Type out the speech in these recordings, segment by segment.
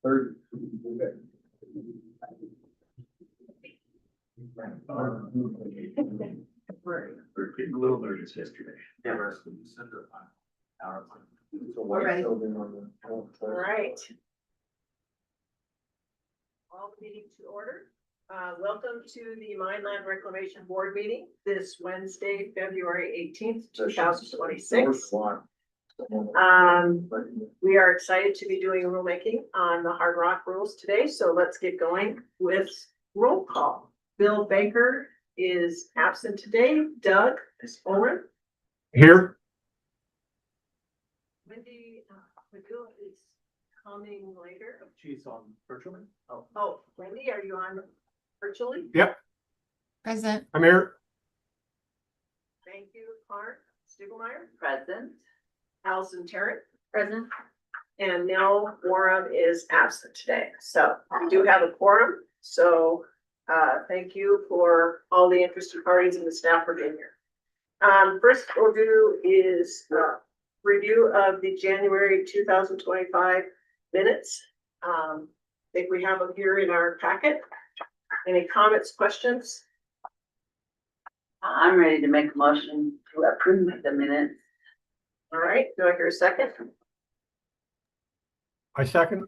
Third. We're getting a little nervous yesterday. Yeah. All right. All right. All the meeting to order. Welcome to the Land Reclamation Board meeting this Wednesday, February 18th, 2026. We are excited to be doing rulemaking on the Hard Rock rules today, so let's get going with roll call. Bill Baker is absent today. Doug is Oren. Here. Wendy McGill is coming later. She's on virtually. Oh, Wendy, are you on virtually? Yep. Present. I'm here. Thank you, Clark Stiglmeyer. Present. Allison Tarrant. Present. And Nell Warren is absent today. So we do have a quorum. So thank you for all the interested parties and the staff for being here. First we'll do is review of the January 2025 minutes. I think we have them here in our packet. Any comments, questions? I'm ready to make a motion to approve the minutes. All right, do I hear a second? I second.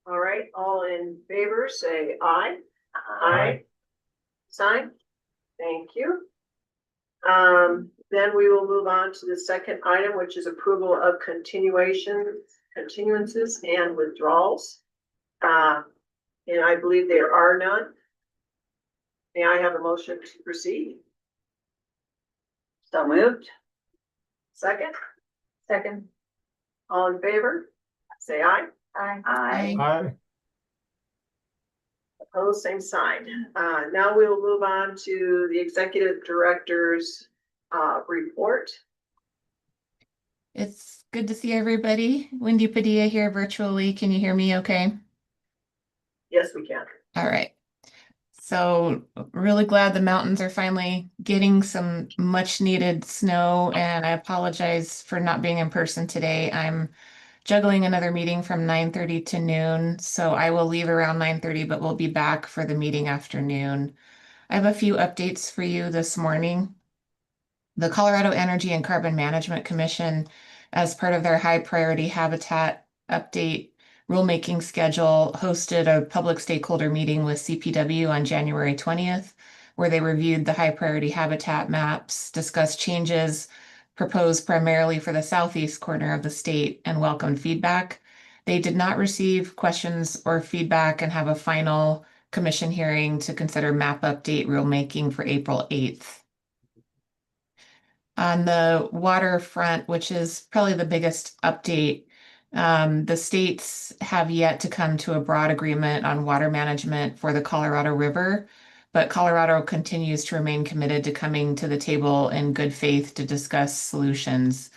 All right, all in favor, say aye. Aye. Sign. Thank you. Then we will move on to the second item, which is approval of continuances and withdrawals. And I believe there are none. May I have a motion to proceed? So moved. Second, Second. all in favor, say aye. Aye. Aye. Opposed, same sign. Now we will move on to the executive director's report. It's good to see everybody. Wendy Padilla here virtually. Can you hear me okay? Yes, we can. All right. So really glad the mountains are finally getting some much needed snow, and I apologize for not being in person today. I'm juggling another meeting from 9:30 to noon, so I will leave around 9:30, but we'll be back for the meeting afternoon. I have a few updates for you this morning. The Colorado Energy and Carbon Management Commission, as part of their high priority habitat update rulemaking schedule, hosted a public stakeholder meeting with CPW on January 20th, where they reviewed the high priority habitat maps, discussed changes proposed primarily for the southeast corner of the state, and welcomed feedback. They did not receive questions or feedback and have a final commission hearing to consider map update rulemaking for April 8th. On the waterfront, which is probably the biggest update, the states have yet to come to a broad agreement on water management for the Colorado River, but Colorado continues to remain committed to coming to the table in good faith to discuss solutions.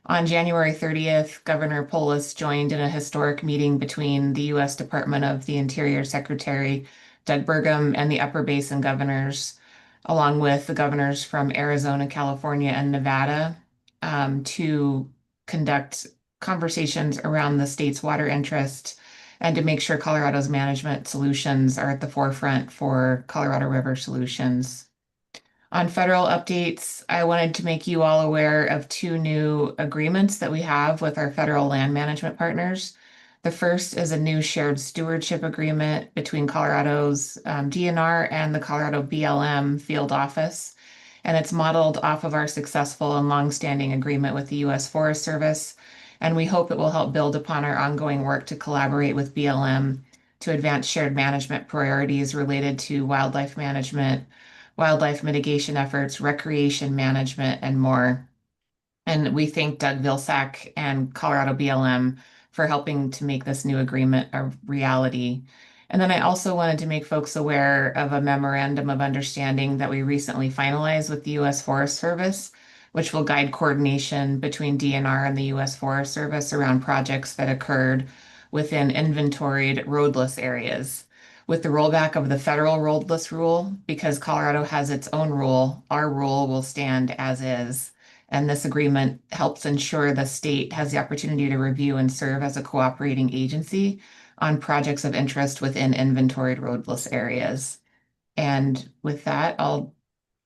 On January 30th, Governor Polis joined in a historic meeting between the U.S. Department of the Interior Secretary Doug Burgum and the Upper Basin governors, along with the governors from Arizona, California, and Nevada, to conduct conversations around the state's water interest and to make sure Colorado's management solutions are at the forefront for Colorado River solutions. On federal updates, I wanted to make you all aware of two new agreements that we have with our federal land management partners. The first is a new shared stewardship agreement between Colorado's DNR and the Colorado BLM field office, and it's modeled off of our successful and longstanding agreement with the U.S. Forest Service, and we hope it will help build upon our ongoing work to collaborate with BLM to advance shared management priorities related to wildlife management, wildlife mitigation efforts, recreation management, and more. And we thank Doug Vilsack and Colorado BLM for helping to make this new agreement a reality. And then I also wanted to make folks aware of a memorandum of understanding that we recently finalized with the U.S. Forest Service, which will guide coordination between DNR and the U.S. Forest Service around projects that occurred within inventoried roadless areas. with the rollback of the federal roadless rule, because Colorado has its own rule, our rule will stand as is. And this agreement helps ensure the state has the opportunity to review and serve as a cooperating agency on projects of interest within inventoried roadless areas. And with that, I'll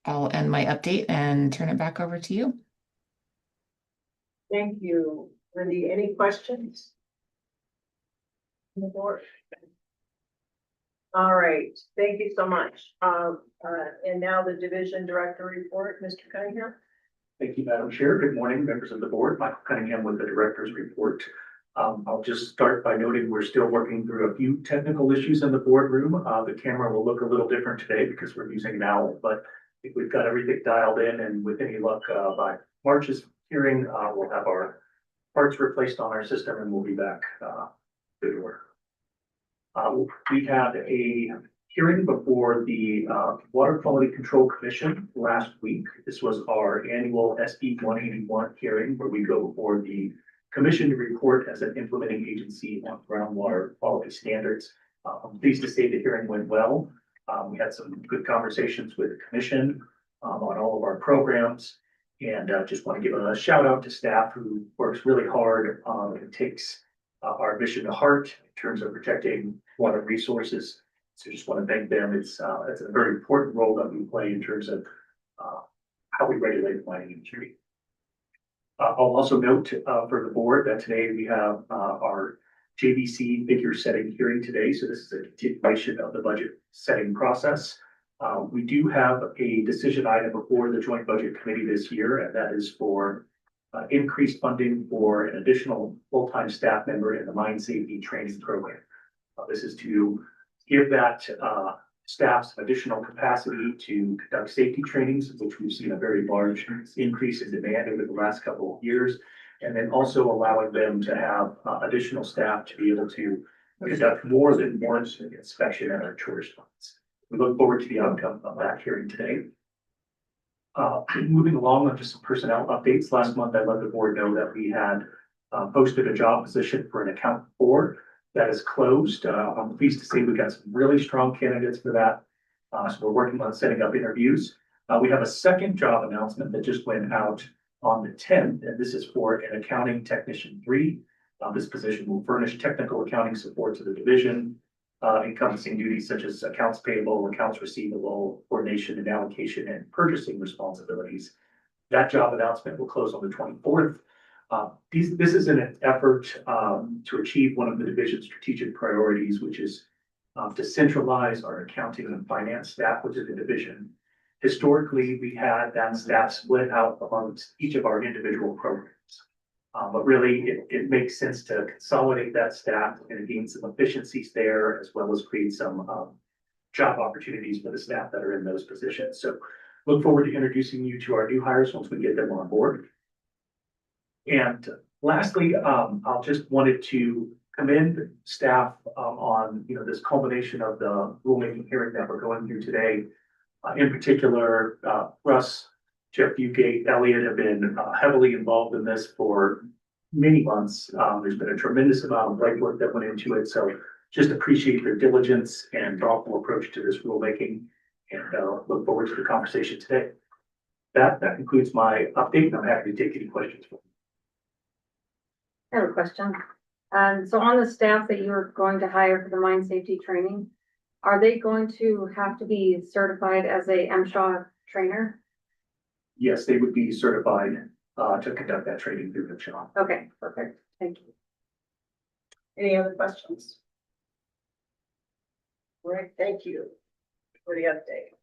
end my update and turn it back over to you. Thank you. Wendy, any questions? On the board? All right, thank you so much. And now the division director report, Mr. Cunningham. Thank you, Madam Chair. Good morning, members of the board. Michael Cunningham with the director's report. I'll just start by noting we're still working through a few technical issues in the boardroom. The camera will look a little different today because we're using an owl, but I think we've got everything dialed in, and with any luck, by March's hearing, we'll have our parts replaced on our system and we'll be back to work. We had a hearing before the Water Quality Control Commission last week. This was our annual SB 181 hearing where we go before the commission to report as an implementing agency on groundwater quality standards. I'm pleased to say the hearing went well. We had some good conversations with the commission on all of our programs. And just want to give a shout out to staff who works really hard and takes our mission to heart in terms of protecting water resources. So just want to thank them. It's a very important role that we play in terms of how we regulate the mining industry. I'll also note for the board that today we have our JBC figure setting hearing today. So this is a continuation of the budget setting process. We do have a decision item before the Joint Budget Committee this year, and that is for increased funding for an additional full-time staff member in the mine safety training program. This is to give that staff some additional capacity to conduct safety trainings, which we've seen a very large increase in demand over the last couple of years, and then also allowing them to have additional staff to be able to conduct more than one inspection at our tourist spots. We look forward to the outcome of that hearing today. Moving along on just some personnel updates. Last month, I let the board know that we had posted a job position for an account 4 that is closed. I'm pleased to say we got some really strong candidates for that. So we're working on setting up interviews. We have a second job announcement that just went out on the 10th, and this is for an accounting technician 3. This position will furnish technical accounting support to the division, encompassing duties such as accounts payable, accounts receivable, coordination and allocation, and purchasing responsibilities. That job announcement will close on the 24th. This is an effort to achieve one of the division's strategic priorities, which is to centralize our accounting and finance staff within the division. Historically, we had that staff split out amongst each of our individual programs. But really, it makes sense to consolidate that staff and gain some efficiencies there, as well as create some job opportunities for the staff that are in those positions. So look forward to introducing you to our new hires once we get them on board. And lastly, I'll just wanted to commend staff on this culmination of the rulemaking hearing that we're going through today. In particular, Russ, Jeff Fugate, Elliot have been heavily involved in this for many months. There's been a tremendous amount of legwork that went into it. So just appreciate their diligence and thoughtful approach to this rulemaking, and look forward to the conversation today. That concludes my update, and I'm happy to take any questions. I have a question. So on the staff that you're going to hire for the mine safety training, are they going to have to be certified as a MSHA trainer? Yes, they would be certified to conduct that training through the shop. Okay, perfect. Thank you. Any other questions? All right, thank you for the update.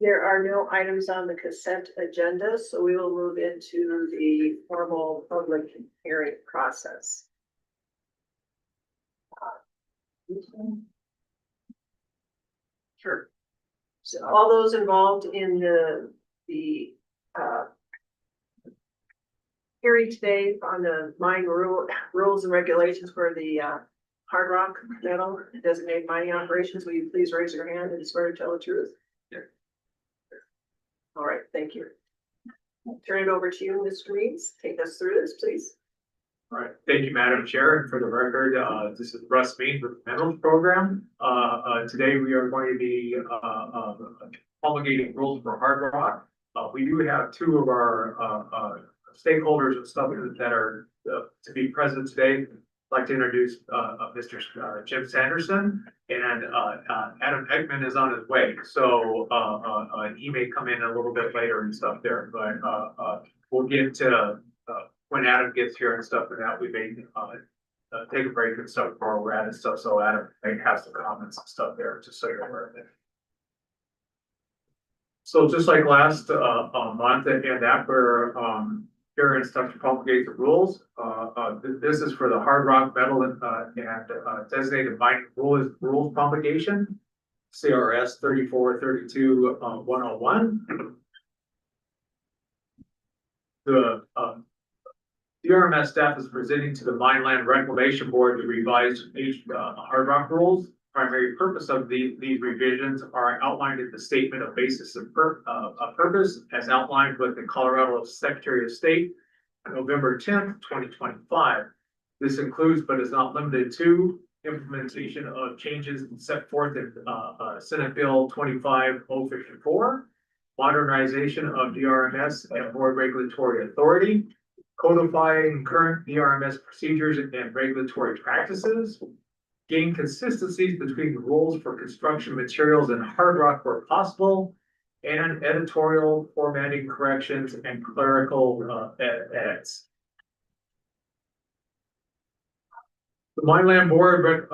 There are no items on the consent agenda, so we will move into the formal public hearing process. Sure. So all those involved in the hearing today on the mine rules and regulations for the hard rock metal designated mining operations, will you please raise your hand and swear to tell the truth? All right, thank you. Turn it over to you, Mr. Reeves. Take us through this, please. All right, thank you, Madam Chair, and for the record, this is Russ Means with the Metals Program. Today we are going to be, promulgating rules for Hard Rock. We do have two of our, stakeholders and stuff that are, to be present today. I'd like to introduce, Mr. Jim Sanderson, and, Adam Ekman is on his way, so, he may come in a little bit later and stuff there, but, we'll get to, when Adam gets here and stuff, and that we may take a break and stuff where we're at and stuff, so Adam may have some comments and stuff there, just so you're aware of it. So just like last month and after here and stuff to promulgate the rules, this is for the Hard Rock Metal and designated mining rules promulgation, CRS 3432-101. The DRMS staff is presenting to the Mineland Reclamation Board the revised Hard Rock rules. Primary purpose of these revisions are outlined in the statement of basis of purpose as outlined with the Colorado Secretary of State on November 10th, 2025. This includes, but is not limited to, implementation of changes set forth in Senate Bill 25054, modernization of DRMS and board regulatory authority, codifying current DRMS procedures and regulatory practices, gain consistencies between the rules for construction materials and hard rock where possible, and editorial formatting corrections and clerical edits. The Mineland Board,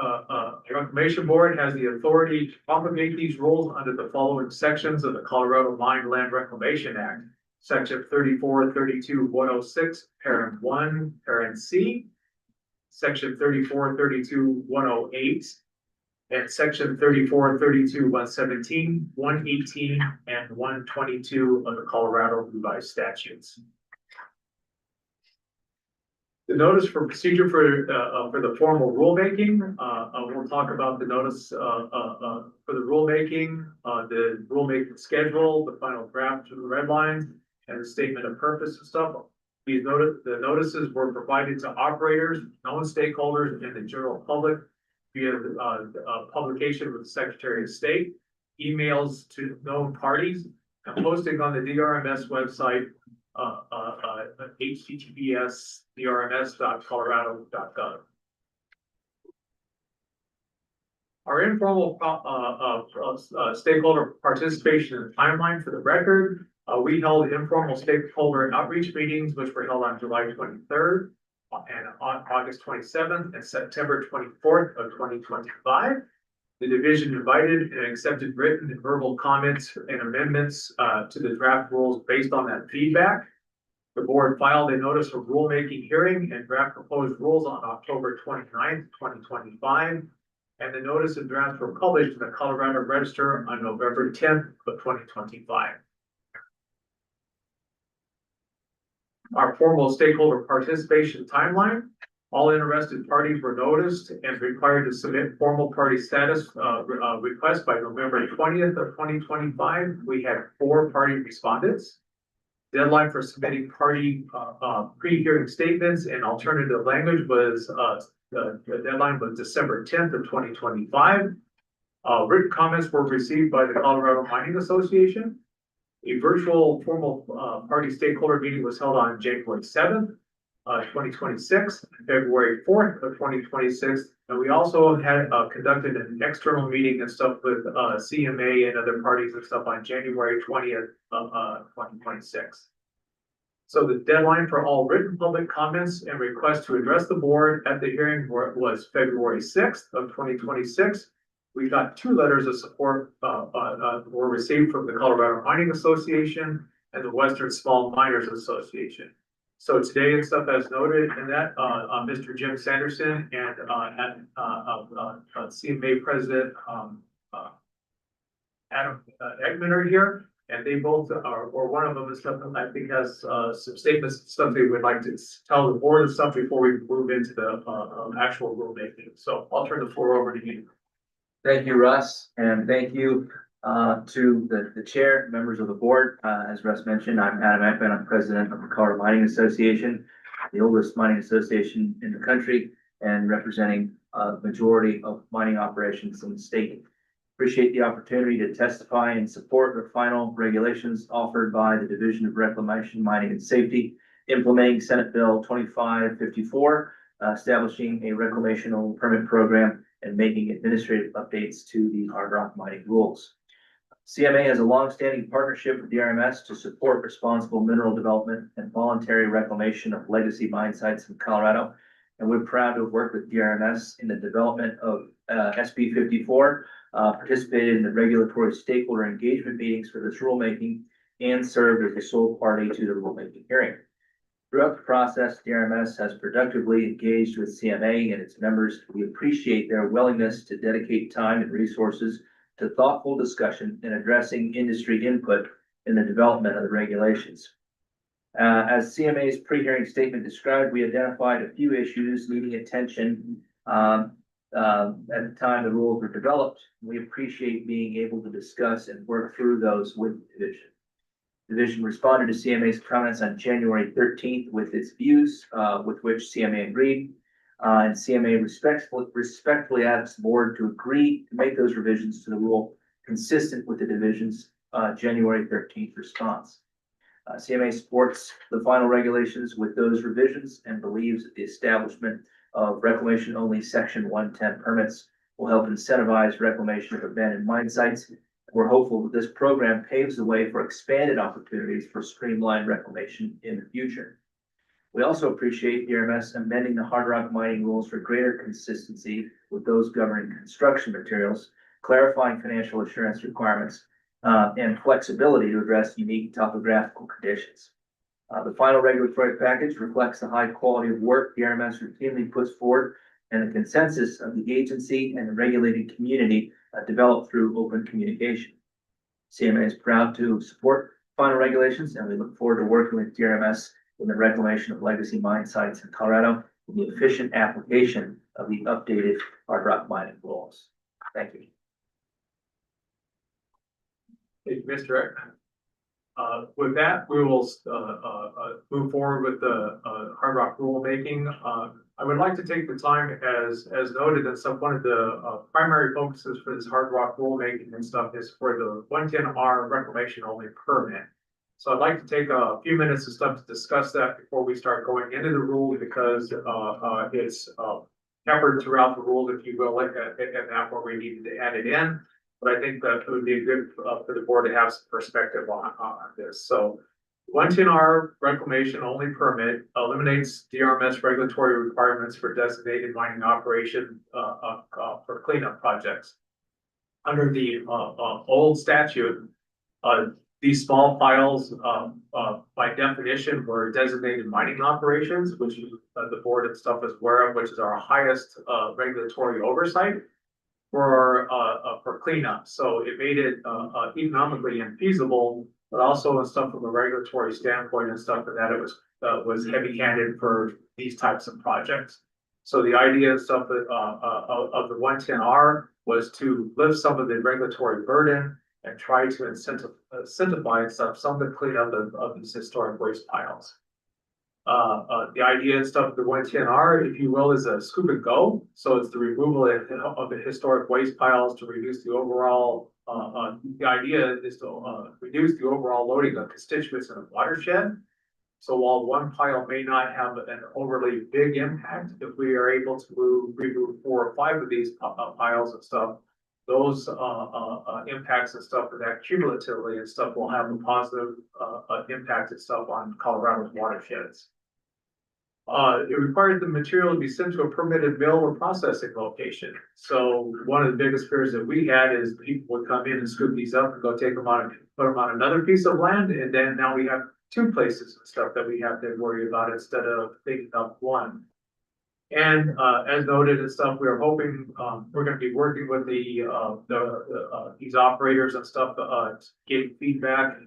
Reclamation Board has the authority to promulgate these rules under the following sections of the Colorado Mine Land Reclamation Act. Section 3432-106, parent 1, parent C, section 3432-108, and section 3432-117, 118, and 122 of the Colorado Revised Statutes. The notice for procedure for the formal rulemaking, we'll talk about the notice for the rulemaking, the rulemaking schedule, the final draft of the red lines, and the statement of purpose and stuff. The notices were provided to operators, known stakeholders, and the general public via publication with the Secretary of State, emails to known parties, and posting on the DRMS website, https://drms.colorado.gov. Our informal stakeholder participation and timeline for the record. We held informal stakeholder outreach meetings, which were held on July 23rd and on August 27th and September 24th of 2025. The division invited and accepted written and verbal comments and amendments to the draft rules based on that feedback. The board filed a notice of rulemaking hearing and draft proposed rules on October 29th, 2025. And the notice and drafts were published in the Colorado Register on November 10th of 2025. Our formal stakeholder participation timeline. All interested parties were noticed and required to submit formal party status requests by November 20th of 2025. We had 4 party respondents. Deadline for submitting party pre-hearing statements and alternative language was the deadline was December 10th of 2025. Written comments were received by the Colorado Mining Association. A virtual formal party stakeholder meeting was held on January 7th, 2026, February 4th of 2026. And we also had conducted an external meeting and stuff with CMA and other parties and stuff on January 20th of 2026. So the deadline for all written public comments and requests to address the board at the hearing was February 6th of 2026. We got 2 letters of support were received from the Colorado Mining Association and the Western Small Miners Association. So today and stuff as noted in that, Mr. Jim Sanderson and CMA President Adam Ekman are here, and they both are, or one of them is stuff I think has some statements, stuff they would like to tell the board and stuff before we move into the actual rulemaking. So I'll turn the floor over to you. Thank you, Russ, and thank you to the chair, members of the board. As Russ mentioned, I'm Adam Ekman. I'm president of the Colorado Mining Association. the oldest mining association in the country and representing a majority of mining operations in the state. Appreciate the opportunity to testify and support the final regulations offered by the Division of Reclamation, Mining and Safety, implementing Senate Bill 2554, establishing a reclamational permit program and making administrative updates to the hard rock mining rules. CMA has a long-standing partnership with the RMS to support responsible mineral development and voluntary reclamation of legacy mine sites in Colorado. And we're proud to have worked with DRMS in the development of SB 54, participated in the regulatory stakeholder engagement meetings for this rulemaking, and served as the sole party to the rulemaking hearing. Throughout the process, DRMS has productively engaged with CMA and its members. We appreciate their willingness to dedicate time and resources to thoughtful discussion and addressing industry input in the development of the regulations. As CMA's pre-hearing statement described, we identified a few issues needing attention at the time the rules were developed. We appreciate being able to discuss and work through those with the division. The division responded to CMA's comments on January 13th with its views, with which CMA agreed. And CMA respectfully asks the board to agree to make those revisions to the rule consistent with the division's January 13th response. CMA supports the final regulations with those revisions and believes that the establishment of reclamation only section 110 permits will help incentivize reclamation of abandoned mine sites. We're hopeful that this program paves the way for expanded opportunities for streamlined reclamation in the future. We also appreciate DRMS amending the hard rock mining rules for greater consistency with those governing construction materials, clarifying financial assurance requirements, and flexibility to address unique topographical conditions. The final regulatory package reflects the high quality of work DRMS routinely puts forward and the consensus of the agency and the regulated community developed through open communication. CMA is proud to support final regulations, and we look forward to working with DRMS in the reclamation of legacy mine sites in Colorado and the efficient application of the updated hard rock mining rules. Thank you. Thank you, Mr. Eck. With that, we will move forward with the hard rock rulemaking. I would like to take the time, as noted, that one of the primary focuses for this hard rock rulemaking and stuff is for the 110R reclamation only permit. So I'd like to take a few minutes of stuff to discuss that before we start going into the rule, because it's peppered throughout the rule, if you will, like and that where we needed to add it in. But I think that it would be good for the board to have some perspective on this. So 110R reclamation only permit eliminates DRMS regulatory requirements for designated mining operation for cleanup projects. Under the old statute, these small piles by definition were designated mining operations, which the board and stuff is aware of, which is our highest regulatory oversight for cleanup. So it made it economically infeasible, but also and stuff from a regulatory standpoint and stuff that it was heavy-handed for these types of projects. So the idea of stuff of the 110R was to lift some of the regulatory burden and try to incentivize some of the cleanup of these historic waste piles. The idea and stuff of the 110R, if you will, is a scoop and go. So it's the removal of the historic waste piles to reduce the overall, the idea is to reduce the overall loading of constituents in a watershed. So while one pile may not have an overly big impact, if we are able to remove 4 or 5 of these piles and stuff, those impacts and stuff of that cumulatively and stuff will have a positive impact and stuff on Colorado's watersheds. It required the material to be sent to a permitted mill or processing location. So one of the biggest fears that we had is people would come in and scoop these up and go take them on and put them on another piece of land. And then now we have 2 places and stuff that we have to worry about instead of picking up 1. And as noted and stuff, we are hoping we're going to be working with these operators and stuff, getting feedback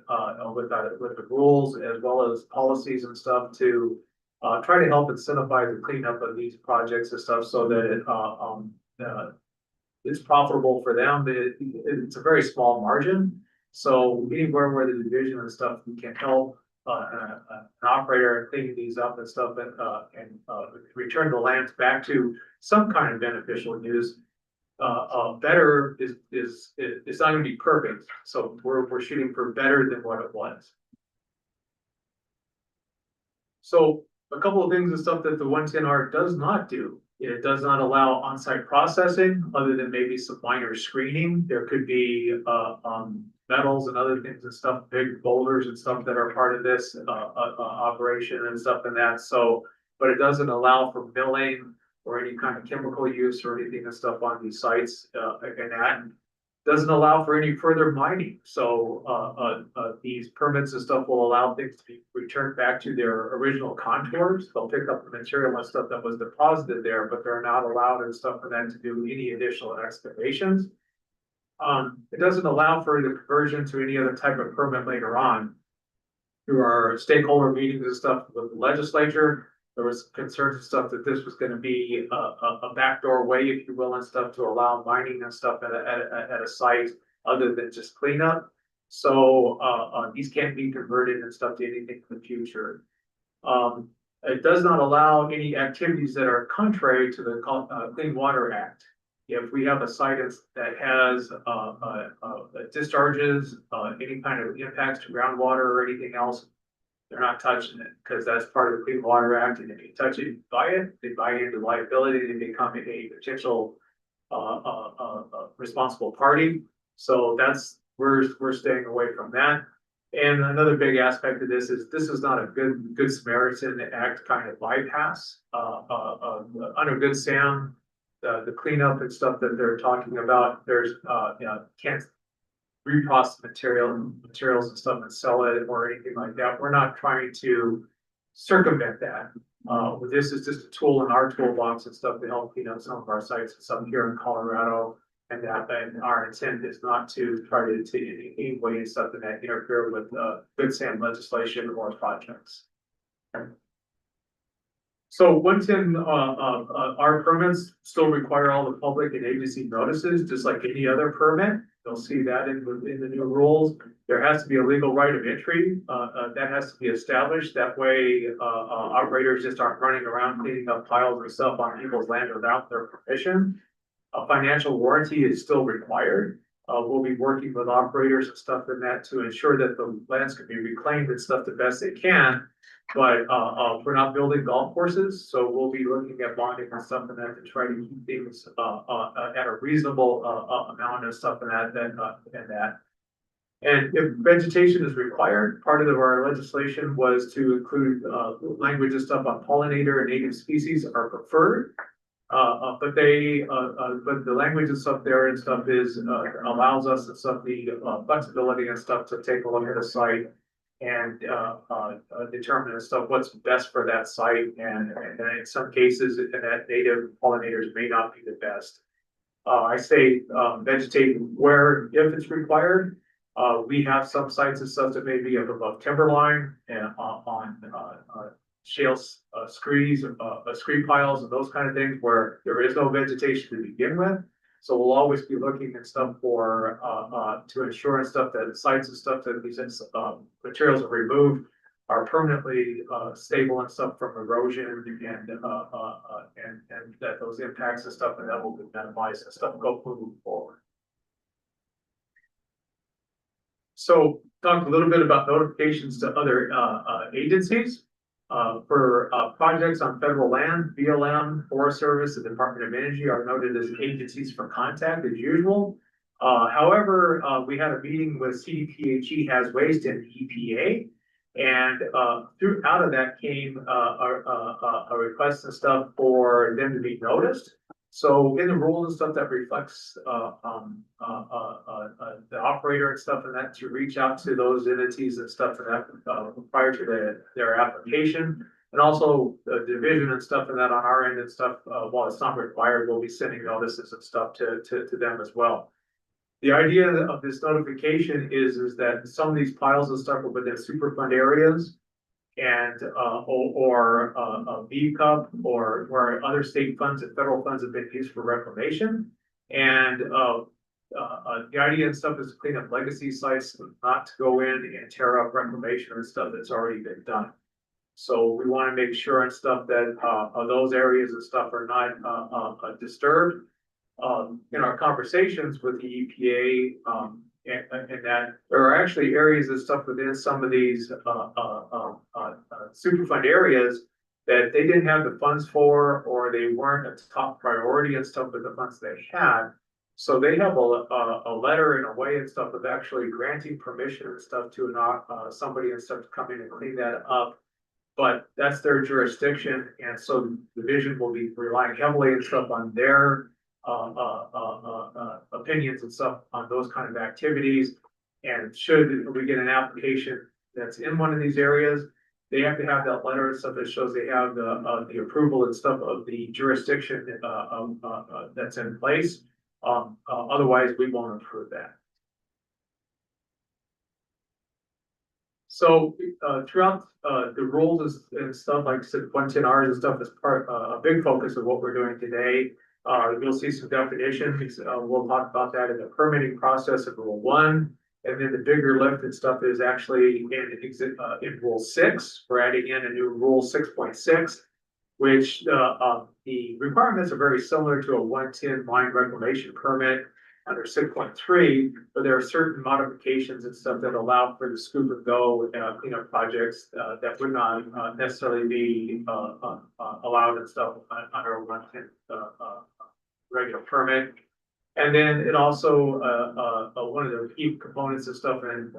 with the rules as well as policies and stuff to try to help incentivize the cleanup of these projects and stuff so that it's profitable for them. It's a very small margin. So anywhere where the division and stuff we can help an operator cleaning these up and stuff and return the lands back to some kind of beneficial use. Better is not gonna be perfect, so we're shooting for better than what it was. So a couple of things and stuff that the 110R does not do. It does not allow on-site processing other than maybe some minor screening. There could be metals and other things and stuff, big boulders and stuff that are part of this operation and stuff and that. So, but it doesn't allow for milling or any kind of chemical use or anything and stuff on these sites, and that doesn't allow for any further mining. So, these permits and stuff will allow things to be returned back to their original contours. They'll pick up the material and stuff that was deposited there, but they're not allowed and stuff for them to do any additional excavations. It doesn't allow for the conversion to any other type of permit later on. Through our stakeholder meetings and stuff with the legislature, there was concerns and stuff that this was gonna be a backdoor way, if you will, and stuff to allow mining and stuff at a site other than just cleanup. So, these can't be converted and stuff to anything in the future. It does not allow any activities that are contrary to the Clean Water Act. If we have a site that has discharges, any kind of impacts to groundwater or anything else, they're not touching it, because that's part of the Clean Water Act, and if you touch it, they buy into liability, they become a potential responsible party. So that's, we're staying away from that. And another big aspect of this is not a good Samaritan Act kind of bypass. Under Good Sam, the cleanup and stuff that they're talking about, there's can't reprocess materials and stuff and sell it or anything like that. We're not trying to circumvent that. This is just a tool in our toolbox and stuff to help clean up some of our sites and some here in Colorado. And our intent is not to try to in any way something that interfere with Good Sam legislation or projects. So 110 our permits still require all the public and agency notices, just like any other permit. You'll see that in the new rules. There has to be a legal right of entry that has to be established. That way, operators just aren't running around cleaning up piles of stuff on people's land without their permission. A financial warranty is still required. We'll be working with operators and stuff in that to ensure that the lands can be reclaimed and stuff the best they can. But we're not building golf courses, so we'll be looking at bonding and stuff in that to try to keep things at a reasonable amount of stuff in that. And if vegetation is required, part of our legislation was to include language and stuff on pollinator and native species are preferred. But the language and stuff there and stuff is allows us and stuff the flexibility and stuff to take a look at a site and determine and stuff what's best for that site, and in some cases that native pollinators may not be the best. I say vegetate where if it's required. We have some sites and stuff that may be up above timberline and on shale screes, scree piles and those kind of things where there is no vegetation to begin with. So we'll always be looking at stuff for to ensure and stuff that sites and stuff that these materials are removed are permanently stable and stuff from erosion and that those impacts and stuff and that will be minimized and stuff go moving forward. So talk a little bit about notifications to other agencies. For projects on federal land, BLM, Forest Service, and Department of Energy are noted as agencies for contact as usual. However, we had a meeting with CDPHE Has Waste and EPA, and out of that came a request and stuff for them to be noticed. So in the rules and stuff that reflects the operator and stuff and that to reach out to those entities and stuff and that prior to their application. And also the division and stuff and that on our end and stuff, while it's not required, we'll be sending notices and stuff to them as well. The idea of this notification is that some of these piles and stuff are within Superfund areas and or B Cup or where other state funds and federal funds have been used for reclamation. And The idea and stuff is to clean up legacy sites, not to go in and tear up reclamation or stuff that's already been done. So we want to make sure and stuff that, those areas and stuff are not, disturbed. In our conversations with the EPA, and that there are actually areas and stuff within some of these, Superfund areas that they didn't have the funds for, or they weren't a top priority and stuff with the funds they had. So they have a letter in a way and stuff of actually granting permission and stuff to somebody and stuff to come in and clean that up. But that's their jurisdiction, and so the division will be relying heavily and stuff on their opinions and stuff on those kind of activities. And should we get an application that's in one of these areas, they have to have that letter and stuff that shows they have the approval and stuff of the jurisdiction that's in place. Otherwise, we won't approve that. So throughout the rules and stuff, like I said, 110Rs and stuff is a big focus of what we're doing today. You'll see some definitions. We'll talk about that in the permitting process of Rule 1. And then the bigger lift and stuff is actually in Rule 6. We're adding in a new Rule 6.6, which the requirements are very similar to a 110 mine reclamation permit under 6.3, but there are certain modifications and stuff that allow for the scoop and go cleanup projects that would not necessarily be allowed and stuff under a 110 regular permit. And then it also one of the key components of stuff in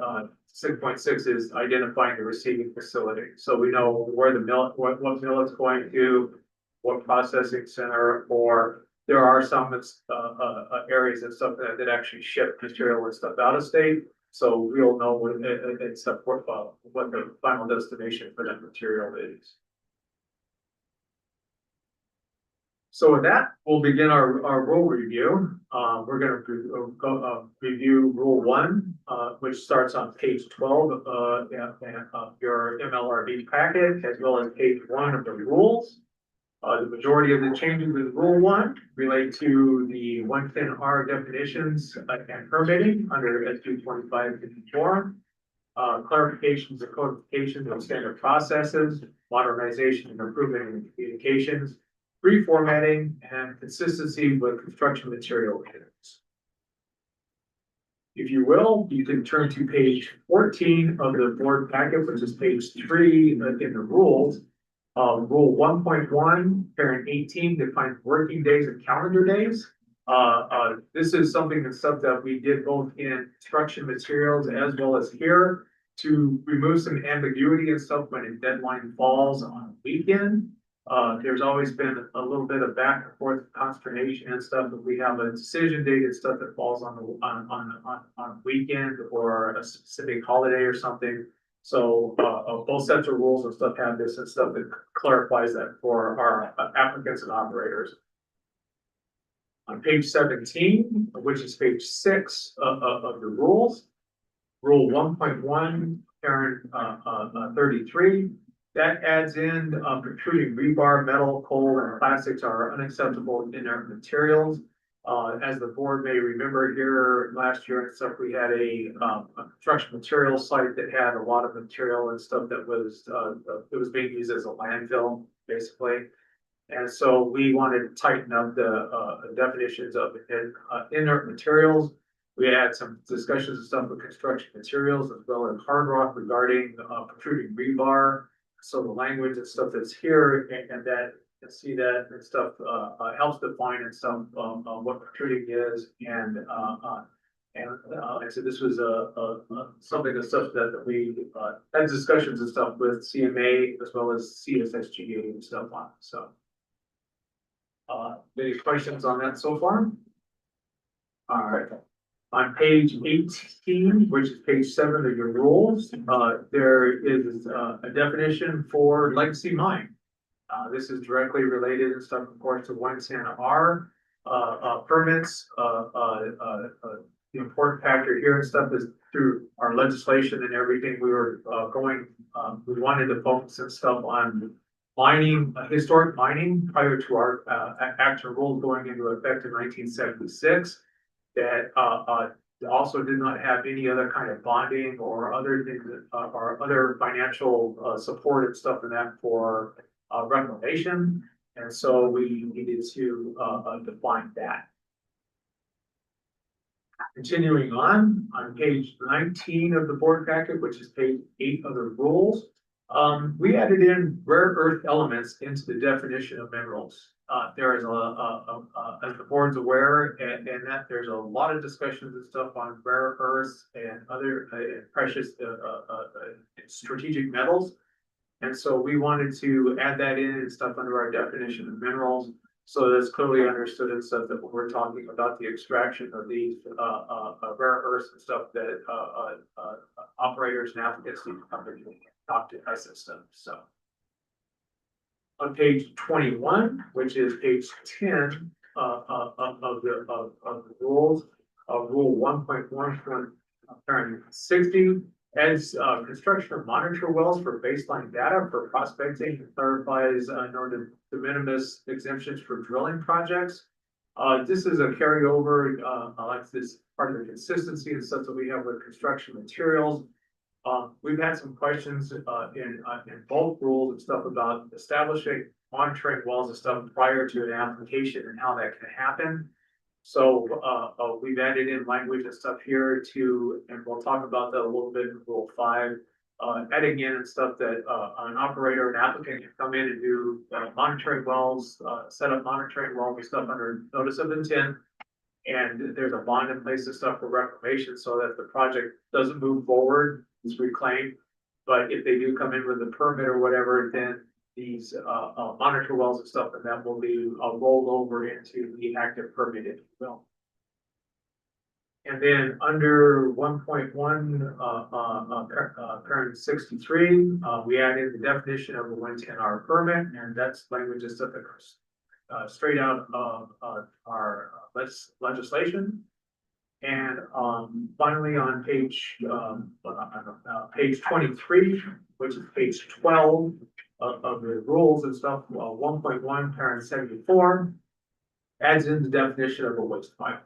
6.6 is identifying the receiving facility. So we know where the mill, what mill it's going to, what processing center, or there are some areas and stuff that actually ship material and stuff out of state. So we'll know what the final destination for that material is. So with that, we'll begin our rule review. We're going to review Rule 1, which starts on page 12 of your MLRB packet, as well as page 1 of the rules. The majority of the changes in Rule 1 relate to the 110R definitions and permitting under SB 2554. Clarifications and codifications of standard processes, modernization and improvement in communications, reformatting, and consistency with construction material units. If you will, you can turn to page 14 of the board packet, which is page 3 in the rules. Rule 1.1, parent 18 defines working days and calendar days. This is something that we did both in construction materials as well as here to remove some ambiguity and stuff when a deadline falls on a weekend. There's always been a little bit of back and forth consternation and stuff, but we have a decision date and stuff that falls on a weekend or a specific holiday or something. So both sets of rules and stuff have this and stuff that clarifies that for our applicants and operators. On page 17, which is page 6 of the rules, Rule 1.1, parent 33. That adds in protruding rebar, metal, coal, and plastics are unacceptable inert materials. As the board may remember here last year and stuff, we had a construction material site that had a lot of material and stuff that was being used as a landfill, basically. And so we wanted to tighten up the definitions of inert materials. We had some discussions and stuff with construction materials as well as hard rock regarding protruding rebar. So the language and stuff that's here and that see that and stuff helps define and stuff what protruding is and I said this was something of stuff that we had discussions and stuff with CMA as well as CSSGA and stuff on. So any questions on that so far? All right. On page 18, which is page 7 of your rules, there is a definition for legacy mine. This is directly related and stuff, of course, to 110R permits. The important factor here and stuff is through our legislation and everything. We were we wanted to focus and stuff on mining, historic mining prior to our action rules going into effect in 1976. that, also did not have any other kind of bonding or other things, or other financial, support and stuff in that for, reclamation. And so we needed to, define that. Continuing on page 19 of the board packet, which is page 8 of the rules. We added in rare earth elements into the definition of minerals. There is as the board's aware, and that there's a lot of discussions and stuff on rare earths and other precious strategic metals. And so we wanted to add that in and stuff under our definition of minerals. So that's clearly understood and stuff that when we're talking about the extraction of these rare earths and stuff that operators and applicants need to come to talk to us and stuff. So on page 21, which is page 10 of the rules, rule 1.1.60 adds construction of monitor wells for baseline data for prospecting and clarifies de minimis exemptions for drilling projects. This is a carryover, like this part of the consistency and stuff that we have with construction materials. We've had some questions in both rules and stuff about establishing monitoring wells and stuff prior to an application and how that can happen. So we've added in language and stuff here to, and we'll talk about that a little bit in rule 5, adding in and stuff that an operator, an applicant can come in and do monitoring wells, set up monitoring wells and stuff under notice of intent. And there's a bond in place and stuff for reclamation so that the project doesn't move forward, it's reclaimed. But if they do come in with a permit or whatever, then these monitor wells and stuff, and that will be rolled over into the active permit, if you will. And then under 1.1, parent 63, we add in the definition of a 110R permit, and that's language and stuff that comes straight out of our legislation. And finally, on page 23, which is page 12 of the rules and stuff, 1.1 parent 74 adds in the definition of a waste pile.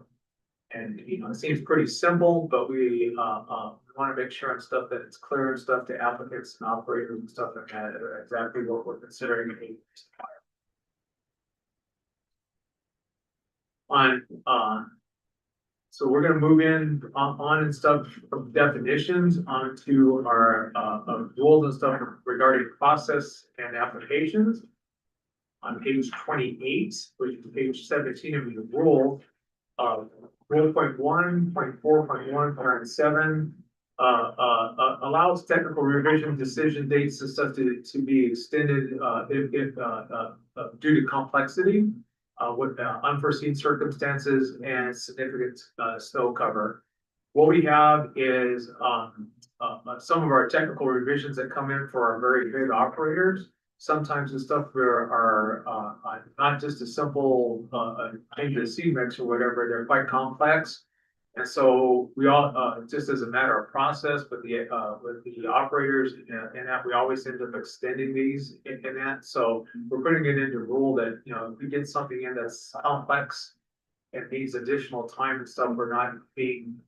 And it seems pretty simple, but we want to make sure and stuff that it's clear and stuff to applicants and operators and stuff like that exactly what we're considering a waste pile. So we're gonna move in on and stuff from definitions onto our rules and stuff regarding process and applications. On page 28, which is page 17 of the rule, rule 1.1.4.1 parent 7 allows technical revision decision dates and stuff to be extended if due to complexity. With unforeseen circumstances and significant snow cover. What we have is some of our technical revisions that come in for our very big operators. Sometimes the stuff are not just a simple change of seed mix or whatever, they're quite complex. And so we all, just as a matter of process, but with the operators and that we always end up extending these in that. So we're putting it into rule that, if we get something in that's complex and needs additional time and stuff, we're not being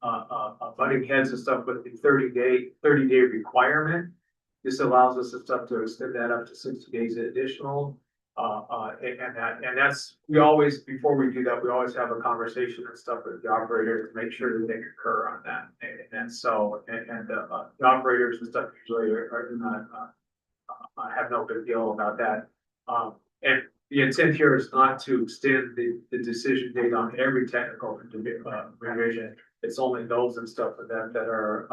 butting heads and stuff with the 30-day requirement. This allows us and stuff to extend that up to 60 days additional. And that's, we always, before we do that, we always have a conversation and stuff with the operators to make sure that they concur on that. And so, the operators and stuff usually are not, have no big deal about that. And the intent here is not to extend the decision date on every technical revision. It's only those and stuff that are,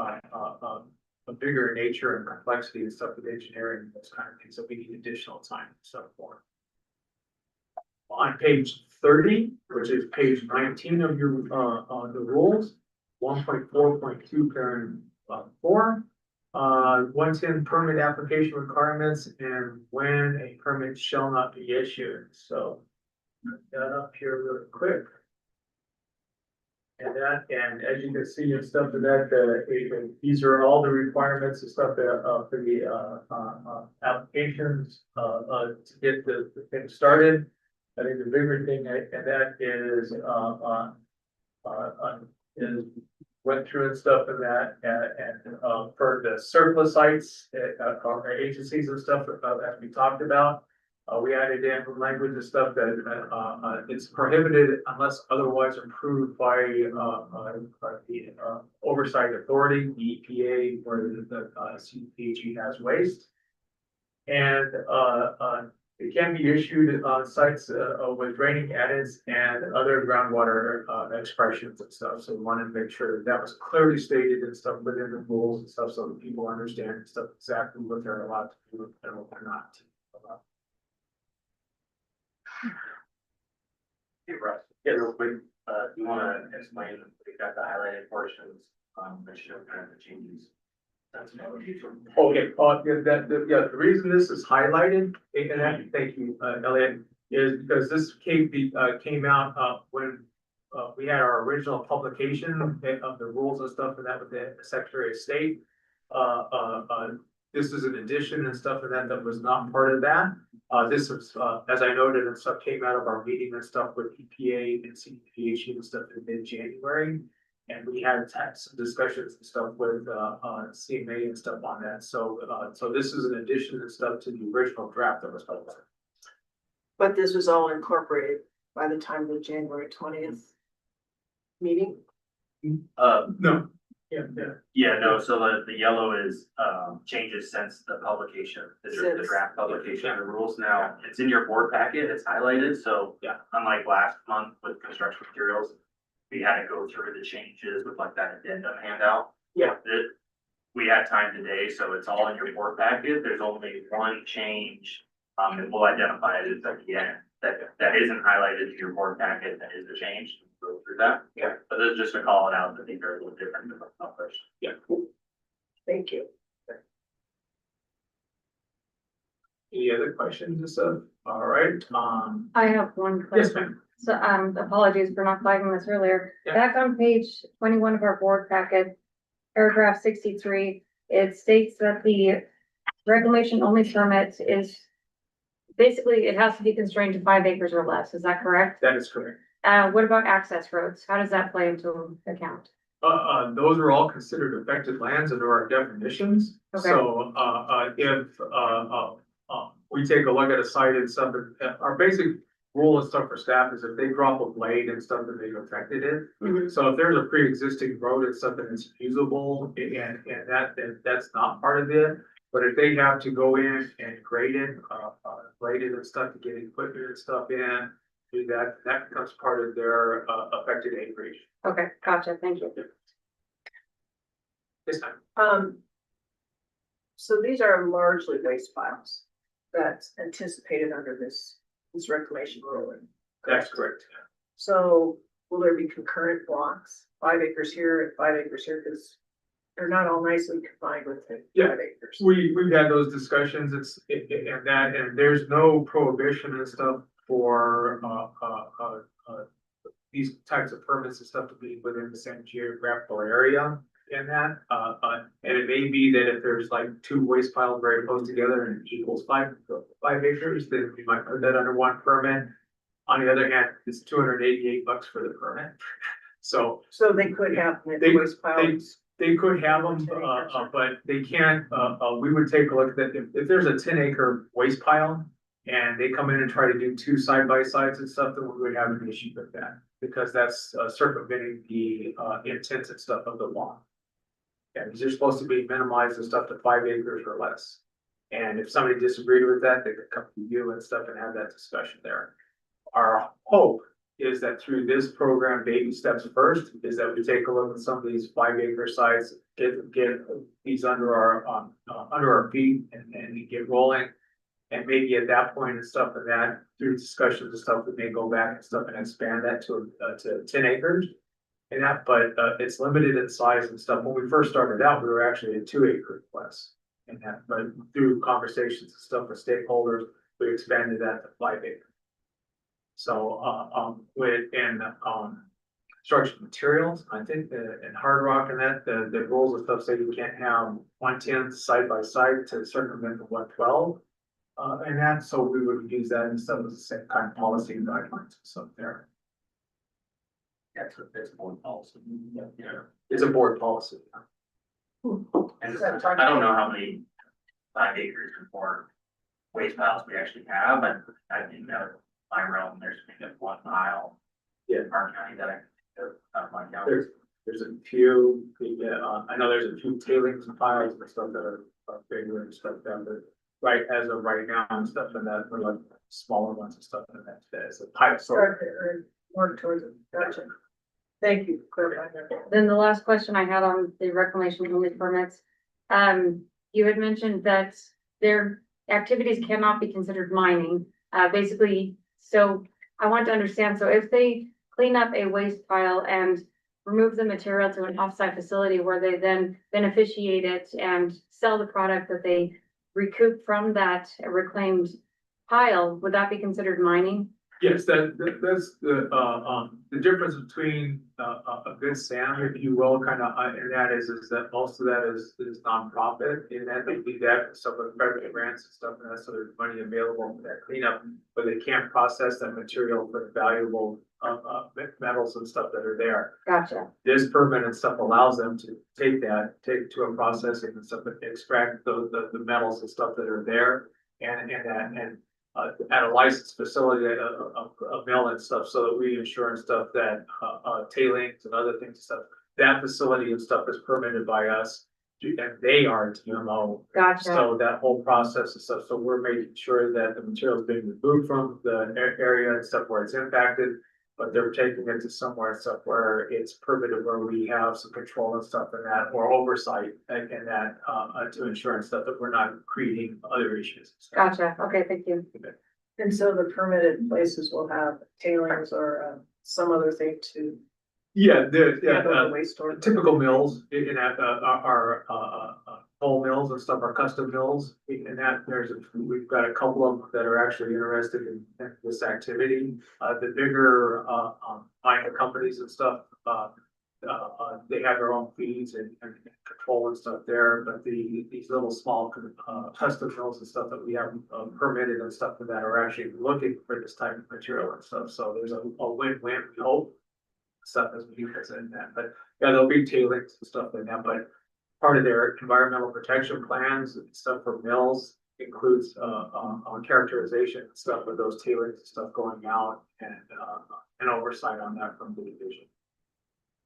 a bigger nature and complexity and stuff with engineering, those kind of things that we need additional time and stuff for. On page 30, which is page 19 of your the rules, 1.4.2 parent 4, 110 permit application requirements and when a permit shall not be issued. So that up here really quick. And as you can see and stuff of that, these are all the requirements and stuff that for the applications to get the thing started. I think the bigger thing and that is is went through and stuff and that, and, for the surplus sites, our agencies and stuff, as we talked about. We added in language and stuff that, it's prohibited unless otherwise approved by, the oversight authority, the EPA, or the CPG has waste. And, it can be issued on sites, with draining adits and other groundwater, expressions and stuff. So we wanted to make sure that was clearly stated and stuff within the rules and stuff, so that people understand and stuff exactly what they're allowed to do and what they're not. Hey, Russ, yeah, real quick, you wanna explain, we got the highlighted portions, that show kind of the changes. That's another future. Okay, the reason this is highlighted, and thank you, Elliot, is because this came out, when we had our original publication of the rules and stuff, and that with the Secretary of State. This is an addition and stuff, and that was not part of that. This is, as I noted, and stuff came out of our meeting and stuff with EPA and CPG and stuff in mid-January. And we had some discussions and stuff with, CMA and stuff on that. So this is an addition and stuff to the original draft that was published. But this was all incorporated by the time of the January 20th meeting. No. Yeah. Yeah, no, so the yellow is, changes since the publication, this is the Since- draft publication of the rules now, it's in your board packet, it's highlighted, so. Yeah. Unlike last month with construction materials, we had to go through the changes with like that addendum handout. Yeah. We had time today, so it's all in your board packet, there's only one change, and we'll identify it at the end, that isn't highlighted in your board packet, that is the change, go through that. Yeah. But this is just to call it out, I think they're a little different than others. Yeah. Thank you. Any other questions and stuff? All right, I have one yes, question. ma'am. So, apologies for not flagging this earlier. Yeah. Back on page 21 of our board packet, paragraph 63, it states that the reclamation only permit is basically, it has to be constrained to 5 acres or less. Is that correct? That is correct. What about access roads? How does that play into account? Those are all considered affected lands under our definitions. Okay. So, if, we take a look at a site and stuff, our basic rule and stuff for staff is if they drop a blade and stuff, that they've affected it. Mhm. So if there's a pre-existing road and stuff that is usable, and that's not part of it. But if they have to go in and grade it and stuff to get equipment and stuff in, do that becomes part of their, affected acreage. Okay, gotcha. Thank you. This time. So these are largely waste piles that's anticipated under this reclamation ruling. That's correct. So will there be concurrent blocks, 5 acres here and 5 acres here, because they're not all nicely combined with the Yeah. 5 acres. We've had those discussions, and there's no prohibition and stuff for, these types of permits and stuff to be within the same geographical area in that. And it may be that if there's like 2 waste piles very close together and it equals 5 acres, then we might put that under one permit. On the other hand, it's $288 for the permit. So So they could have the They- waste piles. they could have them, but they can't, we would take a look at that, if there's a 10-acre waste pile. And they come in and try to do 2 side-by-sides and stuff, then we would have an issue with that, because that's circumventing the intent and stuff of the law. Yeah, because you're supposed to be minimized and stuff to 5 acres or less. And if somebody disagreed with that, they could come to you and stuff and have that discussion there. Our hope is that through this program, baby steps first, is that we take a look at some of these 5-acre sites, get these under our feet and get rolling. And maybe at that point and stuff and that, through discussions and stuff, we may go back and stuff and expand that to 10 acres. And that, but it's limited in size and stuff. When we first started out, we were actually at 2 acre plus. And that, but through conversations and stuff with stakeholders, we expanded that to 5 acres. So, construction materials, I think in Hard Rock and that, the rules and stuff say you can't have 110 side by side to circumvent the 112. And that, so we would use that instead of the same kind of policy and guidelines and stuff there. That's a board policy. Yeah. It's a board policy. And I don't know how many 5 acres or waste piles we actually have, but I think that my realm, there's maybe 1 mile. Yeah. In our county that my county. There's a few, I know there's a few tailings piles and stuff that are bigger and stuff down there. Right, as of right now and stuff and that, we're like smaller ones and stuff and that's a pipe. Start there and work towards it. Gotcha. Thank you for clarifying that. Then the last question I had on the reclamation only permits. You had mentioned that their activities cannot be considered mining, basically, so I want to understand, so if they clean up a waste pile and remove the material to an offsite facility where they then beneficiate it and sell the product that they recoup from that reclaimed pile, would that be considered mining? Yes, that's the difference between a good SAM, if you will, kind of, and that is that most of that is nonprofit, and that they do that, stuff with federal grants and stuff, and that, so there's money available for that cleanup, but they can't process that material for valuable metals and stuff that are there. Gotcha. This permit and stuff allows them to take to a processing and stuff, and extract the metals and stuff that are there, and at a licensed facility, a mill and stuff, so that we ensure and stuff that, tailings and other things and stuff, that facility and stuff is permitted by us, and they are TMO. Gotcha. So that whole process and stuff, so we're making sure that the material is being removed from the area and stuff where it's impacted, but they're taking it to somewhere and stuff where it's permitted, where we have some control and stuff in that, or oversight and that, to ensure and stuff that we're not creating other issues. Gotcha. Okay, thank you. And so the permitted places will have tailings or some other thing to Yeah, handle the waste or. typical mills in that, our coal mills and stuff, our custom mills, and that we've got a couple of them that are actually interested in this activity. The bigger, mining companies and stuff, they have their own fees and control and stuff there, but these little small, custom mills and stuff that we have permitted and stuff that are actually looking for this type of material and stuff, so there's a win-win, we hope. Stuff as we use in that, but yeah, there'll be tailings and stuff like that, but part of their environmental protection plans and stuff for mills includes characterization and stuff of those tailings and stuff going out and oversight on that from the division.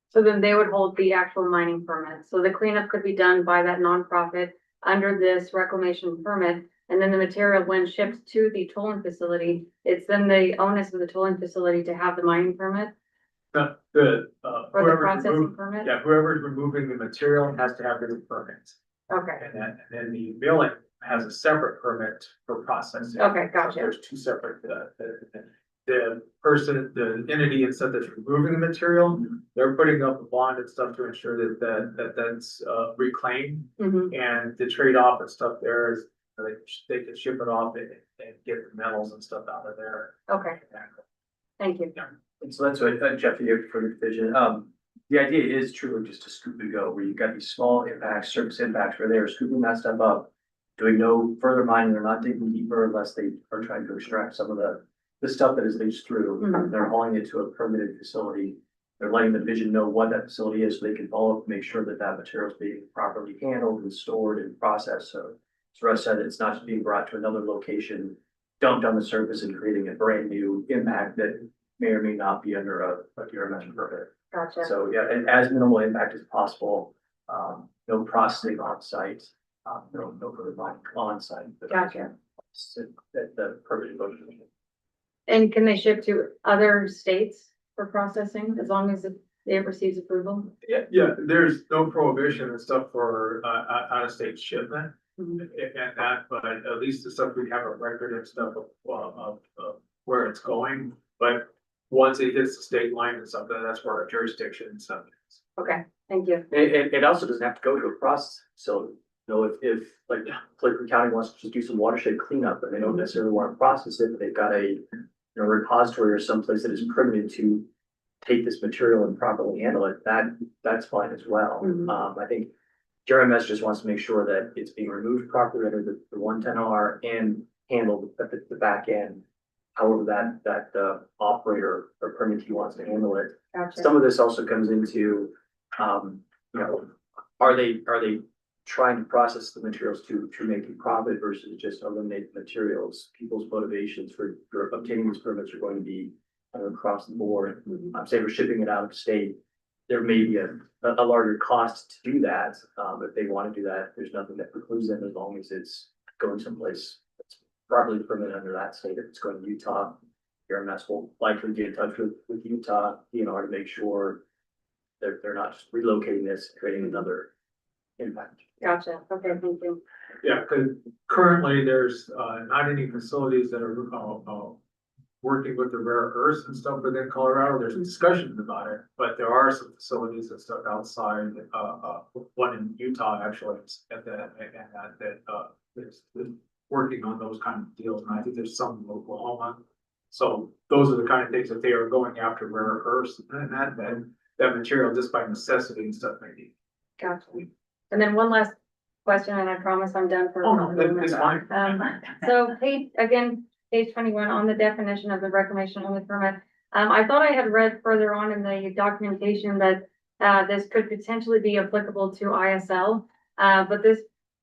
So then they would hold the actual mining permit. So the cleanup could be done by that nonprofit under this reclamation permit. And then the material, when shipped to the tolling facility, it's then the onus of the tolling facility to have the mining permit The or the whoever's processing removing, permit? yeah, whoever's removing the material has to have their permits, Okay, and then the milling has a separate permit for processing. okay, gotcha. There's two separate, the person, the entity and stuff that's removing the material, they're putting up a bond and stuff to ensure that's reclaimed. Mhm. And the trade-off and stuff there is, they can ship it off and get the metals and stuff out of there. Okay, thank you. And so that's what Jeff here for the division. The idea is truly just to scoop and go, where you've got these small impacts, surface impacts where they're scooping that stuff up, doing no further mining, they're not digging deeper unless they are trying to extract some of the stuff that is leached through. Mhm. They're hauling it to a permitted facility. They're letting the division know what that facility is, so they can follow up, make sure that that material is being properly handled and stored and processed. So as Russ said, it's not just being brought to another location, dumped on the surface and creating a brand new impact that may or may not be under a URMS permit. Gotcha. So, yeah, and as minimal impact as possible, no processing on site, no further mining on site. but Gotcha. At the permitted location. And can they ship to other states for processing as long as it receives approval? Yeah, there's no prohibition and stuff for out-of-state shipment. Mhm. And that, but at least the stuff we have a record and stuff of where it's going, but once it hits the state line and stuff, then that's where our jurisdiction and stuff is. Okay, thank you. It also doesn't have to go to a process facility. You know, if like Clayton County wants to just do some watershed cleanup and they don't necessarily want to process it, but they've got a repository or someplace that is permitted to take this material and properly handle it, that's fine as well. Mhm. I think JRMS just wants to make sure that it's being removed properly under the 110R and handled at the back end however that operator or permittee wants to handle it. Gotcha. Some of this also comes into, you know, are they trying to process the materials to make a profit versus just eliminate the materials? People's motivations for obtaining these permits are going to be across the board. Say we're shipping it out of state, there may be a larger cost to do that. If they want to do that, there's nothing that precludes them as long as it's going someplace that's properly permitted under that state. If it's going to Utah, ERMS will likely get in touch with Utah, DNR to make sure they're not just relocating this, creating another impact. Gotcha. Okay, thank you. Yeah, because currently there's not any facilities that are working with the rare earths and stuff within Colorado. There's discussions about it, but there are some facilities and stuff outside, one in Utah actually, and that is working on those kind of deals, and I think there's some in Oklahoma. So those are the kind of things that they are going after, rare earths and that material just by necessity and stuff maybe. Gotcha. And then one last question, and I promise I'm done for. Oh, no, it's fine. So page 21 on the definition of the reclamation only permit. I thought I had read further on in the documentation that this could potentially be applicable to ISL, but this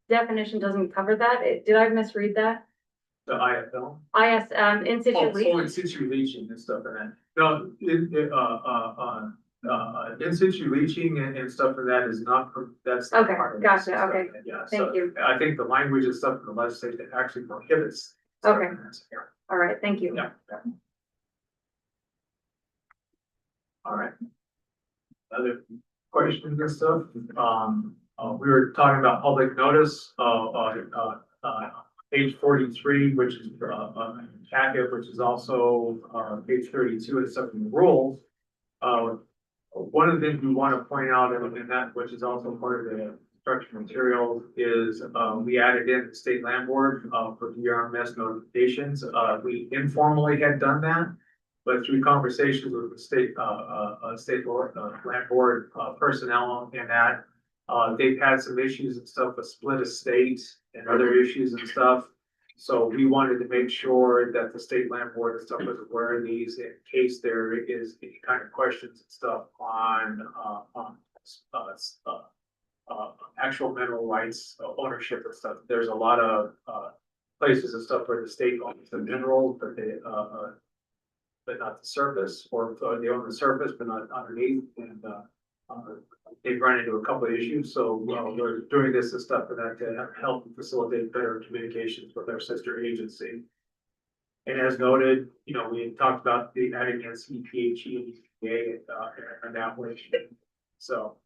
definition doesn't cover that. Did I misread that? The IFL? In situ Oh, leach? in situ leaching and stuff like that. No, in situ leaching and stuff like that is not, that's. not Okay, part of gotcha, this and stuff okay. like that. Yeah, Thank so you. I think the language and stuff in the legislation that actually prohibits. stuff Okay. like that. Yeah. All right, thank you. Yeah. All right. Other questions and stuff? We were talking about public notice, page 43, which is, packet, which is also, page 32 and stuff in the rules. One of the things we want to point out in that, which is also part of the construction materials, is, we added in the state land board, for ERMS notifications. We informally had done that, but through conversations with the state land board, personnel and that, they've had some issues and stuff with split estate and other issues and stuff. So we wanted to make sure that the state land board and stuff was aware of these in case there is any kind of questions and stuff on actual mineral rights ownership and stuff. There's a lot of places and stuff where the state owns the mineral, but they but not the surface, or they own the surface but not underneath, and they've run into a couple of issues. So we're doing this and stuff for that to help facilitate better communications with our sister agency. And as noted, we had talked about the adding in CPHE and EPA and that way. So,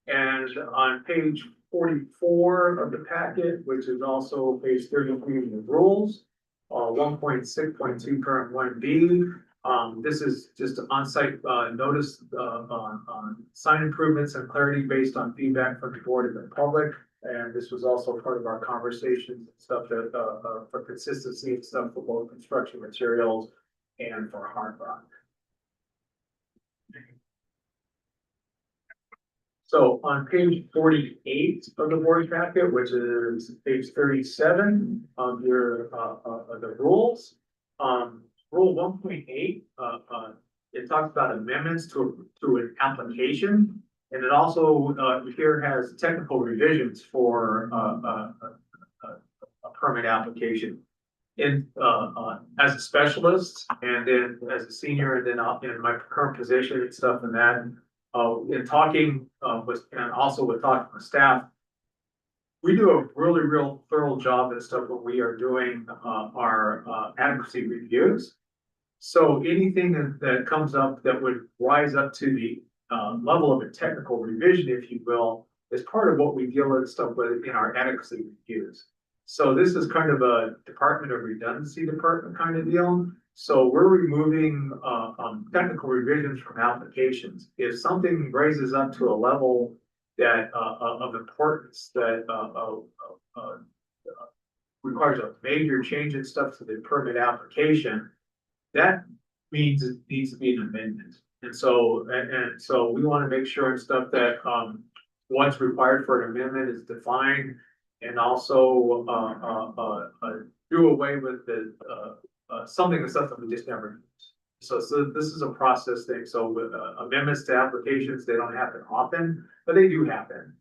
and on page 44 of the packet, which is also page 33 of the rules, 1.6.2 current 1B. This is just an on-site notice on sign improvements and clarity based on feedback from the board and the public. And this was also part of our conversations and stuff that for consistency and stuff for both construction materials and for hard rock. So on page 48 of the board packet, which is page 37 of your of the rules, rule 1.8, it talks about amendments to an application, and it also here has technical revisions for a permit application. In as a specialist, and then as a senior, and then in my current position and stuff, and that. In talking with, and also with talking with staff, we do a real thorough job and stuff when we are doing our adequacy reviews. So anything that comes up that would rise up to the level of a technical revision, if you will, is part of what we deal with stuff with in our adequacy reviews. So this is kind of a Department of Redundancy department kind of deal. So we're removing technical revisions from applications. If something raises up to a level that of importance that requires a major change in stuff to the permit application, that means it needs to be an amendment. And so we want to make sure and stuff that what's required for an amendment is defined, and also do away with the something that's something we just never use. So this is a process thing. So with amendments to applications, they don't happen often, but they do happen.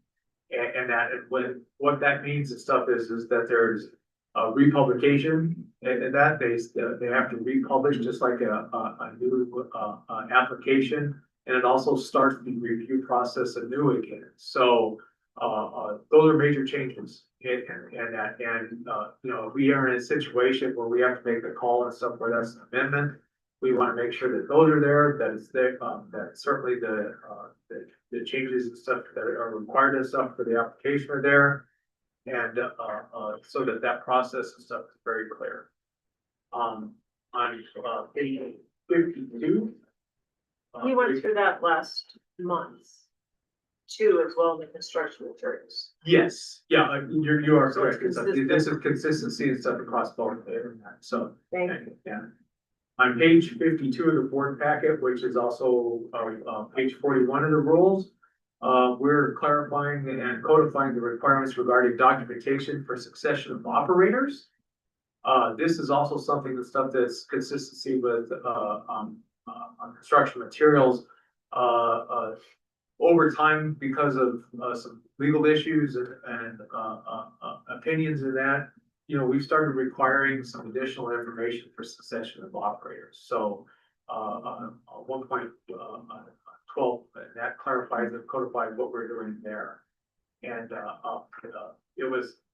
And what that means and stuff is that there's a republication and that they have to republish just like a new application. And it also starts the review process anew again. So those are major changes. If we are in a situation where we have to make a call and stuff where that's an amendment, we want to make sure that those are there, that it's there, that certainly the changes and stuff that are required and stuff for the application are there. And so that process and stuff is very clear. On page 52. We went through that last month too, as well, in the construction materials. Yes, yeah, you are So it's correct. This is consistency and stuff across both there. So, Thank you. yeah. On page 52 of the board packet, which is also page 41 of the rules, we're clarifying and codifying the requirements regarding documentation for succession of operators. This is also something that's consistency with on construction materials. Over time, because of some legal issues and opinions in that, we've started requiring some additional information for succession of operators. So 1.12, that clarifies and codifies what we're doing there. And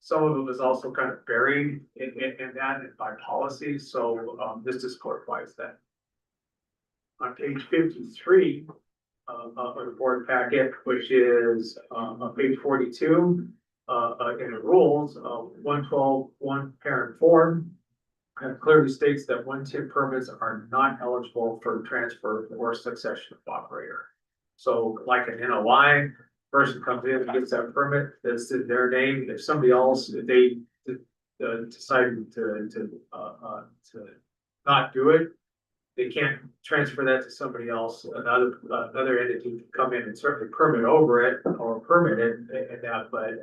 some of it was also kind of buried in that by policy. So this just clarifies that. On page 53 of the board packet, which is on page 42, in the rules, 112.1 parent 4 clearly states that 110 permits are not eligible for transfer or succession of operator. So like an NOI, person comes in and gets that permit, that's in their name. If somebody else, if they decide to not do it, they can't transfer that to somebody else. Another entity can come in and certainly permit over it or permit it and that, but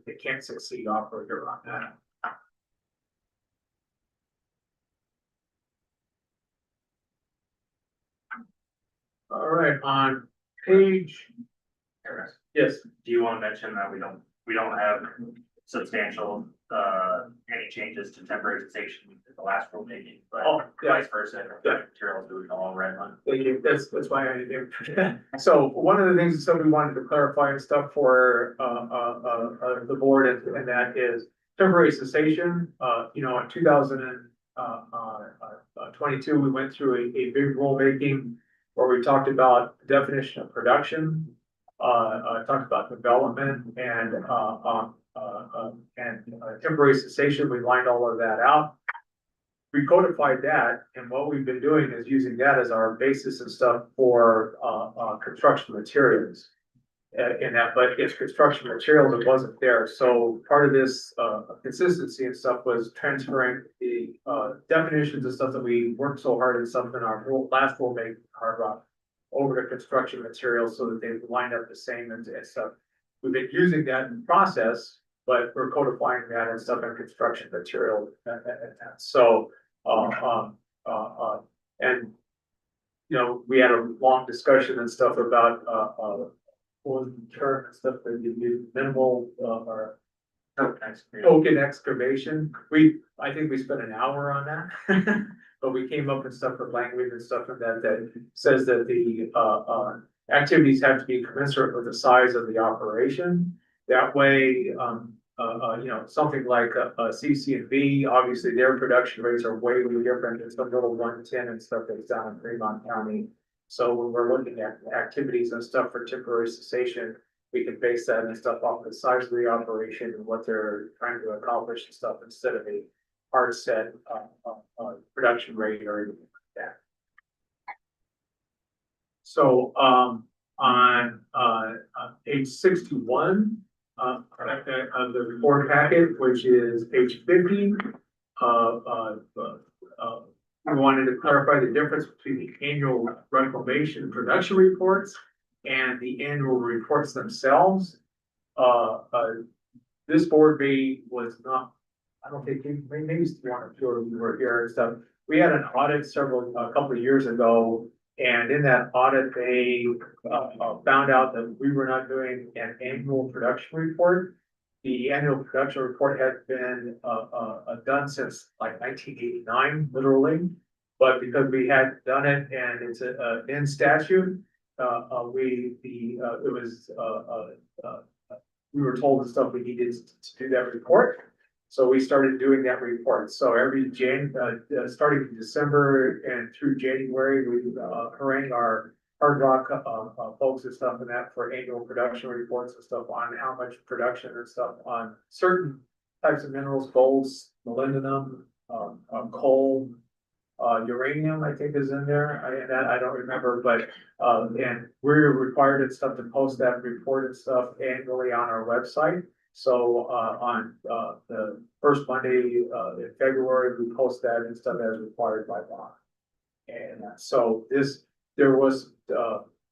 they can't succeed operator on that. All right, on page. Yes. Do you want to mention that we don't have substantial, any changes to temporary cessation at the last rulemaking, but vice versa, materials do it all red line. Thank you. That's why I did. So one of the things that we wanted to clarify and stuff for the board and that is temporary cessation. In 2022, we went through a big rulemaking where we talked about the definition of production, talked about development and temporary cessation. We lined all of that out. We codified that, and what we've been doing is using that as our basis and stuff for construction materials. In that, but it's construction materials, it wasn't there. So part of this consistency and stuff was transferring the definitions and stuff that we worked so hard and stuff in our last rulemaking hard rock over to construction materials so that they line up the same and stuff. We've been using that in process, but we're codifying that and stuff in construction material. So, we had a long discussion and stuff about term and stuff that you use minimal or token excavation. I think we spent an hour on that. But we came up with stuff for language and stuff like that says that the activities have to be commensurate with the size of the operation. That way, something like a CC&V, obviously their production rates are way different than some little 110 and stuff that's down in Fremont County. So when we're looking at activities and stuff for temporary cessation, we can base that and stuff off the size of the operation and what they're trying to accomplish and stuff instead of a hard set production rate or anything like that. So on page 61 of the report packet, which is page 50, we wanted to clarify the difference between the annual reclamation production reports and the annual reports themselves. This board meeting was not, I don't think, maybe one or two of you were here and stuff. we had an audit a couple of years ago. And in that audit, they, found out that we were not doing an annual production report. The annual production report had been, done since like 1989, literally. But because we had done it and it's in statute, we were told the stuff we needed to do that report. So we started doing that report. So every starting in December and through January, we harangue our hard rock folks and stuff and that for annual production reports and stuff on how much production and stuff on certain types of minerals, golds, molybdenum, coal, uranium, I think is in there. I don't remember, but and we're required and stuff to post that report and stuff annually on our website. So on the first Monday in February, we post that and stuff as required by law. And so there was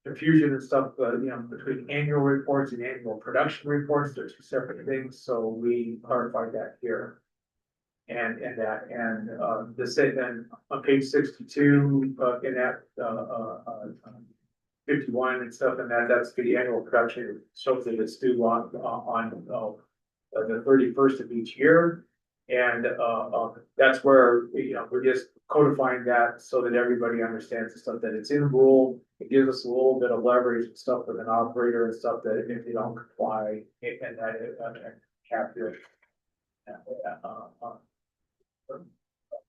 confusion and stuff, between annual reports and annual production reports. They're two separate things, so we clarified that here. And the same then on page 62, in that 51 and stuff, and that's the annual production. It shows that it's due on the 31st of each year. And that's where, we're just codifying that so that everybody understands the stuff that it's in rule. It gives us a little bit of leverage and stuff with an operator and stuff that if they don't comply, and that it capture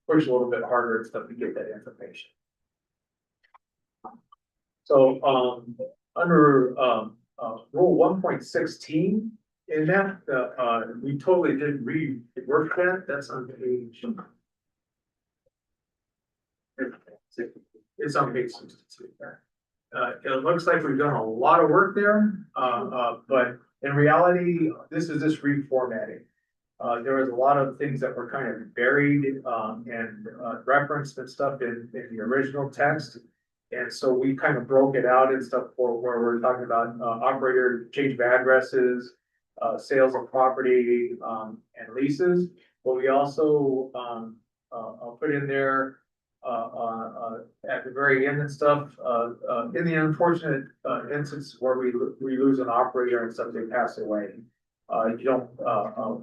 push a little bit harder and stuff to get that information. So under rule 1.16 in that we totally didn't rework that. That's on page. It's on page 62. It looks like we've done a lot of work there, but in reality, this is just reformatting. There was a lot of things that were kind of buried and referenced and stuff in the original text. And so we kind of broke it out and stuff for where we're talking about operator change of addresses, sales of property and leases. But we also put in there at the very end and stuff, in the unfortunate instance where we lose an operator and stuff, they pass away.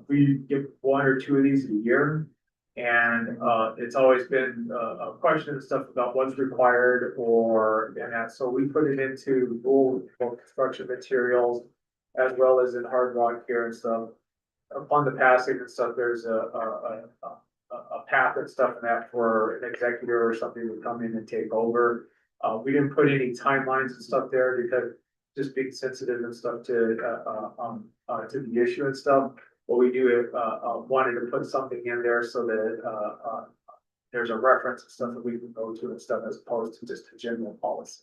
We get one or two of these a year. And it's always been a question and stuff about what's required and that. So we put it into rule for construction materials as well as in hard rock here and stuff. Upon the passing and stuff, there's a path and stuff and that for an executor or something to come in and take over. We didn't put any timelines and stuff there because just being sensitive and stuff to the issue and stuff. But we do wanted to put something in there so that there's a reference and stuff that we can go to and stuff as opposed to just a general policy.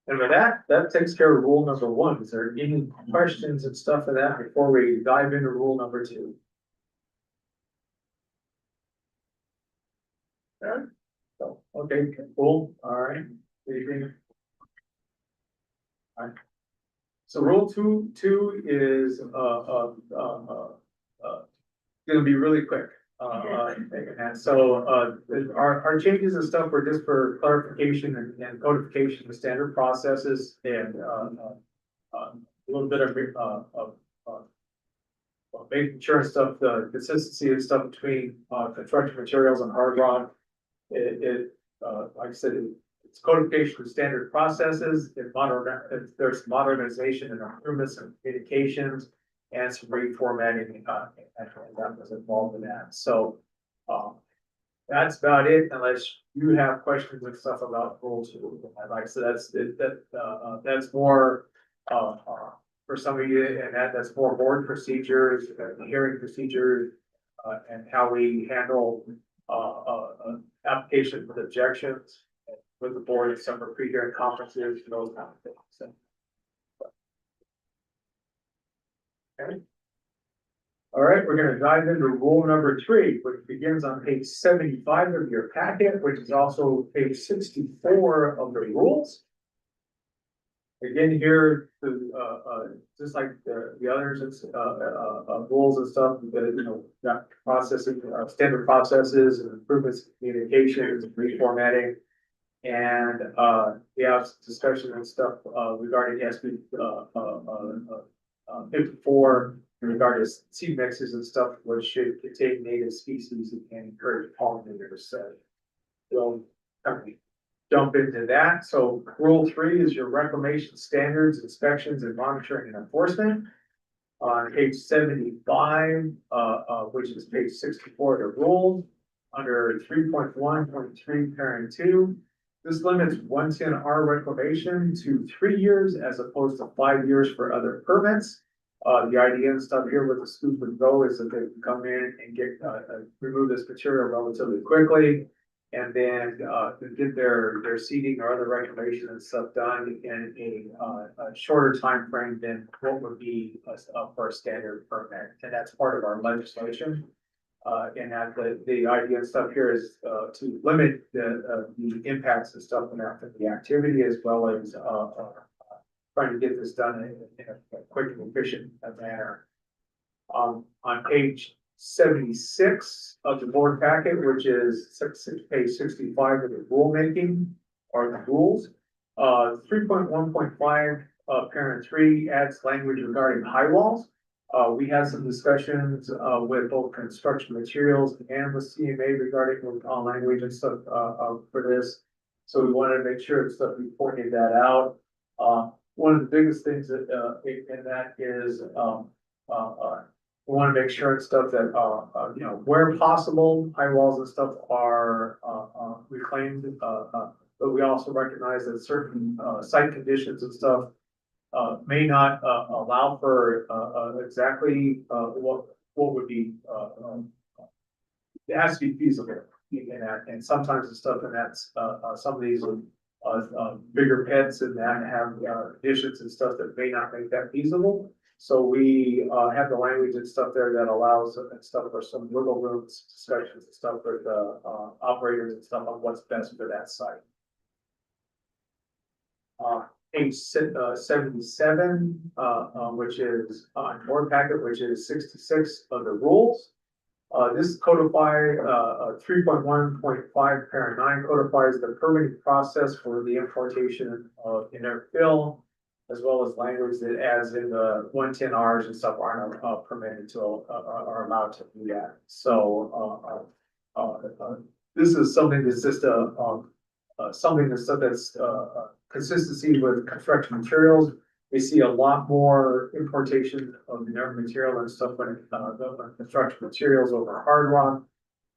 And with that takes care of rule number 1. Is there any questions and stuff of that before we dive into rule number 2? So, okay, cool. All right. Anything? All right. So rule two is gonna be really quick. And so our changes and stuff were just for clarification and codification of standard processes and a little bit of making sure and stuff, the consistency and stuff between construction materials and hard rock. Like I said, it's codification of standard processes. There's modernization and improvements in communications and some reformatting that was involved in that. So that's about it, unless you have questions and stuff about rule 2. Like I said, that's more for some of you, and that's more board procedures, hearing procedures, and how we handle applications with objections with the board and some pre-hearing conferences and those kind of things. So, okay. All right, we're going to dive into rule number 3, which begins on page 75 of your packet, which is also page 64 of the rules. Again, here, just like the others, it's, rules and stuff, that processing, standard processes and improvements, in communications, and reformatting. And, we have discussion and stuff, regarding SB, 54, in regard to seed mixes and stuff, which should contain native species and encourage pollinators, so. We'll kind of jump into that. So rule 3 is your reclamation standards, inspections, and monitoring and enforcement. On page 75, which is page 64 of the rules, under 3.1.3 parent 2. This limits 110R reclamation to 3 years as opposed to 5 years for other permits. The idea and stuff here with the scoop and go is that they can come in and get, remove this material relatively quickly. And then, get their seeding or other reclamation and stuff done in a shorter time frame than what would be for a standard permit. And that's part of our legislation. And that the idea and stuff here is, to limit the impacts and stuff and after the activity, as well as, trying to get this done in a quick and efficient manner. On page 76 of the board packet, which is page 65 of the rulemaking or the rules. 3.1.5, parent 3 adds language regarding high walls. We had some discussions with both construction materials and with CMA regarding language and stuff for this. So we wanted to make sure and stuff we pointed that out. One of the biggest things that in that is we want to make sure and stuff that, where possible, high walls and stuff are, reclaimed, but we also recognize that certain, site conditions and stuff, may not, allow for, exactly, what would be, it has to be feasible in that, and sometimes the stuff in that's, some of these, bigger pets and that have, conditions and stuff that may not make that feasible. So we have the language and stuff there that allows and stuff for some wiggle room discussions and stuff with the operators and stuff on what's best for that site. Page 77, which is on board packet, which is 66 of the rules. This codify 3.1.5 parent 9 codifies the permitting process for the importation of inert fill, as well as language that as in the 110Rs and stuff aren't permitted to are allowed to do that. So this is something that's just something that's consistency with construction materials. We see a lot more importation of inert material and stuff when construction materials over hard rock,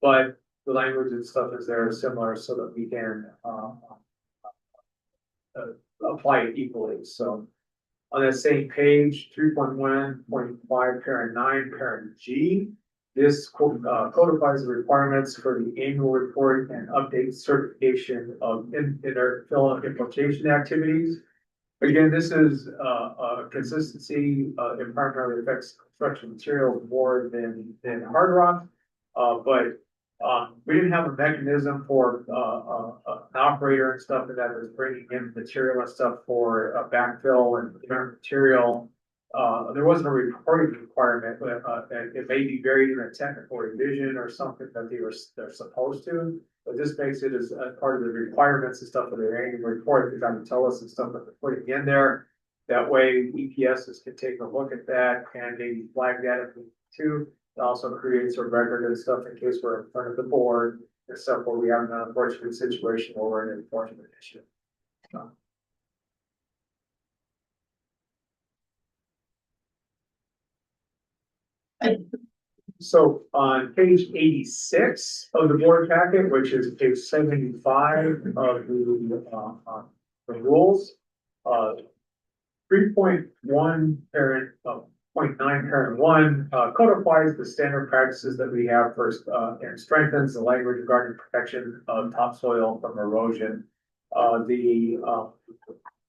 but the language and stuff is there similar so that we can apply it equally. So on that same page, 3.1.5 parent 9 parent G, this codifies the requirements for the annual report and update certification of inert fill importation activities. Again, this is a consistency, it primarily affects construction materials more than hard rock. But we didn't have a mechanism for an operator and stuff that was bringing in material and stuff for backfill and inert material. There wasn't a reporting requirement, but it may be buried in a technical revision or something that they're supposed to. But this makes it as part of the requirements and stuff of their annual report. They're going to tell us and stuff that they're putting in there. That way EPSs can take a look at that and maybe flag that if we need to. It also creates a record and stuff in case we're in front of the board and stuff where we have an unfortunate situation or an enforcement issue. So on page 86 of the board packet, which is page 75 of the rules, 3.1 parent, 0.9 parent 1 codifies the standard practices that we have first and strengthens the language regarding protection of topsoil from erosion. The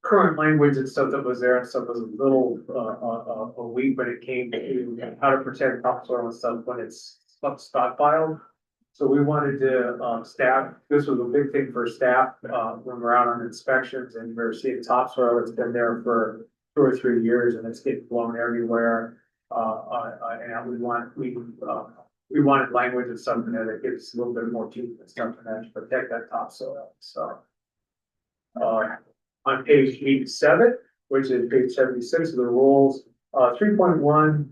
current language and stuff that was there and stuff was a little weak when it came to how to protect topsoil and stuff when it's stockpiled. So we wanted to, staff, this was a big thing for staff, when we're out on inspections and we're seeing topsoil that's been there for 2 or 3 years and it's getting blown everywhere. And we wanted language and something that gives a little bit more teeth and stuff and that to protect that topsoil, so. On page 87, which is page 76 of the rules, 3.1,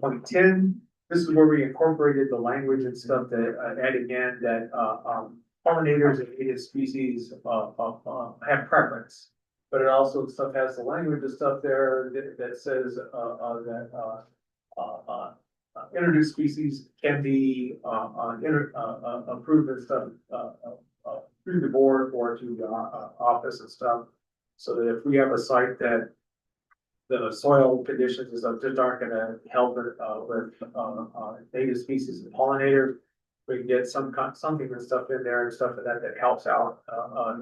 point 10. This is where we incorporated the language and stuff that, adding in that, pollinators and native species, have preference. But it also stuff has the language and stuff there that says, that, introduced species can be, approved and stuff, through the board or to the, office and stuff. So that if we have a site that the soil conditions and stuff just aren't gonna help it, with, native species and pollinators, we can get something and stuff in there and stuff that helps out,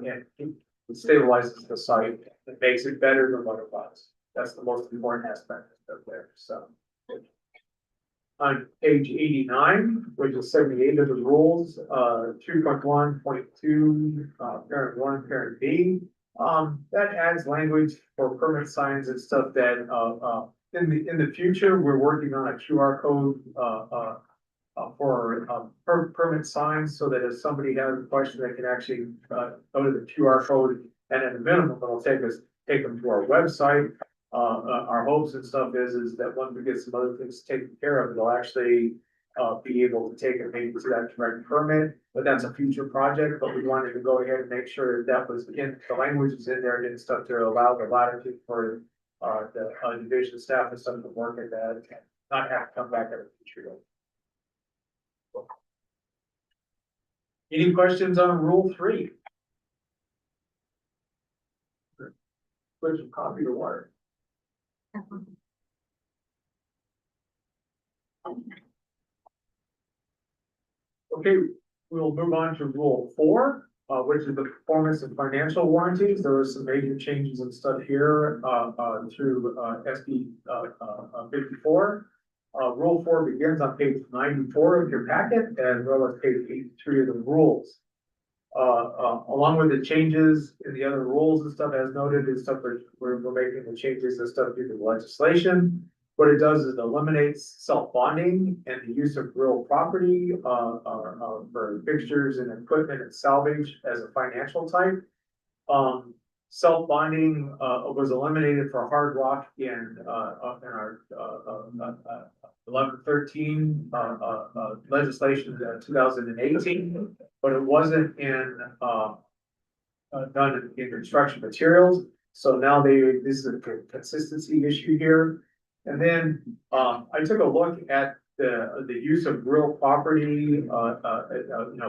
and it stabilizes the site. It makes it better than what it was. That's the most important aspect of there, so. On page 89, which is 78 of the rules, 3.1.2, parent 1, parent B. That adds language for permit signs and stuff that, in the future, we're working on a QR code, for permit signs, so that if somebody has a question, they can actually, go to the QR code, and at a minimum, it'll take them to our website. Our hopes and stuff is that once we get some other things taken care of, they'll actually, be able to take it maybe to that direct permit, but that's a future project. But we wanted to go ahead and make sure that was in, the language is in there and stuff to allow the latitude for, the division staff and stuff to work at that, and not have to come back at a future date. Any questions on rule 3? Switch from coffee to water. Okay, we'll move on to rule 4, which is the performance and financial warranties. There were some major changes and stuff here, through, SB, 54. Rule 4 begins on page 94 of your packet, as well as page 83 of the rules. Along with the changes in the other rules and stuff, as noted, and stuff, we're making the changes and stuff due to the legislation. What it does is it eliminates self-bonding and the use of real property, for fixtures and equipment and salvage as a financial type. Self-bonding, was eliminated for hard rock in our, 1113, legislation in 2018, but it wasn't in, done in construction materials. So now this is a consistency issue here. And then, I took a look at the use of real property,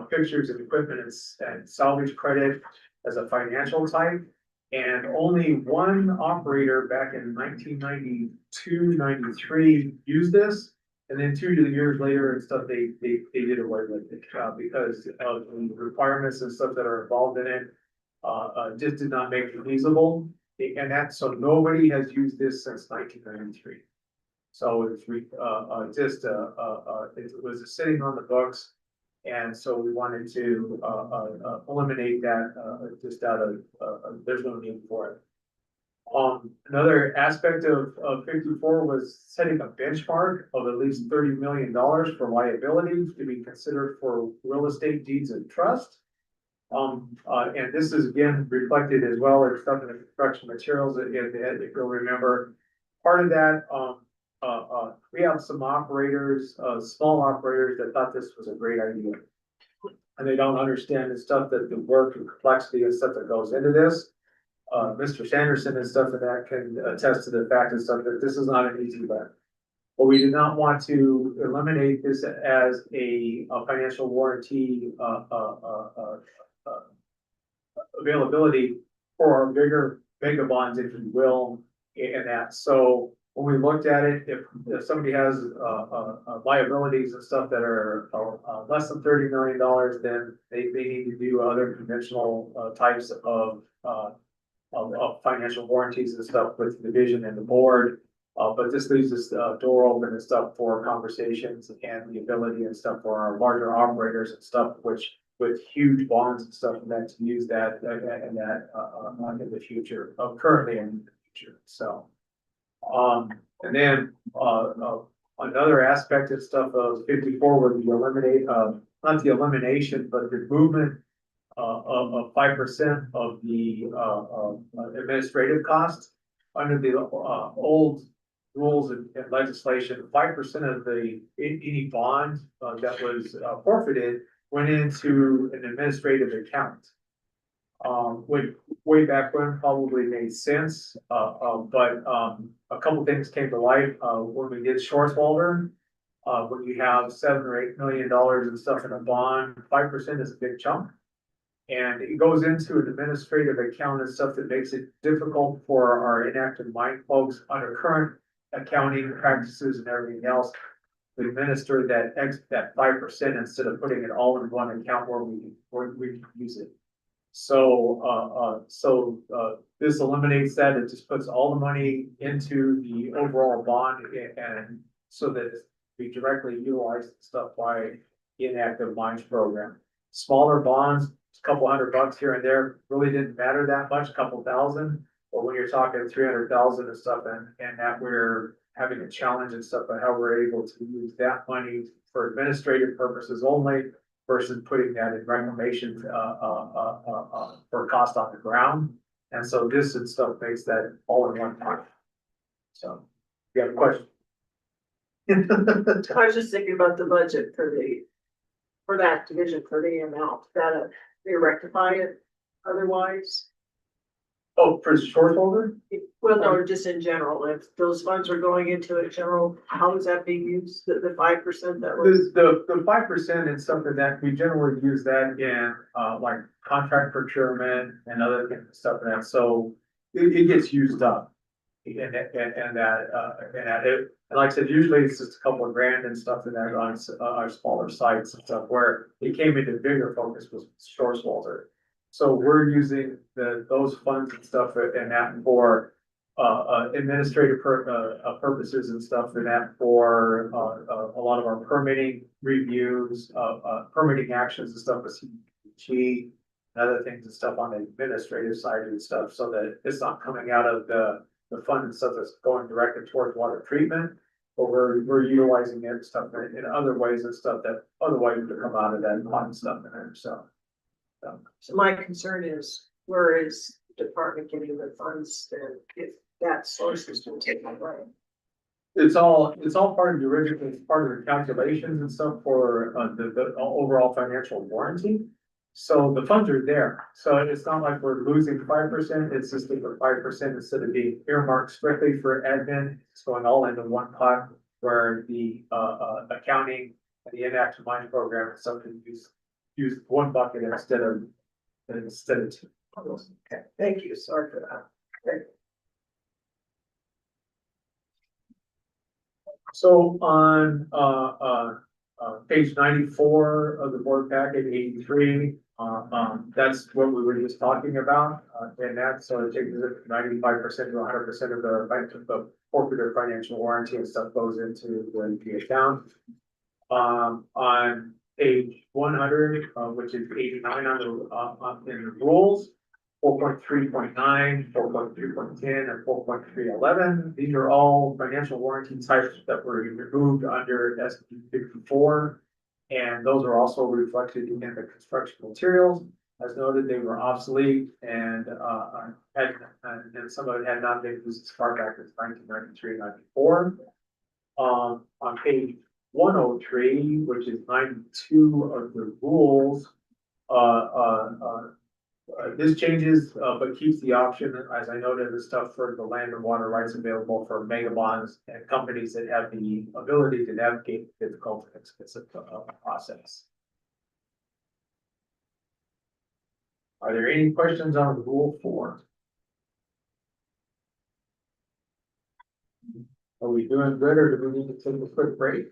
fixtures and equipment and salvage credit as a financial type. And only one operator back in 1992, 93 used this. And then 2 years later and stuff, they did away with it, because of the requirements and stuff that are involved in it. Just did not make it feasible. And so nobody has used this since 1993. So it's, it was sitting on the books. And so we wanted to, eliminate that, just out of, there's no need for it. Another aspect of 54 was setting a benchmark of at least $30 million for liability to be considered for real estate deeds of trust. And this is again reflected as well as stuff in the construction materials. If you'll remember, part of that, we have some operators, small operators that thought this was a great idea. And they don't understand the stuff that the work and complexity and stuff that goes into this. Mr. Sanderson and stuff that can attest to the fact and stuff that this is not an easy one. But we did not want to eliminate this as a financial warranty, availability for our bigger mega bonds, if you will, and that. So when we looked at it, if somebody has liabilities and stuff that are less than $30 million, then they need to do other conventional types of financial warranties and stuff with the division and the board. But this leaves this, door open and stuff for conversations and the ability and stuff for our larger operators and stuff, which with huge bonds and stuff, and that to use that, and that, in the future, currently and in the future, so. And then, another aspect of stuff of 54 would be eliminate, not the elimination, but the movement of 5% of the administrative costs. Under the old rules and legislation, 5% of any bond that was forfeited went into an administrative account. Which way back when probably made sense, but a couple things came to light when we did Schwarzwalder. When you have $7 or $8 million and stuff in a bond, 5% is a big chunk. And it goes into an administrative account and stuff that makes it difficult for our inactive mine folks under current accounting practices and everything else to administer that 5% instead of putting it all in one account where we can use it. So, this eliminates that. It just puts all the money into the overall bond and so that it's be directly utilized and stuff by the inactive mines program. Smaller bonds, a couple $100 here and there, really didn't matter that much, a couple thousand. But when you're talking 300,000 and stuff, and that we're having a challenge and stuff, on how we're able to use that money for administrative purposes only versus putting that in reclamation, for cost on the ground. And so this and stuff makes that all in one pot. So, you have a question? I was just thinking about the budget for that division for the amount that they rectify it otherwise. Oh, for the short holder? Well, no, just in general, if those funds are going into a general, how is that being used? The 5% that was. The 5% is something that we generally use that in, like contract procurement and other things, stuff like that, so it gets used up. And like I said, usually it's just a couple of grand and stuff in that on our smaller sites and stuff, where it came into bigger focus was Schwarzwalder. So we're using those funds and stuff and that for administrative purposes and stuff, and that for a lot of our permitting reviews, permitting actions and stuff with CDBG and other things and stuff on the administrative side and stuff, so that it's not coming out of the fund and stuff that's going directly towards water treatment. But we're utilizing it and stuff in other ways and stuff that otherwise would come out of that fund and stuff in there, so. So my concern is, where is the department getting the funds that if that source has been taken away? It's all part of the original, it's part of the calculations and stuff for the overall financial warranty. So the funds are there, so it's not like we're losing 5%, it's just that the 5% instead of being earmarked strictly for admin, it's going all into one pot. Where the accounting and the inactive mine program is something use one bucket instead of two. Okay, thank you, sorry for that. Okay. So on page 94 of the board packet, 83, that's what we were just talking about, and that, so it takes it 95% to 100% of the corporate financial warranty and stuff goes into the account. On page 100, which is 89 in the rules, 4.3.9, 4.3.10, and 4.311. These are all financial warranty types that were removed under SB 54. And those are also reflected in the construction materials. As noted, they were obsolete and some of it had not been used as far back as 1993, 94. On page 103, which is 92 of the rules, this changes, but keeps the option, as I noted, the stuff for the land and water rights available for mega bonds and companies that have the ability to navigate the difficult and expensive process. Are there any questions on Rule 4? Are we doing good, or do we need to take a quick break?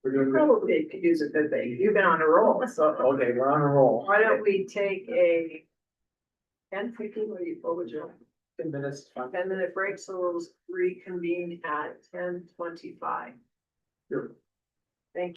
We're doing good. Probably could use a good thing. You've been on a roll, so Okay, we're on a roll. why don't we take a 10, 15, what would you? 10 minutes. 10-minute break, so we'll reconvene at 10:25. Sure. Thank you.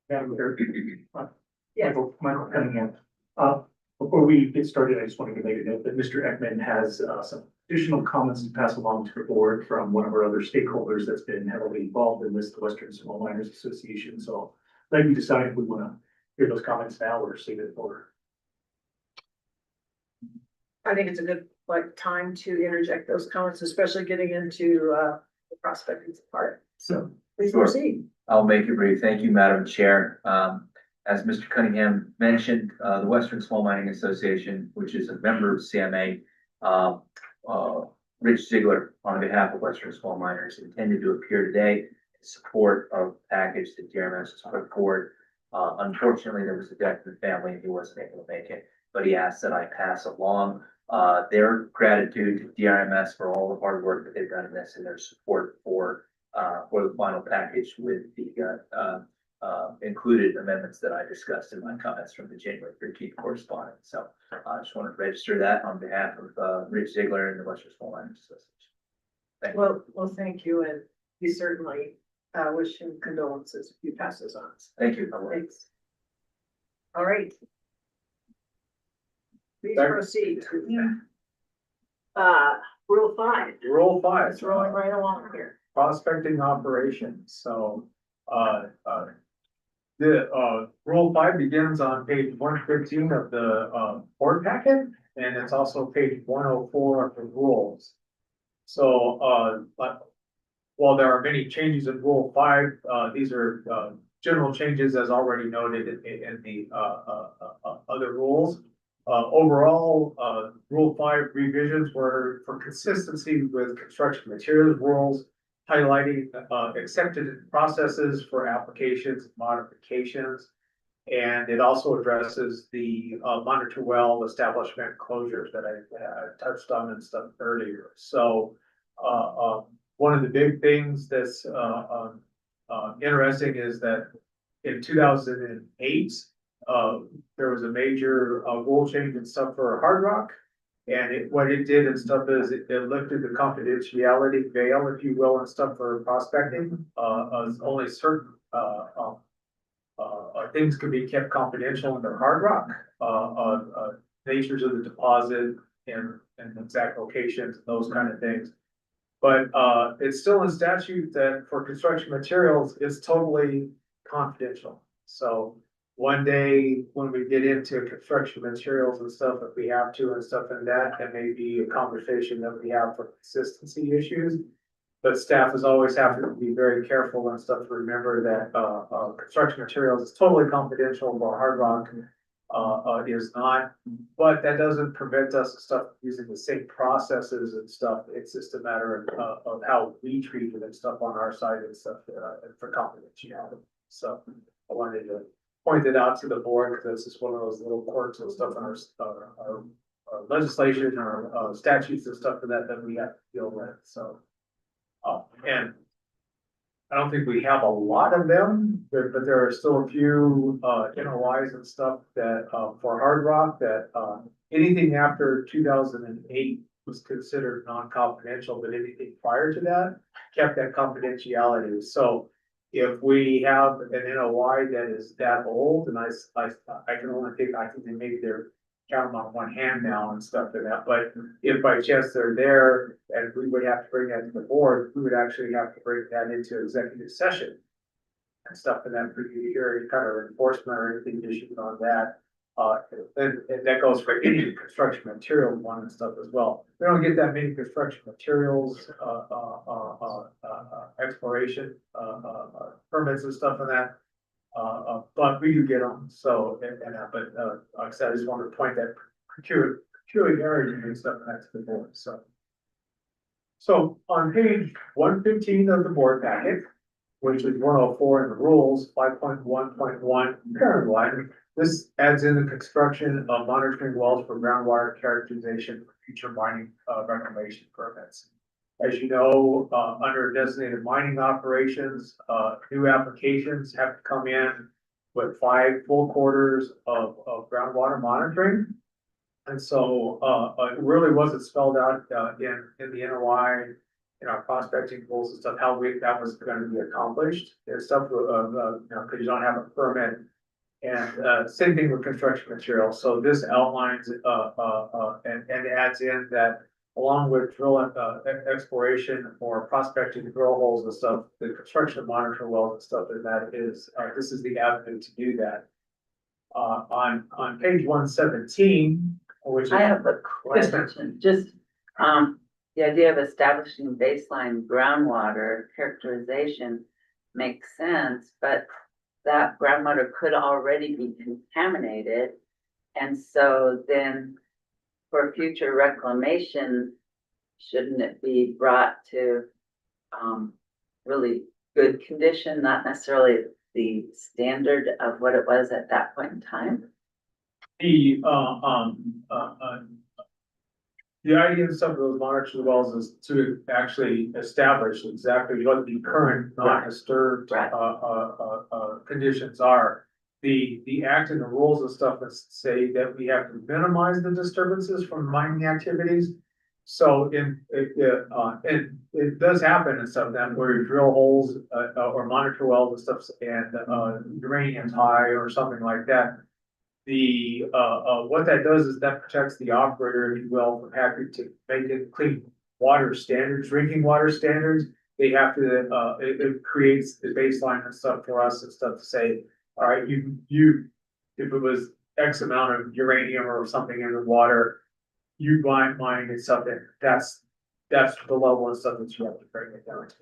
Madam Chair. Yes. Michael Cunningham. Before we get started, I just wanted to make a note that Mr. Ekman has some additional comments to pass along to the board from one of our other stakeholders that's been heavily involved in this, the Western Small Miners Association. So let me decide if we want to hear those comments now or save it for. I think it's a good time to interject those comments, especially getting into the prospecting part. So please Sure. proceed. I'll make it brief. Thank you, Madam Chair. As Mr. Cunningham mentioned, the Western Small Mining Association, which is a member of CMA, Rich Ziegler, on behalf of Western Small Miners, intended to appear today in support of the package that DRMS has put forward. Unfortunately, there was a death in the family and he wasn't able to make it, but he asked that I pass along their gratitude to DRMS for all the hard work that they've done in this and their support for the final package with the included amendments that I discussed in my comments from the January 13th correspondence. So I just want to register that on behalf of Rich Ziegler and the Western Small Miners Association. Thank you. Well, thank you, and we certainly wish him condolences if you pass those on. Thank you. I will. Thanks. All right. Please Second. proceed. Rule 5. Rule 5. Let's roll it right along here. Prospecting operations, so, the, Rule 5 begins on page 115 of the, board packet, and it's also page 104 of the rules. So, but while there are many changes in Rule 5, these are, general changes as already noted in the, other rules. Overall, Rule 5 revisions were for consistency with construction materials rules, highlighting accepted processes for applications and modifications. And it also addresses the monitor well establishment closures that I touched on and stuff earlier. So one of the big things that's interesting is that in 2008, there was a major rule change and stuff for Hard Rock. And what it did and stuff is it lifted the confidentiality veil, if you will, and stuff for prospecting. Only certain things can be kept confidential under Hard Rock. Natures of the deposit and exact locations, those kind of things. But it's still in statute that for construction materials, it's totally confidential. So one day when we get into construction materials and stuff, if we have to and stuff and that may be a conversation that we have for consistency issues. But staff is always having to be very careful and stuff to remember that construction materials is totally confidential, while Hard Rock is not. But that doesn't prevent us and stuff using the same processes and stuff. It's just a matter of how we treat it and stuff on our side and stuff for confidentiality. So I wanted to point it out to the board because this is one of those little quirks and stuff in our legislation or statutes and stuff for that we have to deal with. So, and I don't think we have a lot of them, but there are still a few NOIs and stuff that for Hard Rock that anything after 2008 was considered non-confidential, but anything prior to that kept that confidentiality. So if we have an NOI that is that old, and I can only think, I think they maybe they're counting on one hand now and stuff like that, but if by chance they're there and we would have to bring that to the board, we would actually have to bring that into executive session and stuff for them for you to hear any kind of enforcement or anything issued on that. And that goes for any construction material one and stuff as well. We don't get that many construction materials, exploration, permits and stuff like that. But we do get them, so, but like I said, I just wanted to point that peculiarity and stuff back to the board, so. So on page 115 of the board packet, which is 104 in the rules, 5.1.1, parent one, this adds in the construction of monitoring wells for groundwater characterization for future mining reclamation permits. As you know, under designated mining operations, new applications have to come in with 5 full quarters of groundwater monitoring. And so it really wasn't spelled out in the NOI in our prospecting goals and stuff, that was gonna be accomplished. There's stuff, cause you don't have a permit. And, same thing with construction materials. So this outlines, and adds in that along with exploration or prospecting drill holes and stuff, the construction of monitor wells and stuff, and that is, this is the avenue to do that. On page 117, which is. I have a Yes, ma'am. question, just, the idea of establishing baseline groundwater characterization makes sense, but that groundwater could already be contaminated. And so then for future reclamation, shouldn't it be brought to, really good condition, not necessarily the standard of what it was at that point in time? The idea of some of those monitoring wells is to actually establish exactly what the current non-disturbed Right. Conditions are. The act and the rules and stuff that say that we have to minimize the disturbances from mining activities. So it does happen and stuff then where you drill holes or monitor wells and stuff and uranium's high or something like that. What that does is that protects the operator, if you will, from having to make it clean water standards, drinking water standards. They have to, it creates the baseline and stuff for us and stuff to say, all right, if it was X amount of uranium or something in the water, you mining and stuff, and that's the level of stuff that you have to bring it down to,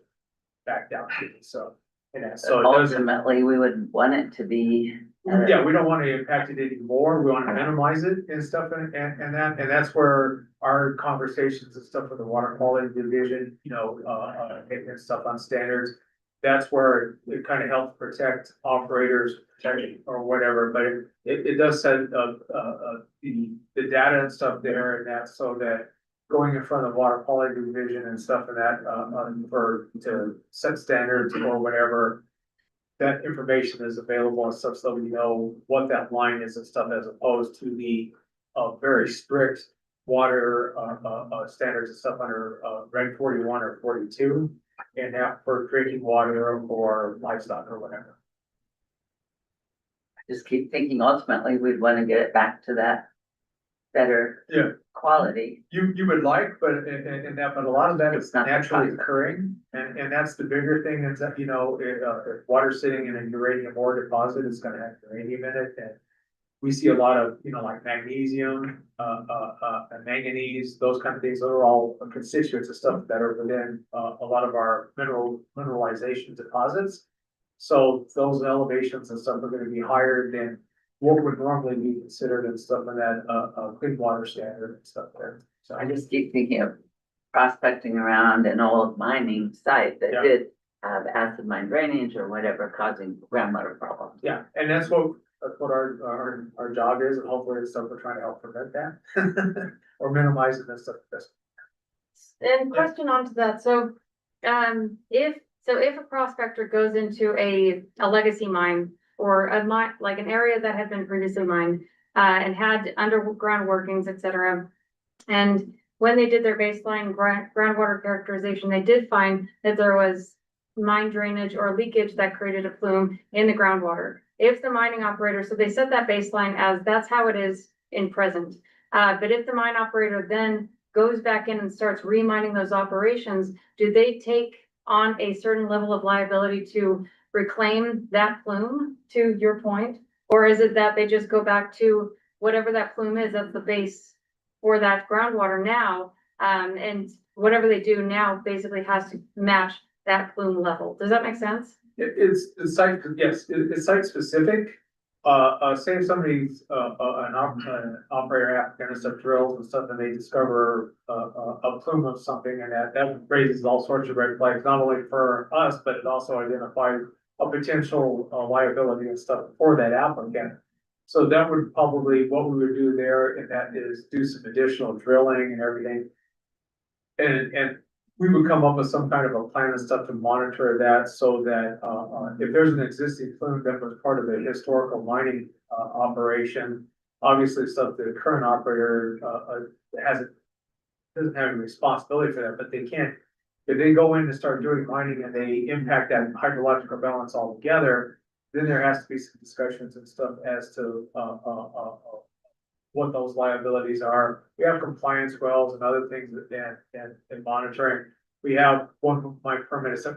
back down to, so. Yeah, so it doesn't. Ultimately, we would want it to be. Yeah, we don't want to impact it anymore. We want to minimize it and stuff and that's where our conversations and stuff with the water quality division, and stuff on standards. That's where it kind of helps protect operators, protection or whatever, but it does set the data and stuff there and that so that going in front of water quality division and stuff and that, to set standards or whatever. That information is available and stuff, so we know what that line is and stuff, as opposed to the very strict water standards and stuff under Reg 41 or 42, and that for drinking water or livestock or whatever. I just keep thinking ultimately we'd want to get it back to that better. Yeah. Quality. You would like, but but a lot of that is It's not the naturally process. occurring, and that's the bigger thing is that, if water's sitting in a uranium ore deposit, it's gonna have uranium in it, and we see a lot of, like magnesium, and manganese, those kind of things, those are all constituents of stuff that are within, a lot of our mineralization deposits. So those elevations and stuff are gonna be higher than what would normally be considered and stuff in that, clean water standard and stuff there. So I just keep thinking of prospecting around an old mining site that Yeah. did have acid mine drainage or whatever causing groundwater problems. yeah, and that's what our job is, and hopefully it's stuff we're trying to help prevent that. Or minimize it and stuff. And question onto that, so, if a prospector goes into a legacy mine or a mine, like an area that had been previously mined, and had underground workings, et cetera. And when they did their baseline groundwater characterization, they did find that there was mine drainage or leakage that created a plume in the groundwater. If the mining operator, so they set that baseline as that's how it is in present. But if the mine operator then goes back in and starts remining those operations, do they take on a certain level of liability to reclaim that plume, to your point? Or is it that they just go back to whatever that plume is at the base for that groundwater now? And whatever they do now basically has to match that plume level. Does that make sense? It's site, yes, it's site specific. Say if somebody's, an operator applicant and stuff drills and stuff, and they discover, a plume of something, and that raises all sorts of red flags, not only for us, but it also identifies a potential liability and stuff for that applicant. So that would probably, what we would do there, and that is do some additional drilling and everything. And we would come up with some kind of a plan and stuff to monitor that, so that, if there's an existing plume that was part of the historical mining, operation, obviously stuff the current operator, doesn't have any responsibility for that, but they can't if they go in and start doing mining and they impact that hydrological balance altogether, then there has to be some discussions and stuff as to, what those liabilities are. We have compliance wells and other things that, and monitoring. We have one of my permitted site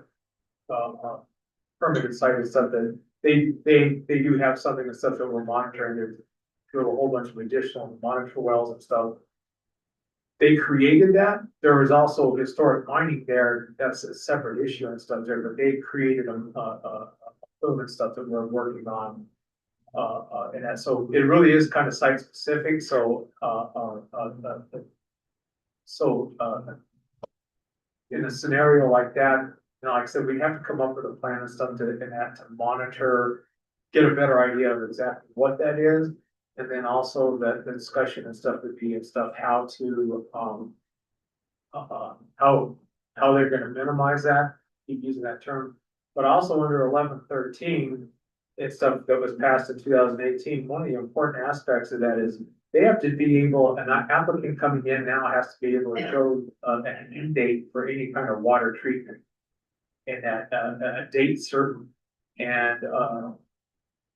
and stuff that they do have something and stuff that we're monitoring. There's a whole bunch of additional monitor wells and stuff. They created that. There was also historic mining there. That's a separate issue and stuff there, but they created a and stuff that we're working on. And that, so it really is kind of site specific. So, in a scenario like that, you know, like I said, we have to come up with a plan and stuff to, and that to monitor, get a better idea of exactly what that is. And then also the discussion and stuff would be and stuff, how to, how they're gonna minimize that, keep using that term. But also under 1113, it's stuff that was passed in 2018. One of the important aspects of that is they have to be able, an applicant coming in now has to be able to show an end date for any kind of water treatment. And that, a date certain. And,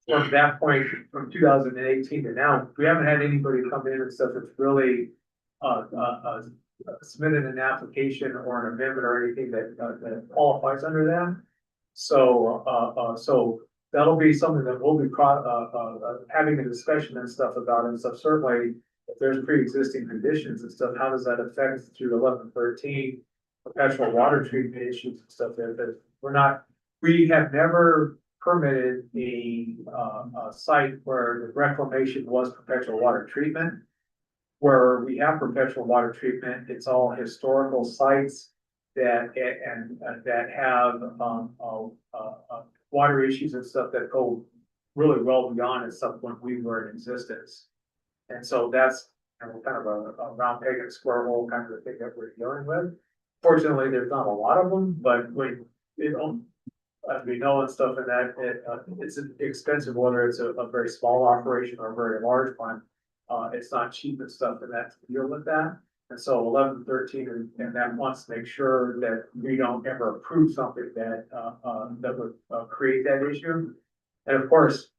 from that point, from 2018 to now, we haven't had anybody come in and stuff that's really, submitted an application or an amendment or anything that qualifies under that. So, so that'll be something that we'll be, having a discussion and stuff about and stuff. Certainly, if there's pre-existing conditions and stuff, how does that affect through 1113 perpetual water treatment issues and stuff there that we have never permitted a site where the reclamation was perpetual water treatment. Where we have perpetual water treatment, it's all historical sites that that have water issues and stuff that go really well beyond and stuff when we were in existence. And so that's kind of a round peg and square hole kind of thing that we're dealing with. Fortunately, there's not a lot of them, but as we know and stuff in that, it's expensive, whether it's a very small operation or a very large one. It's not cheap and stuff and that to deal with that. And so 1113 and that wants to make sure that we don't ever approve something that that would create that issue. And of course,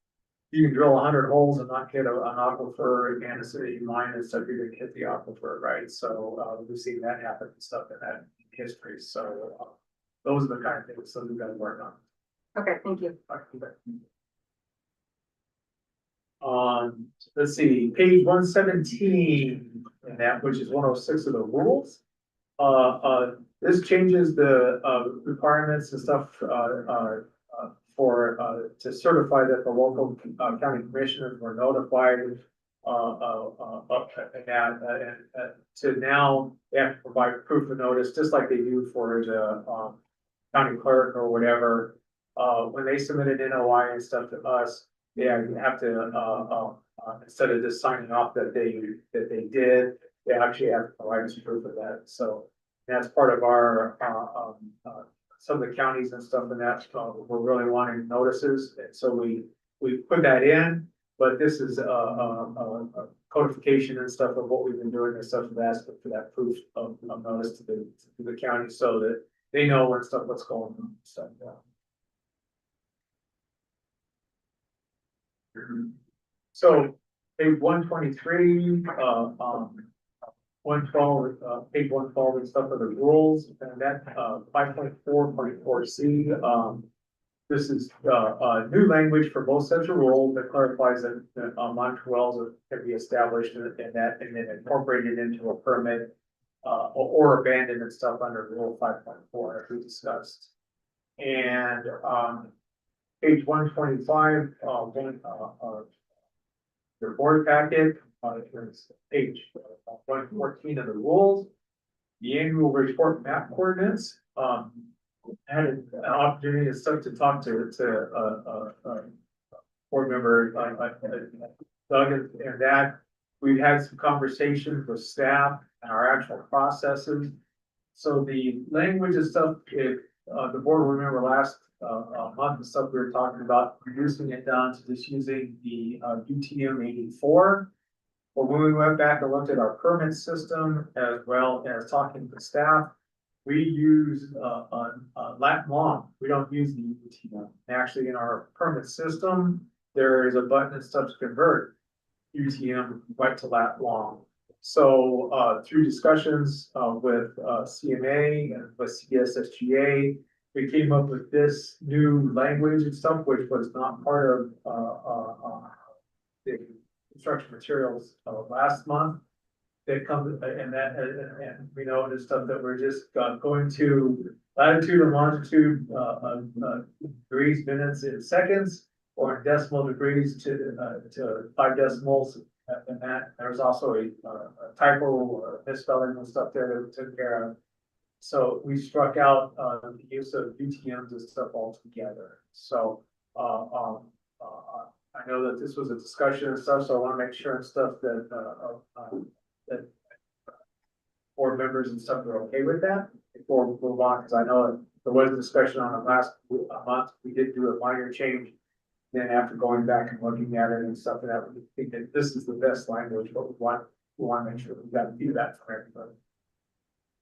you can drill 100 holes and not hit an aquifer and a city mine and stuff, you're gonna hit the aquifer, right? So we've seen that happen and stuff in that history. So those are the kind of things that we've got to work on. Okay, thank you. Let's see, page 117, and that which is 106 of the rules. This changes the requirements and stuff for to certify that the local county commissioners were notified to now they have to provide proof of notice, just like they do for the county clerk or whatever. When they submit an NOI and stuff to us, they have to instead of just signing off that they did, they actually have to provide us proof of that. So that's part of our some of the counties and stuff and that we're really wanting notices, and so we put that in. But this is a codification and stuff of what we've been doing and stuff of asking for that proof of notice to the county so that they know when stuff what's going on and stuff. So page 123, 112, page 112 and stuff of the rules, and that 5.4.4C. This is new language for both sets of rules that clarifies that monitor wells can be established and then incorporated into a permit or abandoned and stuff under Rule 5.4 as we discussed. And page 125, your board packet, is page 114 of the rules. The annual report map coordinates. Had an opportunity to talk to board member Doug and that. We've had some conversations with staff and our actual processes. So the language and stuff, if the board remember last month and stuff, we were talking about reducing it down to just using the UTM 84. But when we went back and looked at our permit system as well as talking to staff, we use, lat long, we don't use the UTM. Actually, in our permit system, there is a button that starts to convert UTM right to lat long. So, through discussions, with, CMA and with CSSGA, we came up with this new language and stuff, which was not part of, the construction materials, last month. That comes, and we know the stuff that we're just going to latitude and longitude, degrees, minutes, and seconds, or decimal degrees to 5 decimals. And that, there's also a typo or misspelling and stuff there that we took care of. So we struck out, the use of UTMs and stuff altogether. So, I know that this was a discussion and stuff, so I wanna make sure and stuff that, that board members and stuff are okay with that before we move on, because I know there was a discussion on it last month. We did do a minor change. Then after going back and looking at it and stuff, and that we think that this is the best language, but we want to make sure we've got to do that for everybody.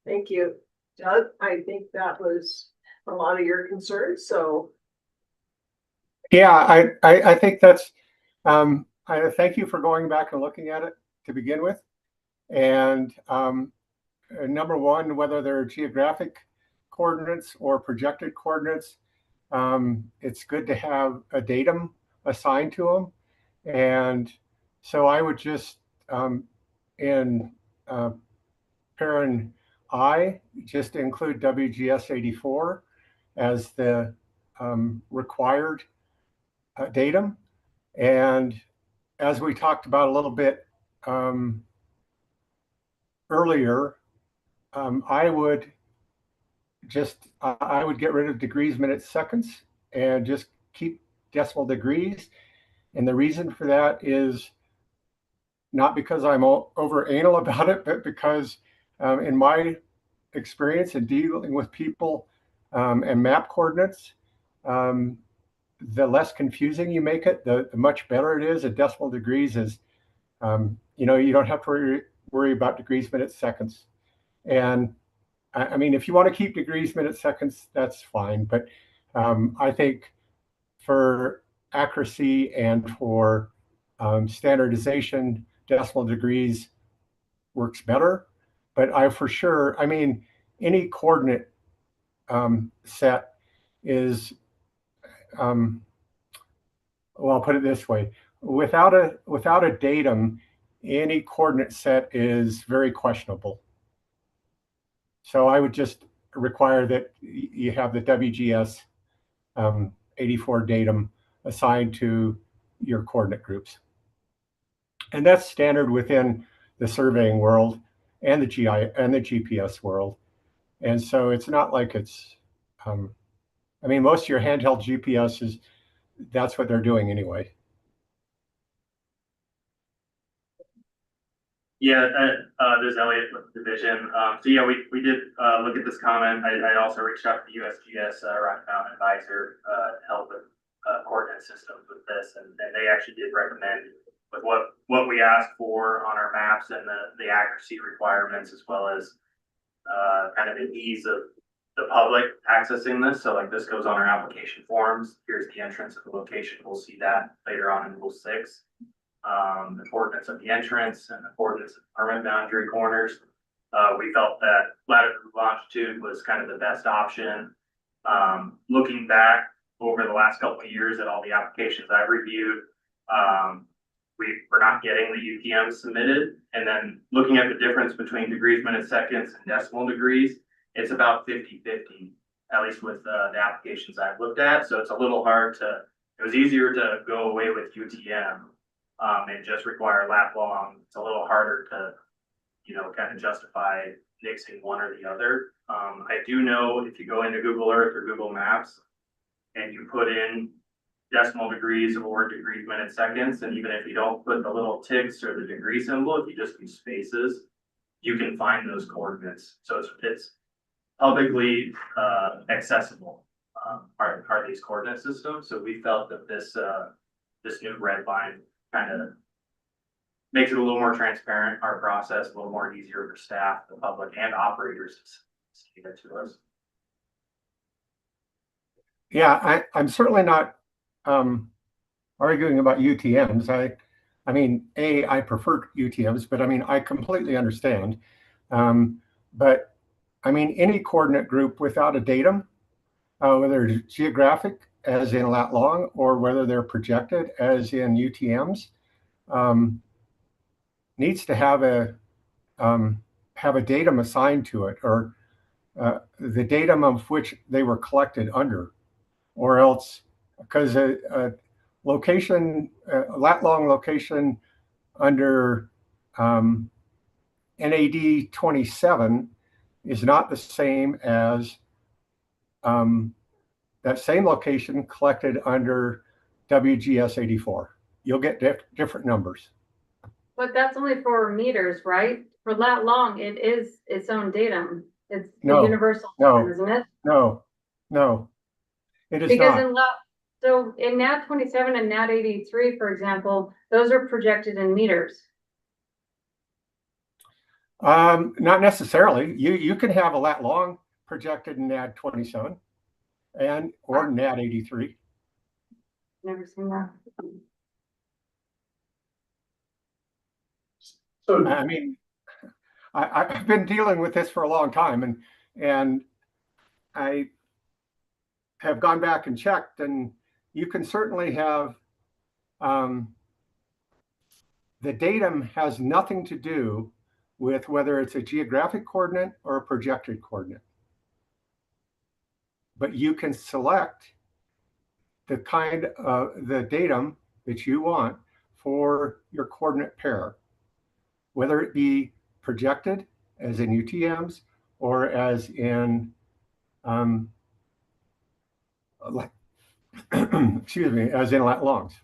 Thank you, Doug. I think that was a lot of your concerns, so. Yeah, I think that's, I thank you for going back and looking at it to begin with. And number one, whether they're geographic coordinates or projected coordinates, it's good to have a datum assigned to them. And so I would just, in parent I, just include WGS 84 as the required datum. And as we talked about a little bit earlier, I would get rid of degrees, minutes, seconds, and just keep decimal degrees. And the reason for that is not because I'm over anal about it, but because in my experience in dealing with people and map coordinates, the less confusing you make it, the much better it is. A decimal degrees is, you don't have to worry about degrees, minutes, seconds. And I mean, if you want to keep degrees, minutes, seconds, that's fine. But I think for accuracy and for standardization, decimal degrees works better. But I mean, any coordinate set is, well, I'll put it this way. Without a datum, any coordinate set is very questionable. So I would just require that you have the WGS 84 datum assigned to your coordinate groups. And that's standard within the surveying world and the GI and the GPS world. And so it's not like it's, I mean, most of your handheld GPSs, that's what they're doing anyway. Yeah, this is Elliot with the division. So yeah, we did look at this comment. I also reached out to the USGS Rocky Mountain Advisor to help with coordinate systems with this, and they actually did recommend with what we asked for on our maps and the accuracy requirements, as well as kind of the ease of the public accessing this. So like this goes on our application forms. Here's the entrance of the location. We'll see that later on in Rule 6. The coordinates of the entrance and the coordinates of permit boundary corners. We felt that latitude longitude was kind of the best option. Looking back over the last couple of years at all the applications I've reviewed, we're not getting the UTM submitted. And then looking at the difference between degrees, minutes, seconds, and decimal degrees, it's about 50-50, at least with the applications I've looked at. So it's a little hard it was easier to go away with UTM and just require lat long. It's a little harder to, kind of justify mixing one or the other. I do know if you go into Google Earth or Google Maps and you put in decimal degrees or degrees, minutes, seconds, and even if you don't put the little ticks or the degree symbol, if you just use spaces, you can find those coordinates. So it's publicly accessible are these coordinate systems. So we felt that this new red line kind of makes it a little more transparent, our process, a little more easier for staff, the public, and operators Give it to us. Yeah, I'm certainly not arguing about UTMs. I mean, I prefer UTMs, but I mean, I completely understand. But I mean, any coordinate group without a datum, whether it's geographic, as in lat long, or whether they're projected, as in UTMs, needs to have a datum assigned to it, or the datum of which they were collected under, or else, because a location, a lat long location under NAD 27 is not the same as that same location collected under WGS 84. You'll get different numbers. But that's only for meters, right? For lat long, it is its own datum. It's the No, universal, no. datum, isn't it? No, it is Because not. in so in NAD 27 and NAD 83, for example, those are projected in meters. Not necessarily. You can have a lat long projected in NAD 27 or NAD 83. Never seen that. So, I mean, I've been dealing with this for a long time, and I have gone back and checked, and you can certainly have the datum has nothing to do with whether it's a geographic coordinate or a projected coordinate. But you can select the kind of the datum that you want for your coordinate pair, whether it be projected as in UTMs or as in excuse me, as in lat longs.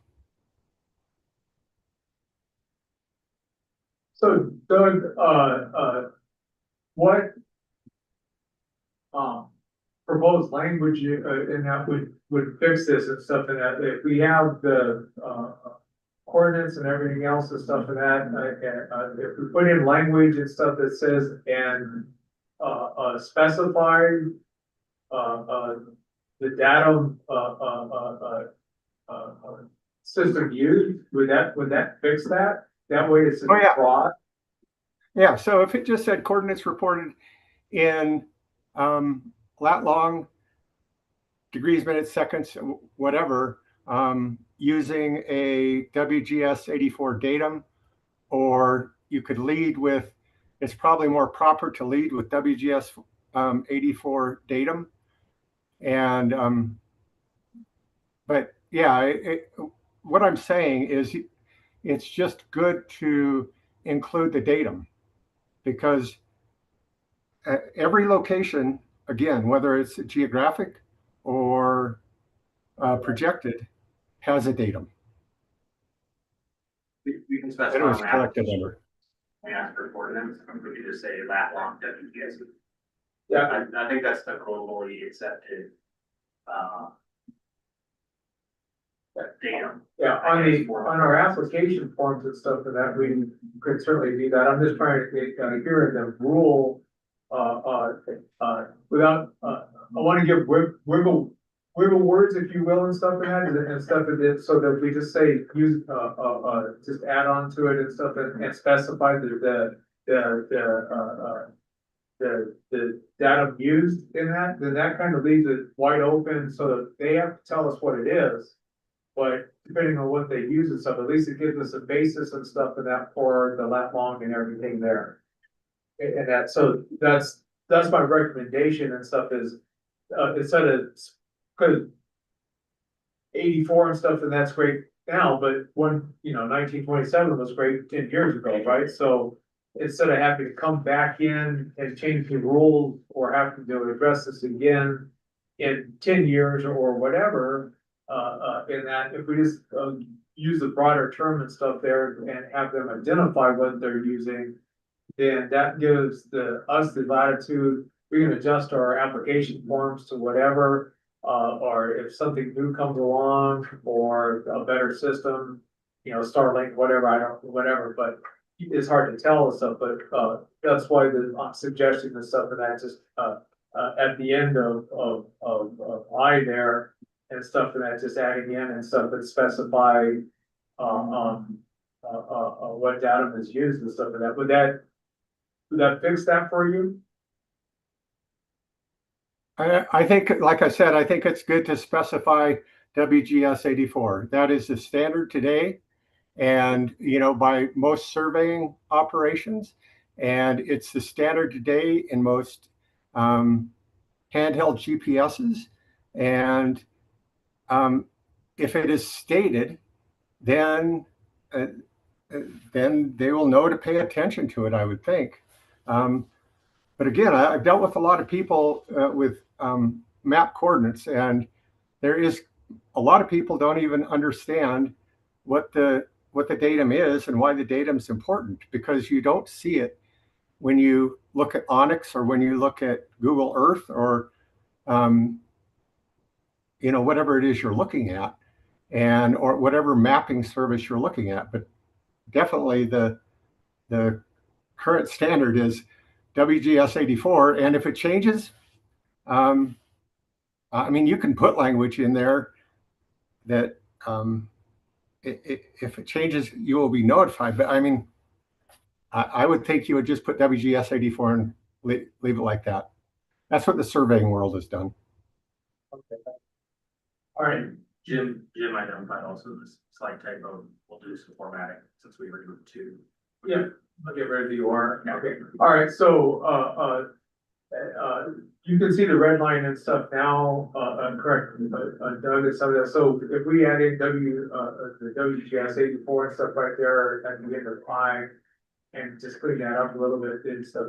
so Doug, what proposed language in that would fix this and stuff, and that if we have the coordinates and everything else and stuff, and that if we put in language and stuff that says and specify the datum system used, would that fix that? That way it's broad. Yeah, so if it just said coordinates reported in lat long, degrees, minutes, seconds, whatever, using a WGS 84 datum, or you could lead with, it's probably more proper to lead with WGS 84 datum. And, but yeah, what I'm saying is it's just good to include the datum, because every location, again, whether it's geographic or projected, has a datum. We can It specify was on collected application. under. We ask for coordinates, we could just say lat long WGS. Yeah, I think that's the globally accepted, datum. yeah, on our application forms and stuff, and that we could certainly do that. I'm just trying to get here in the rule, without, I want to give wiggle words, if you will, and stuff like that, and stuff that it, so that we just say use, just add on to it and stuff, and specify the datum used in that, then that kind of leaves it wide open, so that they have to tell us what it is. But depending on what they use and stuff, at least it gives us a basis and stuff for that, for the lat long and everything there. And that, so that's my recommendation and stuff is, instead of, cause 84 and stuff, and that's great now, but 1927 was great 10 years ago, right? So instead of having to come back in and change the rules, or having to address this again in 10 years or whatever, in that, if we just use the broader term and stuff there and have them identify what they're using, then that gives us the latitude. We can adjust our application forms to whatever, or if something new comes along, or a better system, Starlink, whatever, whatever, but it's hard to tell and stuff, but, that's why the suggesting and stuff, and that just, at the end of I there and stuff, and that just adding in and stuff that specify, what datum is used and stuff, and that, would that fix that for you? I think, like I said, I think it's good to specify WGS 84. That is the standard today. And, by most surveying operations, and it's the standard today in most handheld GPSs. And if it is stated, then they will know to pay attention to it, I would think. But again, I've dealt with a lot of people with map coordinates, and there is a lot of people don't even understand what the datum is and why the datum is important, because you don't see it when you look at Onyx or when you look at Google Earth or whatever it is you're looking at, and or whatever mapping service you're looking at. But definitely the current standard is WGS 84, and if it changes, you can put language in there that if it changes, you will be notified. But I would think you would just put WGS 84 and leave it like that. That's what the surveying world has done. Okay. All right, Jim identified also this slight typo. We'll do some formatting since we were doing two. yeah, I'll get rid of the or. Okay, all right, so, you can see the red line and stuff now, correct, Doug, and some of that. So if we add in the WGS 84 and stuff right there at the end of I, and just clean that up a little bit and stuff,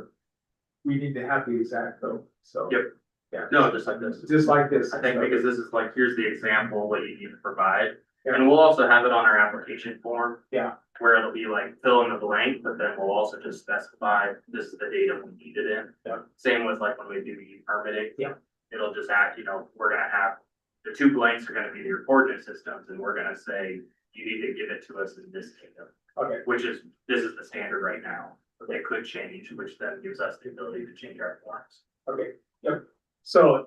we need to have the exact though, so. Yep. Yeah. No, just like this. Just like this. I think because this is like, here's the example, what you need to provide. And we'll also have it on our application form. Yeah. Where it'll be like fill in the blank, but then we'll also just specify this is the data we need it in. Yeah. Same with like when we do the permitting. Yeah. It'll just act, we're gonna have, the two blanks are gonna be your coordinate systems, and we're gonna say, you need to give it to us in this data. Okay. This is the standard right now, but they could change, which then gives us the ability to change our forms. Okay, yep. So,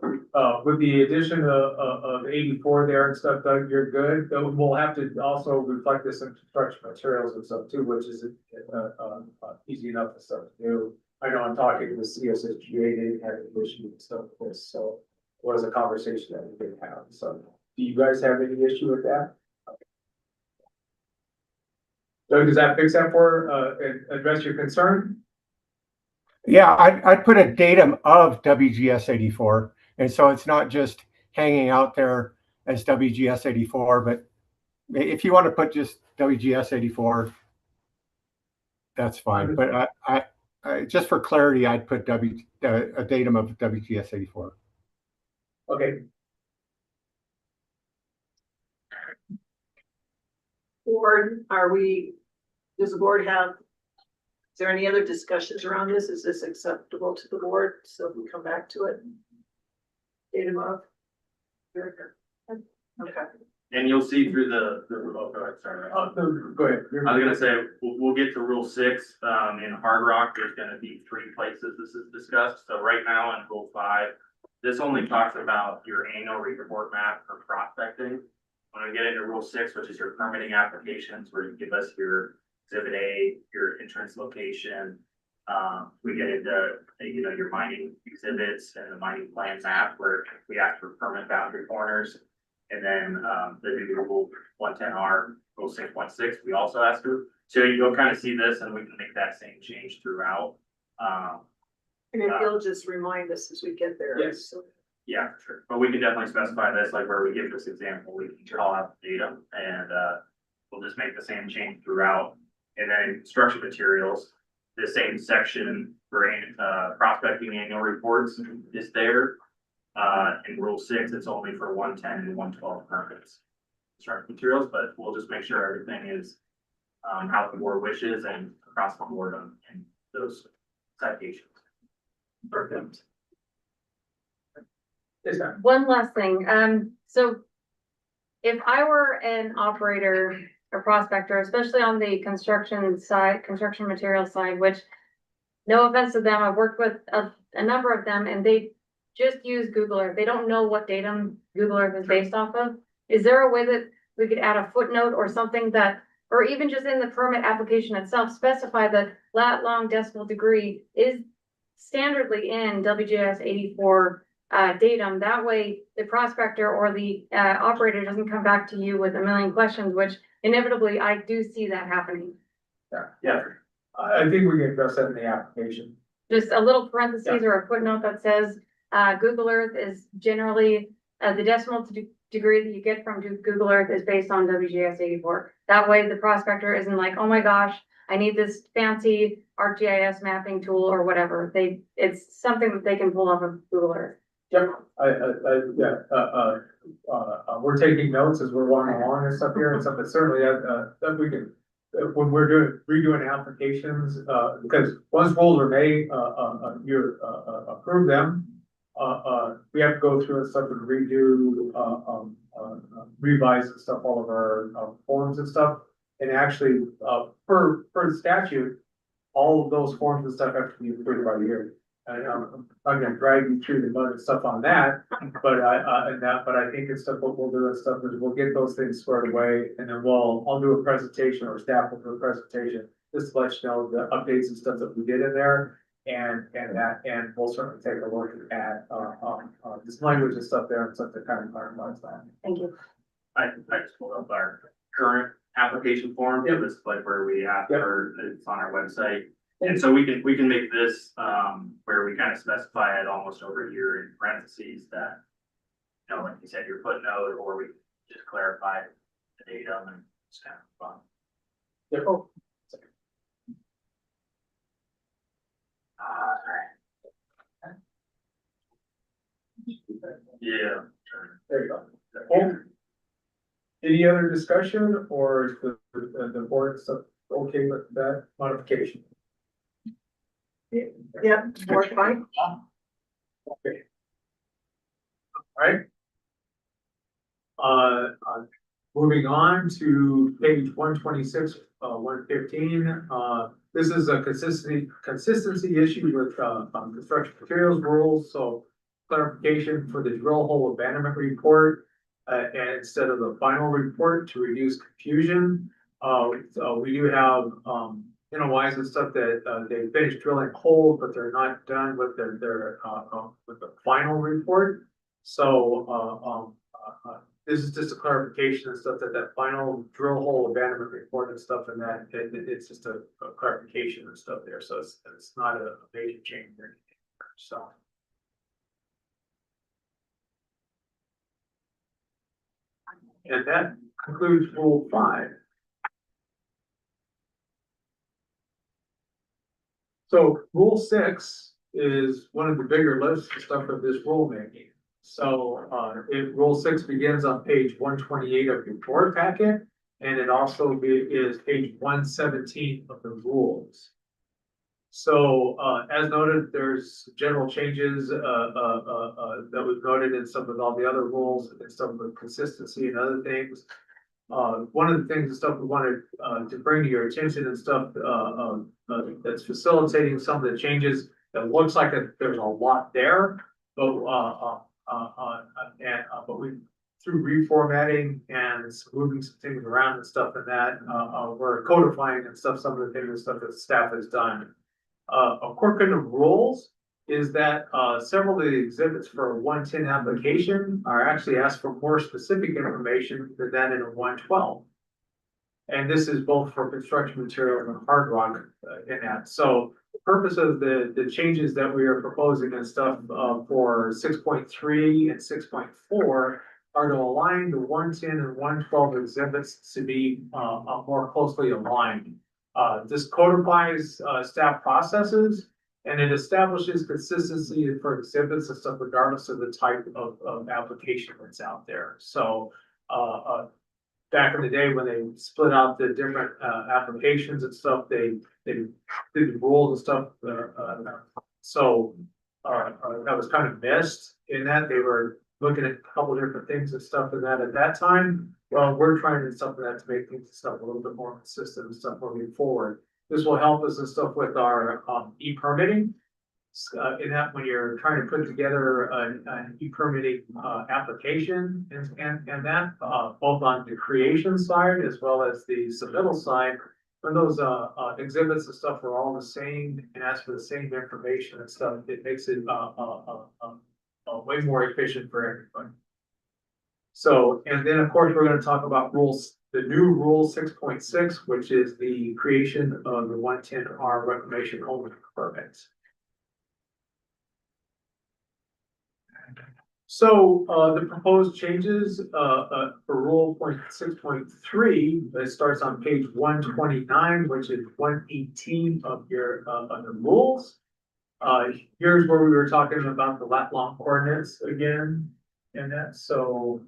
with the addition of 84 there and stuff, Doug, you're good. Though we'll have to also reflect this in construction materials and stuff too, which is easy enough and stuff to do. I know I'm talking to the CSSGA, they didn't have an issue and stuff with this, so it was a conversation that we didn't have. So, do you guys have any issue with that? Okay. Doug, does that fix that and address your concern? Yeah, I'd put a datum of WGS 84. And so it's not just hanging out there as WGS 84, but if you want to put just WGS 84, that's fine. But I just for clarity, I'd put a datum of WGS 84. Okay. Board, does the board have, is there any other discussions around this? Is this acceptable to the board? So we come back to it. Datum of. Okay. And you'll see through oh, go ahead, sorry. Go ahead. I was gonna say, we'll get to rule 6, in Hard Rock, there's gonna be 3 places this is discussed. So right now in rule 5, this only talks about your annual report map for prospecting. When we get into rule 6, which is your permitting applications, where you give us your exhibit A, your entrance location. We get into, your mining exhibits and the mining plan map where we ask for permit boundary corners. And then, the new rule 110R, rule 6.6, we also ask for. So you'll kind of see this and we can make that same change throughout. And if you'll just remind us as we get there. Yes. So- Yeah, for sure. But we can definitely specify this, like where we give this example, we can call out the data and, we'll just make the same change throughout. And then construction materials, the same section for prospecting annual reports is there. In rule 6, it's only for 110 and 112 permits. Construction materials, but we'll just make sure everything is how the board wishes and across the board in those citations. Perfect. Is that? One last thing, so if I were an operator a prospector, especially on the construction side, construction material side, which no offense to them, I've worked with a number of them and they just use Google Earth. They don't know what datum Google Earth is based off of. Is there a way that we could add a footnote or something that, or even just in the permit application itself, specify that lat, long, decimal, degree is standardly in WGS 84 datum? That way the prospector or the operator doesn't come back to you with a million questions, which inevitably I do see that happening. Yeah, I think we can address that in the application. Just a little parentheses or a footnote that says, Google Earth is generally, the decimal degree that you get from Google Earth is based on WGS 84. That way the prospector isn't like, oh my gosh, I need this fancy ArcGIS mapping tool or whatever. It's something that they can pull off of Google Earth. Yep, we're taking notes as we're walking along and stuff here and stuff, but certainly, that we can, when we're redoing applications, because once rules are made, you approve them. We have to go through and stuff and redo, revise and stuff, all of our forms and stuff. And actually, per the statute, all of those forms and stuff have to be approved by the year. And I'm not gonna drag you through the mud and stuff on that, but I think it's stuff, what we'll do and stuff is we'll get those things squared away, and then I'll do a presentation, or staff will do a presentation, just to let you know the updates and stuff that we did in there, and we'll certainly take a look at, this language and stuff there, and stuff that kind of clarifies that. Thank you. I just pulled up our current application form, it was like where we asked for, it's on our website. And so we can make this, where we kind of specify it almost over here in parentheses that, you know, like you said, your footnote, or we just clarify the datum and it's kind of fun. Yeah. Yeah. There you go. Any other discussion, or is the board stuff okay with that modification? Yeah, work fine. Okay. Alright. Moving on to page 126, 115, this is a consistency issue with, construction materials rules, so clarification for the drill hole abandonment report, and instead of the final report to reduce confusion. So we do have, NOIs and stuff that, they finished drilling holes, but they're not done with their with the final report. So, this is just a clarification and stuff that final drill hole abandonment report and stuff, and that, it's just a clarification and stuff there, so it's not a major change or anything, so. And that concludes Rule 5. So Rule 6 is one of the bigger lists of stuff of this rulemaking. So, if Rule 6 begins on page 128 of your board packet, and it also is page 117 of the rules. So, as noted, there's general changes, that was noted in some of all the other rules, and some of the consistency and other things. One of the things and stuff we wanted, to bring to your attention and stuff, that's facilitating some of the changes, that looks like there's a lot there, but, but we, through reformatting and moving some things around and stuff and that, we're codifying and stuff, some of the things and stuff that staff has done. A quirk in the rules is that, several of the exhibits for a 110 application are actually asked for more specific information than that in a 112. And this is both for construction material and hard rock, in that. So the purpose of the changes that we are proposing and stuff, for 6.3 and 6.4 are to align the 110 and 112 exhibits to be, more closely aligned. This codifies, staff processes, and it establishes consistency for exhibits and stuff regardless of the type of application that's out there. So, back in the day when they split out the different, applications and stuff, they did the rules and stuff. So, that was kind of missed in that they were looking at a couple different things and stuff and that at that time. Well, we're trying to do something that to make things stuff a little bit more consistent and stuff moving forward. This will help us and stuff with our e-permitting. In that when you're trying to put together an e-permitting application and that both on the creation side as well as the submittal side. When those exhibits and stuff are all the same and ask for the same information and stuff, it makes it way more efficient for everybody. So, and then of course, we're gonna talk about rules, the new rule 6.6, which is the creation of the 110R reclamation only permits. So, the proposed changes, for rule 6.3, it starts on page 129, which is 118 of your, under rules. Here's where we were talking about the lat long coordinates again, and that, so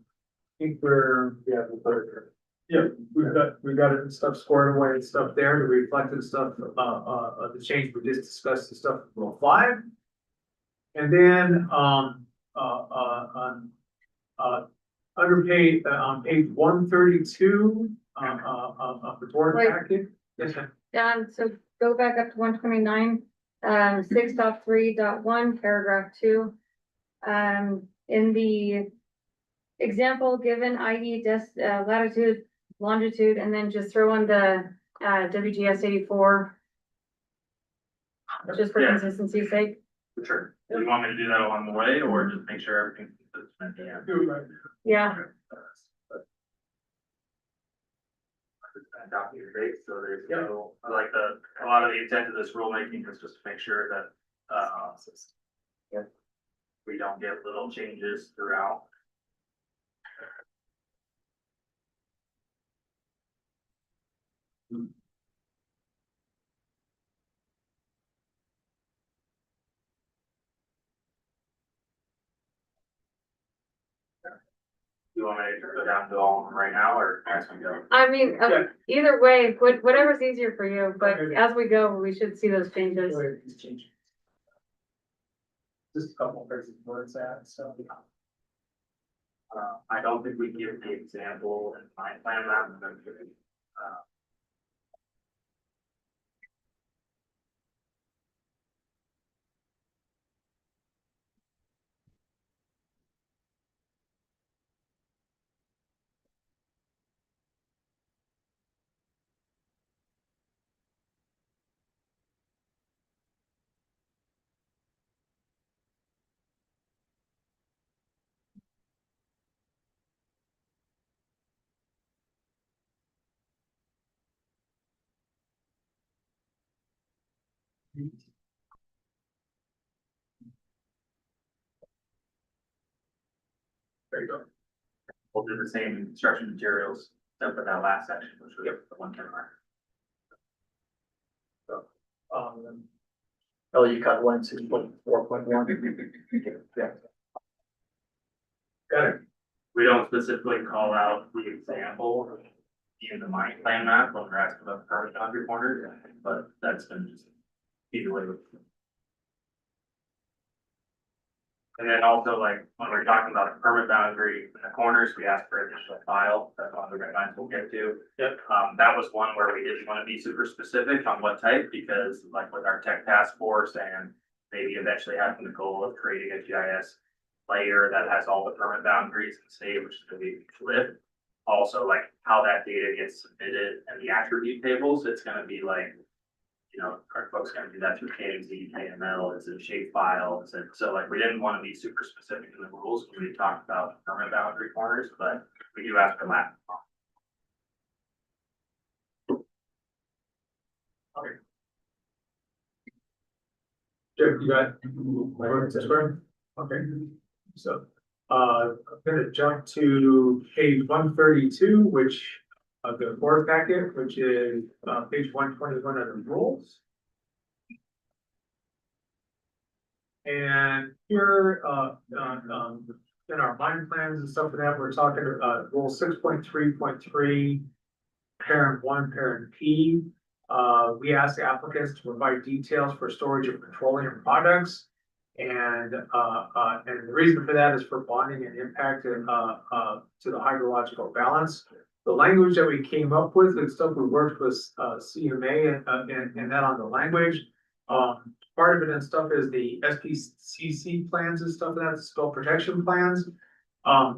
I think we've got it and stuff squared away and stuff there to reflect the stuff, the change we just discussed, the stuff in rule 5. And then, on page 132, of the board Wait. packet. Yes, ma'am. So go back up to 129, 6.3.1, paragraph 2. In the example given, i.e. latitude, longitude, and then just throw in the WGS 84. Just for Yeah. consistency's sake. Sure. Do you want me to do that along the way or just make sure everything's consistent? Yeah. Adopt your date, so there's no, I like a lot of the intent of this rulemaking is just to make sure that, we don't get little changes throughout. You want me to go down to all of them right now or as we go? I mean, Yeah. either way, whatever's easier for you, but Okay. as we go, we should see those changes. Just a couple of places where it's at, so. I don't think we give the example in my plan map, but I'm giving, there you go. We'll do the same instruction materials, except for that last section, which was the 110 mark. You got 1.6.4.1. Yeah. Got it. We don't specifically call out the example in the mine plan map when we're asking about the permit boundary corners, but that's been just easily. And then also like when we're talking about the permit boundary in the corners, we ask for additional file. That's one of the red lines we'll get to. Yep. That was one where we didn't want to be super specific on what type because like with our tech task force and maybe eventually having the goal of creating a GIS layer that has all the permit boundaries in the state, which is going to be flip. Also like how that data gets submitted and the attribute tables, it's going to be like, you know, are folks gonna do that through KMZ, KML, is it a shape file, is it, so like, we didn't wanna be super specific in the rules when we talked about permit boundary corners, but we do ask for that. Okay. Jeff, you got? Okay, so, I'm gonna jump to page 132, which of the board packet, which is page 121 of the rules. And here, in our mine plans and stuff like that, we're talking rule 6.3.3, parent 1, parent P. We ask applicants to provide details for storage of petroleum products. And the reason for that is for bonding and impact to the hydrological balance. The language that we came up with and stuff, we worked with CMA and that on the language. Part of it and stuff is the SPCC plans and stuff, that's spill protection plans.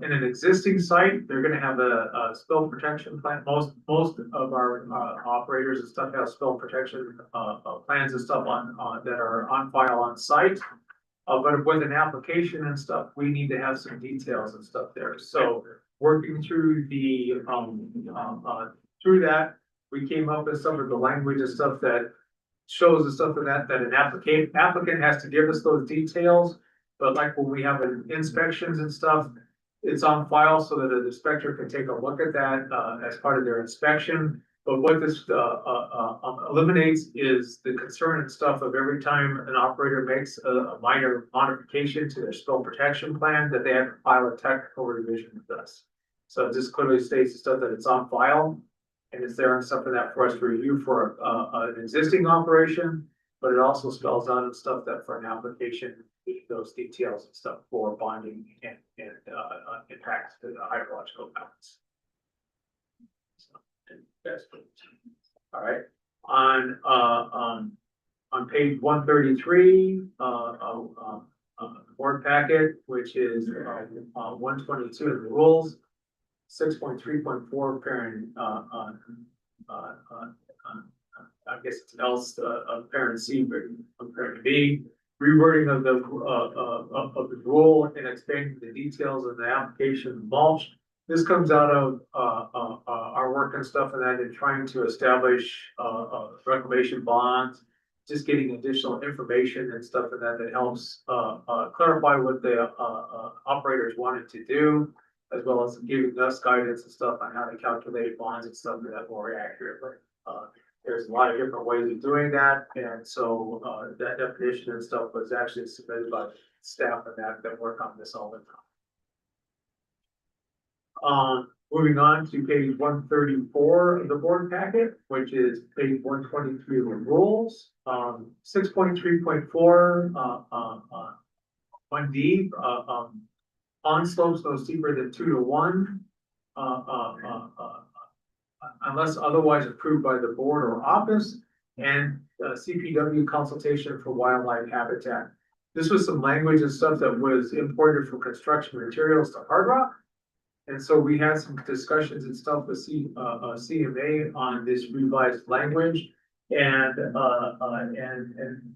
In an existing site, they're gonna have a spill protection plan. Most of our operators and stuff have spill protection plans and stuff on that are on file on site. But with an application and stuff, we need to have some details and stuff there. So working through through that, we came up with some of the language and stuff that shows the stuff that an applicant has to give us those details. But like when we have inspections and stuff, it's on file so that an inspector can take a look at that as part of their inspection. But what this eliminates is the concern and stuff of every time an operator makes a minor modification to their spill protection plan, that they have to file a technical revision with us. So it just clearly states the stuff that it's on file and it's there and stuff for that for us to review for an existing operation. But it also spells out and stuff that for an application, those details and stuff for bonding and impacts to the hydrological balance. All right, on page 133, board packet, which is 122 in the rules, 6.3.4 parent, I guess it's else parent C, but parent B, rewording of the rule and expanding the details of the application involved. This comes out of our work and stuff and that, and trying to establish reclamation bonds, just getting additional information and stuff and that helps clarify what the operators wanted to do, as well as giving us guidance and stuff on how to calculate bonds and stuff that more accurately. There's a lot of different ways of doing that, and so that definition and stuff was actually submitted by staff and that work on this all the time. Moving on to page 134 of the board packet, which is page 123 of the rules. 6.3.4 1D, pond slopes no steeper than 2 to 1. Unless otherwise approved by the board or office, and CPW consultation for wildlife habitat. This was some language and stuff that was imported from construction materials to Hard Rock. And so we had some discussions and stuff with CMA on this revised language, and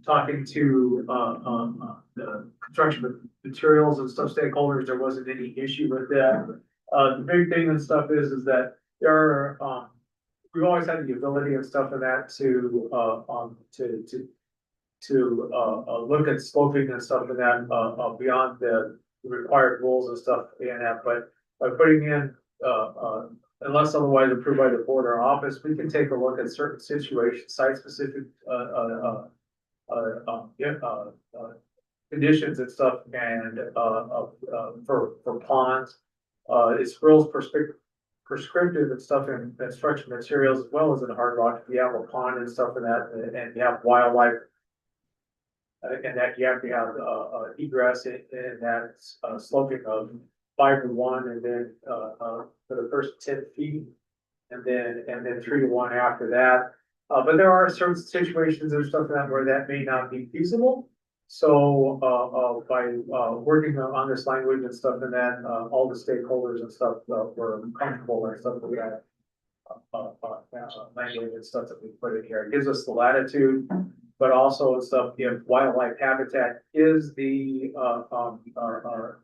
talking to the construction materials and stuff stakeholders, there wasn't any issue with that. The big thing and stuff is that there are, we've always had the ability and stuff of that to look at sloping and stuff of that beyond the required rules and stuff and that, but by putting in unless otherwise approved by the board or office, we can take a look at certain situations, site specific conditions and stuff, and for ponds, it's real prescriptive and stuff in construction materials as well as in Hard Rock. If you have a pond and stuff in that, and you have wildlife, and that you have to have egress in that sloping of 5 to 1, and then for the first 10 feet, and then 3 to 1 after that. But there are certain situations and stuff that where that may not be feasible. So by working on this language and stuff, and that all the stakeholders and stuff were comfortable and stuff with that language and stuff that we put in here. It gives us the latitude, but also stuff if wildlife habitat is the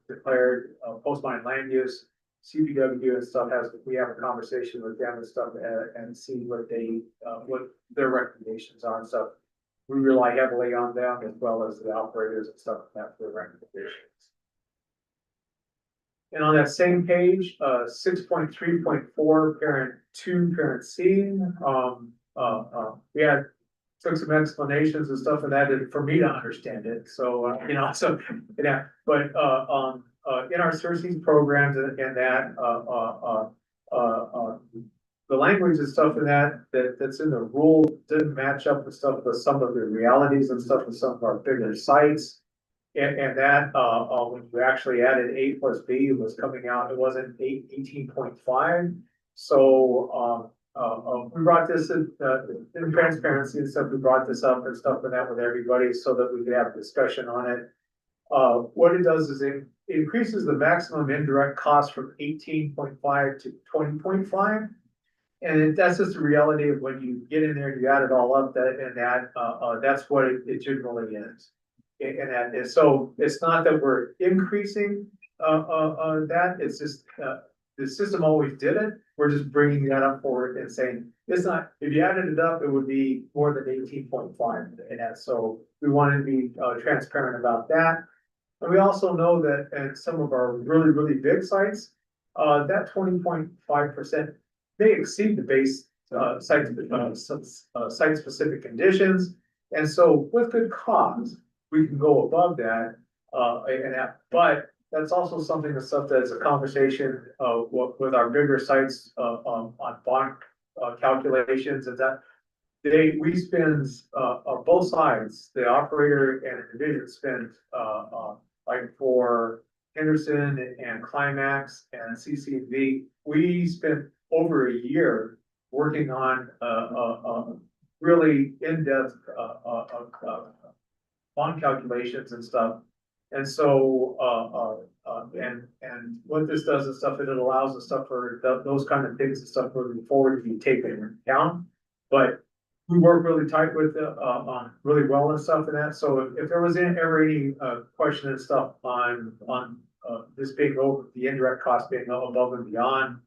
declared post-mine land use, CPW and stuff we have a conversation with them and stuff and see what their recommendations are and stuff. We rely heavily on them as well as the operators and stuff like that for the recommendations. And on that same page, 6.3.4 parent 2 parent C, we took some explanations and stuff and that for me to understand it. So but in our Cersei's programs and that the language and stuff in that's in the rule didn't match up with stuff with some of the realities and stuff with some of our bigger sites. And that, when we actually added A plus B, it was coming out, it wasn't 18.5. So, we brought this in transparency and stuff, we brought this up and stuff and that with everybody so that we could have a discussion on it. What it does is it increases the maximum indirect cost from 18.5 to 20.5. And that's just the reality of when you get in there, you add it all up, that's what it generally is. And so it's not that we're increasing, that, it's just, the system always did it. We're just bringing that up forward and saying, it's not, if you added it up, it would be more than 18.5. And that, so we wanted to be transparent about that. And we also know that at some of our really, really big sites, that 20.5% may exceed the base site-specific conditions. And so with good cause, we can go above that, but that's also something that's a conversation with our bigger sites on bond calculations, and that we spend both sides, the operator and the division spend like for Henderson and Climax and CCV, we spent over a year working on really in-depth bond calculations and stuff. And so, and what this does is stuff, it allows the stuff for those kind of things and stuff moving forward, if you take it into account. But we work really tight with really well and stuff and that. So if there was ever any question and stuff on this being over, the indirect cost being above and beyond,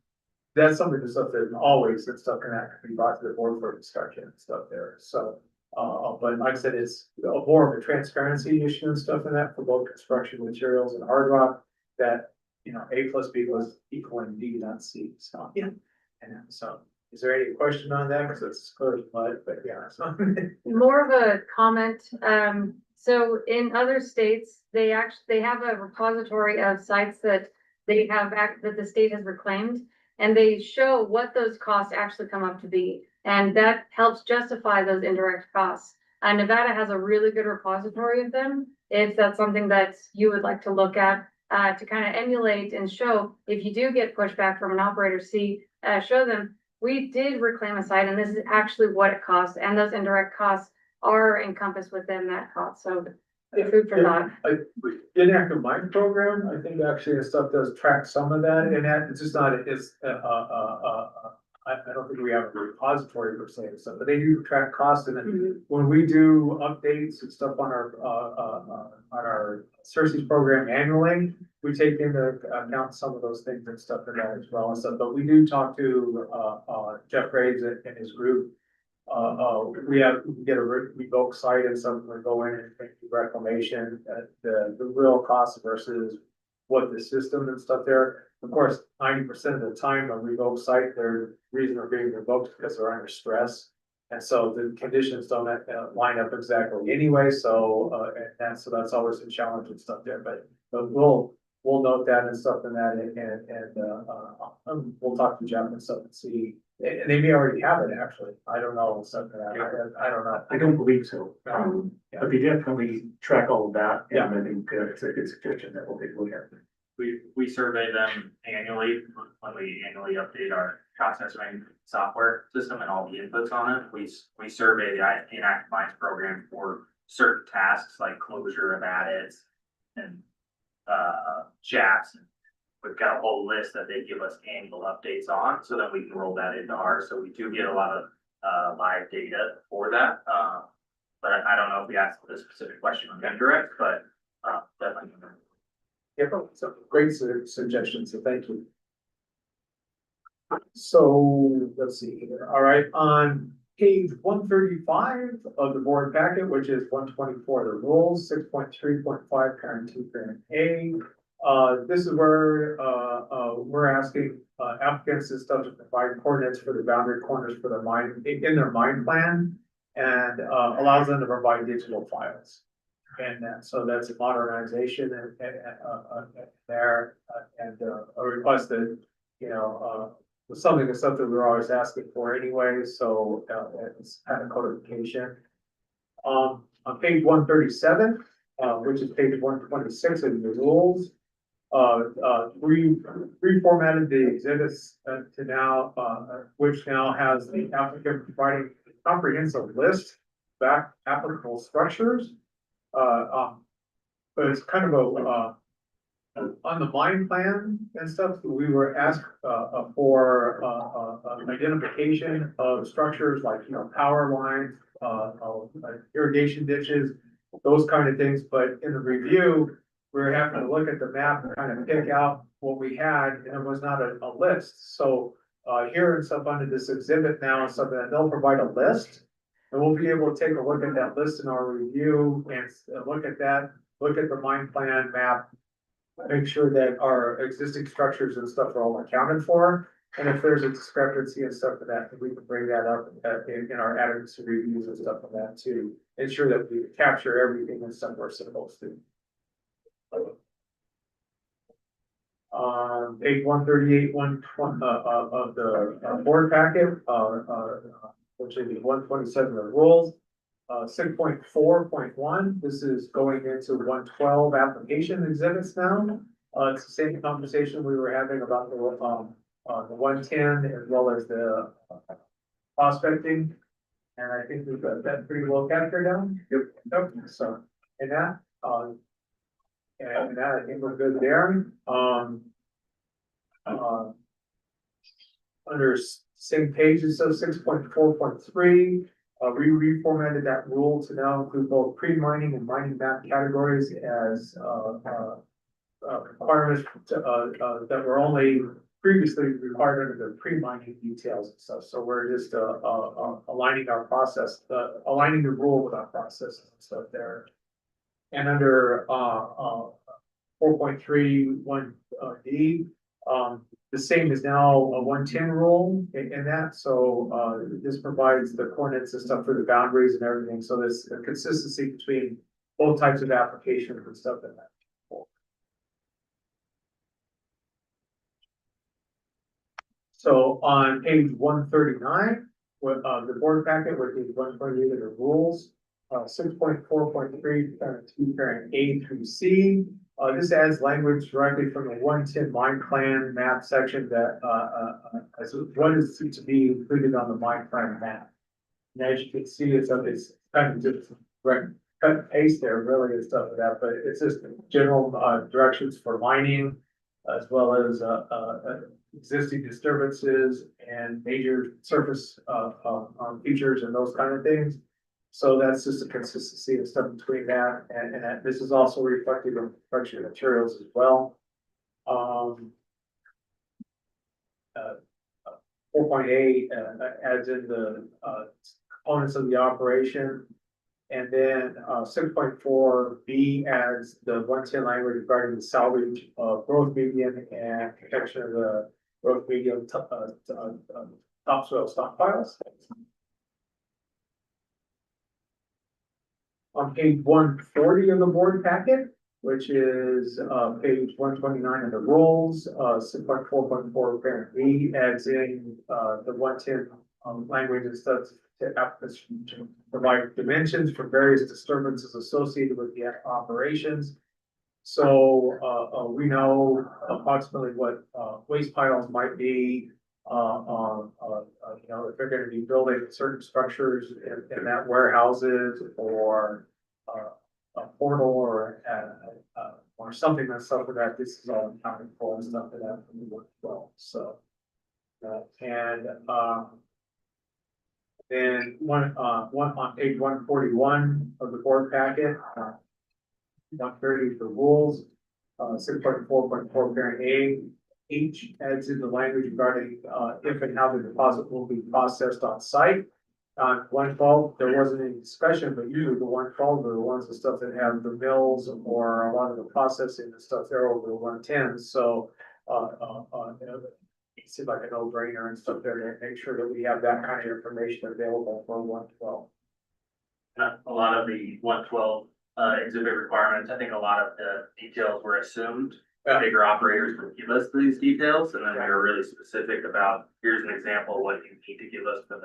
that's something that stuff that always that stuff can be brought to the board for discussion and stuff there. So, but like I said, it's more of a transparency issue and stuff in that for both construction materials and hard rock, that, you know, A plus B was equaling D, not C. So, yeah. And so, is there any question on that? Because it's clear as mud, but yeah. So. More of a comment. So in other states, they have a repository of sites that that the state has reclaimed, and they show what those costs actually come up to be. And that helps justify those indirect costs. Nevada has a really good repository of them. If that's something that you would like to look at, to kind of emulate and show, if you do get pushback from an operator, show them, we did reclaim a site and this is actually what it costs. And those indirect costs are encompassed within that cost. So food for thought. Inactive mine program, I think actually the stuff does track some of that, and that it's just not, I don't think we have a repository per se, and stuff, but they do track costs, and then when we do updates and stuff on our Cersei's program annually, we take into account some of those things and stuff in that as well and stuff, but we do talk to Jeff Graves and his group. We get a revoke site and something, we go in and make the reclamation at the real cost versus what the system and stuff there. Of course, 90% of the time on revoke site, their reason they're being revoked because they're under stress. And so the conditions don't line up exactly anyway. So, so that's always a challenge and stuff there, but we'll note that and stuff in that, and we'll talk to Jeff and stuff and see. And they may already have it, actually. I don't know. Something I don't know. I don't believe so. Yeah. But they definitely track all of that. Yeah. And I think it's a good suggestion that we'll take a look at. We survey them annually when we annually update our cost estimating software system and all the inputs on it. We survey the inactive mines program for certain tasks like closure of adits and shafts. We've got a whole list that they give us annual updates on, so that we can roll that into ours. So we do get a lot of live data for that. But I don't know if we asked the specific question on indirect, but definitely. Yeah, so great suggestion, so thank you. So let's see here. All right, on page 135 of the board packet, which is 124, the rules, 6.3.5, parent 2, parent A. This is where we're asking applicants and stuff to provide coordinates for the boundary corners for their mine in their mine plan, and allows them to provide digital files. And so that's a modernization and there, and a request that, you know, was something that's something we're always asking for anyway. So it's kind of codification. On page 137, which is page 126 of the rules. Reformatted the exhibits to now, which now has the applicant providing a comprehensive list of applicable structures. But it's kind of a, on the mine plan and stuff, we were asked, for, identification of structures like, power lines, irrigation ditches, those kind of things, but in the review, we were having to look at the map and kind of pick out what we had, and it was not a list, so, here and stuff under this exhibit now is something that they'll provide a list. And we'll be able to take a look at that list in our review and look at that, look at the mine plan map. Make sure that our existing structures and stuff are all accounted for. And if there's a discrepancy and stuff for that, we can bring that up in our adequacy reviews and stuff like that to ensure that we capture everything and stuff we're supposed to. Page 138, 120 of the board packet, which is 127 of the rules. 6.4.1, this is going into 112 application exhibits now. It's the same conversation we were having about the 110 as well as the prospecting. And I think we've got that pretty well captured down. Yep. So, and that, I think we're good there. Under same pages, so 6.4.3. We reformatted that rule to now include both pre-mining and mining map categories as requirements that were only previously required under the pre-mining details and stuff. So we're just aligning our process, aligning the rule with our process and stuff there. And under 4.31 D, the same is now a 110 rule in that, so this provides the coordinates and stuff for the boundaries and everything, so there's a consistency between both types of applications and stuff in that. So on page 139, with the board packet, which is 128 of the rules, 6.4.3, comparing A through C. This adds language directly from the 110 mine plan map section that as what is to be included on the mine plan map. And as you can see, it's kind of just cut and paste there, really, and stuff like that, but it's just general directions for mining as well as existing disturbances and major surface features and those kind of things. So that's just a consistency and stuff between that, and that this is also reflected in construction materials as well. 4.8 adds in the components of the operation. And then 6.4 B adds the 110 language regarding the salvage of growth medium and protection of the growth medium topsoil stockpiles. On page 140 of the board packet, which is page 129 of the rules, 6.4.4 parent B adds in the 110 language and stuff to provide dimensions for various disturbances associated with the operations. So we know approximately what waste piles might be. If they're going to be building certain structures in that warehouses or a portal or something that's stuff like that. This is all accounted for and stuff like that from the work well. So then one on page 141 of the board packet, 130 for rules, 6.4.4 parent A. H adds in the language regarding if and how the deposit will be processed on site. On 112, there wasn't any discussion, but usually the 112 are the ones the stuff that have the mills or a lot of the processing and stuff there over the 110. So it seems like a no-brainer and stuff there to make sure that we have that kind of information available for 112. A lot of the 112 exhibit requirements, I think a lot of the details were assumed. Bigger operators would give us these details, and then we were really specific about, here's an example of what you need to give us for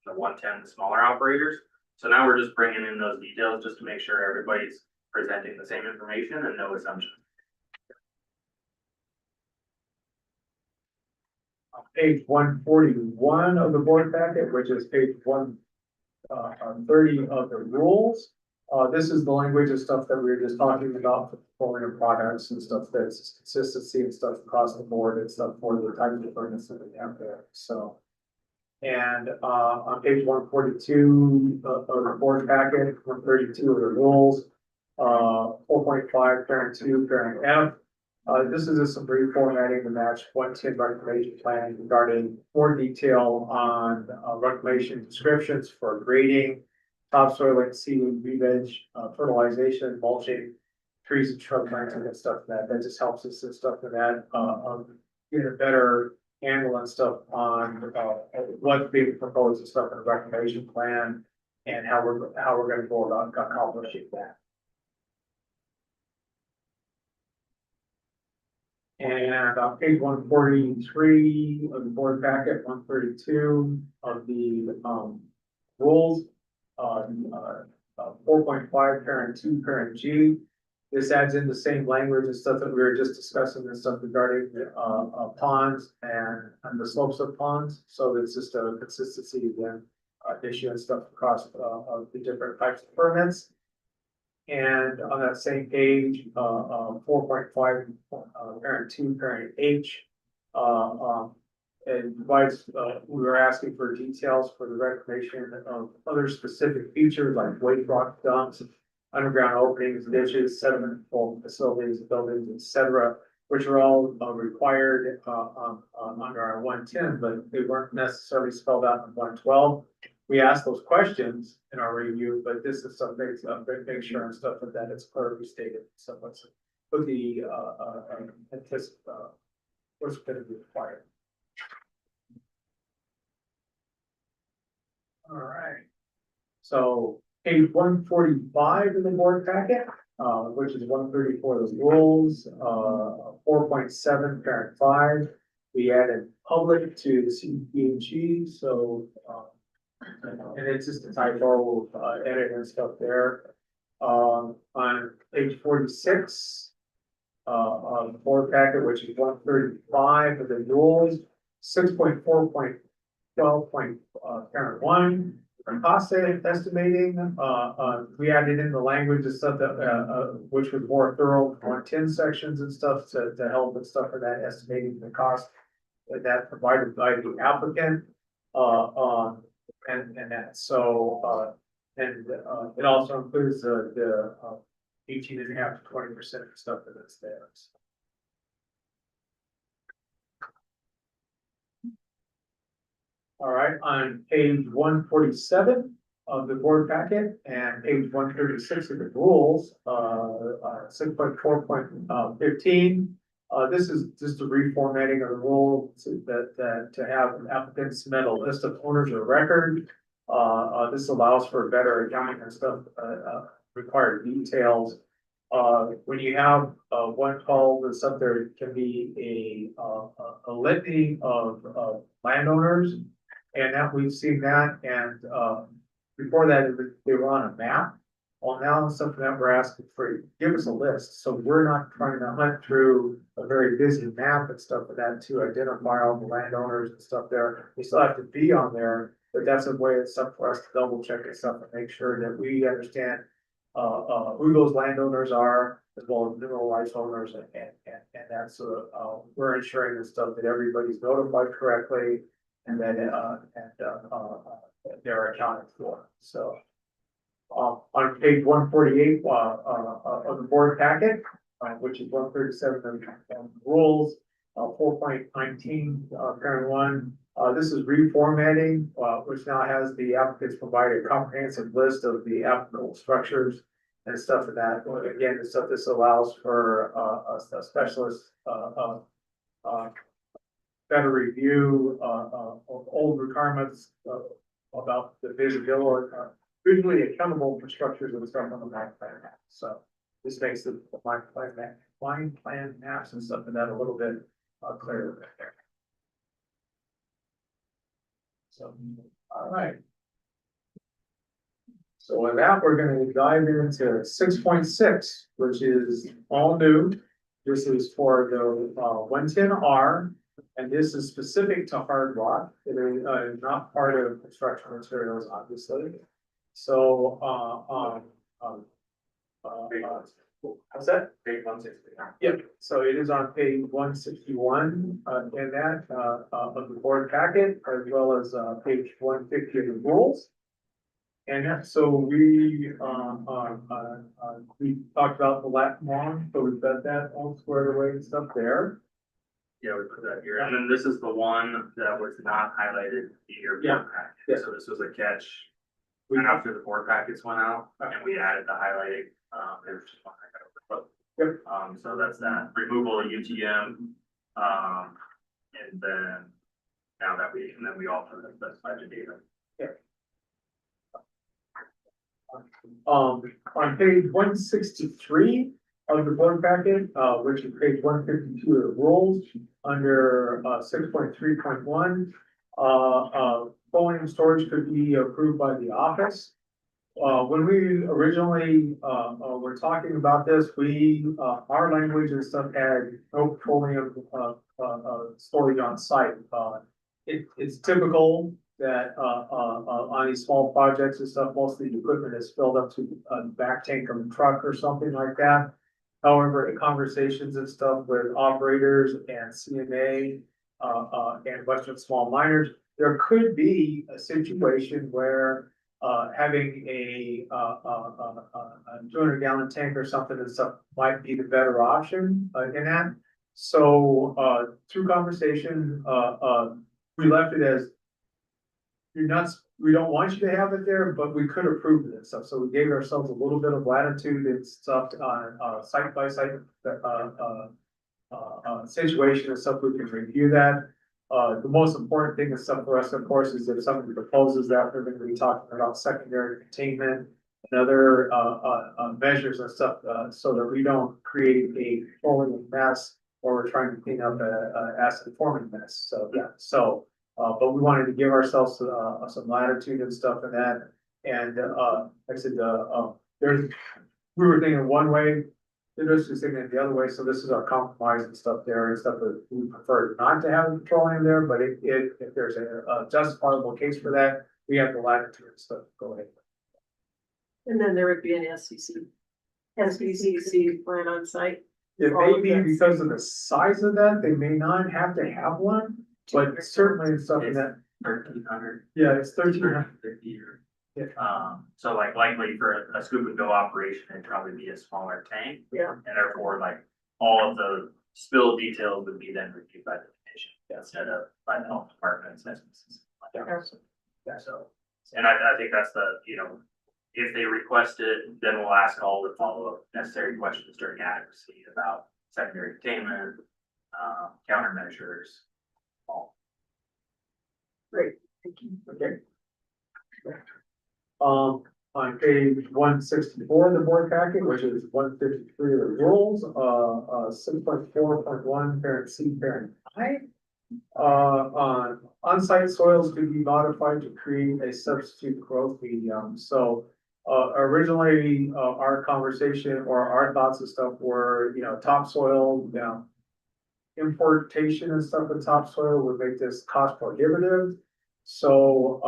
the 110 smaller operators. So now we're just bringing in those details just to make sure everybody's presenting the same information and no assumptions. Page 141 of the board packet, which is page 130 of the rules. This is the language of stuff that we were just talking about, for petroleum products and stuff, that's consistency and stuff across the board and stuff for the types of permits that we have there, so. And on page 142 of the board packet, 132 of the rules, 4.5, parent 2, parent F. This is just some brief formatting to match 110 reclamation plan regarding more detail on reclamation descriptions for grading, topsoil and seeding, re-veg, fertilization, mulching, trees and shrub planting and stuff like that. That just helps us and stuff like that, get a better handle and stuff on what's being proposed and stuff in the reclamation plan and how we're gonna go about accomplishing that. And on page 143 of the board packet, 132 of the rules, 4.5, parent 2, parent G. This adds in the same language and stuff that we were just discussing and stuff regarding ponds and the slopes of ponds. So it's just a consistency then issue and stuff across the different types of permits. And on that same page, 4.5, parent 2, parent H. It provides, we were asking for details for the reclamation of other specific features like waste rock dumps, underground openings, ditches, sediment control facilities, buildings, etc., which are all required under our 110, but they weren't necessarily spelled out in 112. We asked those questions in our review, but this is something make sure and stuff like that it's clearly stated. So what's put the what's going to be required. All right. So page 145 in the board packet, which is 134 of the rules, 4.7, parent 5. We added public to the CPG, so and it's just a typo, edit and stuff there. On page 46 on the board packet, which is 135 of the rules, 6.4.12. Parent 1. Cost estimating, we added in the language and stuff that, which was more thorough, 110 sections and stuff to help with stuff for that estimating the cost that provided by the applicant. And that, so, it also includes the 18.5 to 20% stuff that's there. All right, on page 147 of the board packet and page 136 of the rules, 6.4.15. This is just a reformatting of the rule to have applicants submit a list of owners of record. This allows for better accounting and stuff, required details. When you have 112 and stuff, there can be a litany of landowners. And now we've seen that, and before that, they were on a map. Well, now it's something that we're asking for, give us a list, so we're not trying to hunt through a very busy map and stuff like that to identify all the landowners and stuff there. We still have to be on there, but that's a way it's up for us to double check and stuff and make sure that we understand who those landowners are, as well as mineral rights owners, and that's we're ensuring and stuff that everybody's notified correctly. And then, they're accounted for, so. On page 148, of the board packet, which is 137 of the rules, 4.19, parent 1. This is reformatting, which now has the applicants provide a comprehensive list of the applicable structures and stuff of that. Again, the stuff this allows for, a specialist, better review of old requirements about the visibility, visually accountable for structures and stuff on the mine plan map. So this makes the mine plan maps and stuff and that a little bit clearer right there. So, all right. So with that, we're gonna dive into 6.6, which is all new. This is for the 110R, and this is specific to hard rock. It is not part of construction materials, obviously. So how's that? Page 160. Yep, so it is on page 161 in that of the board packet, as well as page 150 of the rules. And so we talked about the lat long, so we've got that all squared away and stuff there. Yeah, we put that here, and then this is the one that was not highlighted in your Yeah, board packet, yeah. so this was a catch. We- After the board packets went out, and we added the highlighting, it was just one I got overlooked. Yep. So that's that, removal of UTM, and then now that and then we also have specified the data. On page 163 of the board packet, which is page 152 of the rules, under 6.3.1, rolling storage could be approved by the office. When we originally were talking about this, our language and stuff had no petroleum storage on site. It's typical that on these small projects and stuff, most of the equipment is filled up to a back tank of a truck or something like that. However, in conversations and stuff with operators and CMA and a bunch of small miners, there could be a situation where having a 200-gallon tank or something and stuff might be the better option in that. So through conversation, we left it as we don't want you to have it there, but we could approve it and stuff. So we gave ourselves a little bit of latitude and stuff on site by site situation and stuff. We can review that. The most important thing and stuff for us, of course, is if somebody proposes that, we're going to be talking about secondary containment and other measures and stuff, so that we don't create a falling mess or we're trying to clean up a acid forming mess. So yeah, but we wanted to give ourselves some latitude and stuff in that. And like I said, we were thinking one way, the district's thinking it the other way. So this is our compromise and stuff there and stuff that we prefer not to have petroleum there. But if there's a justifiable case for that, we have the latitude and stuff. Go ahead. And then there would be an SBCC plan on site. It may be because of the size of that, they may not have to have one, but certainly it's something that, 1,300. yeah, it's 1,300. 1,350 or. Yeah. So like likely for a scoop and go operation, it'd probably be a smaller tank. Yeah. And therefore, like, all of the spill details would be then reviewed by the commission instead of by the health department. So, and I think that's if they request it, then we'll ask all the follow-up necessary questions during adequacy about secondary containment, countermeasures. Great, thank you. Okay. On page 164 of the board packet, which is 153 of the rules, 6.4.1, parent C, parent I. On-site soils could be modified to create a substitute growth medium. So originally, our conversation or our thoughts and stuff were, topsoil, importation and stuff of topsoil would make this cost prohibitive. So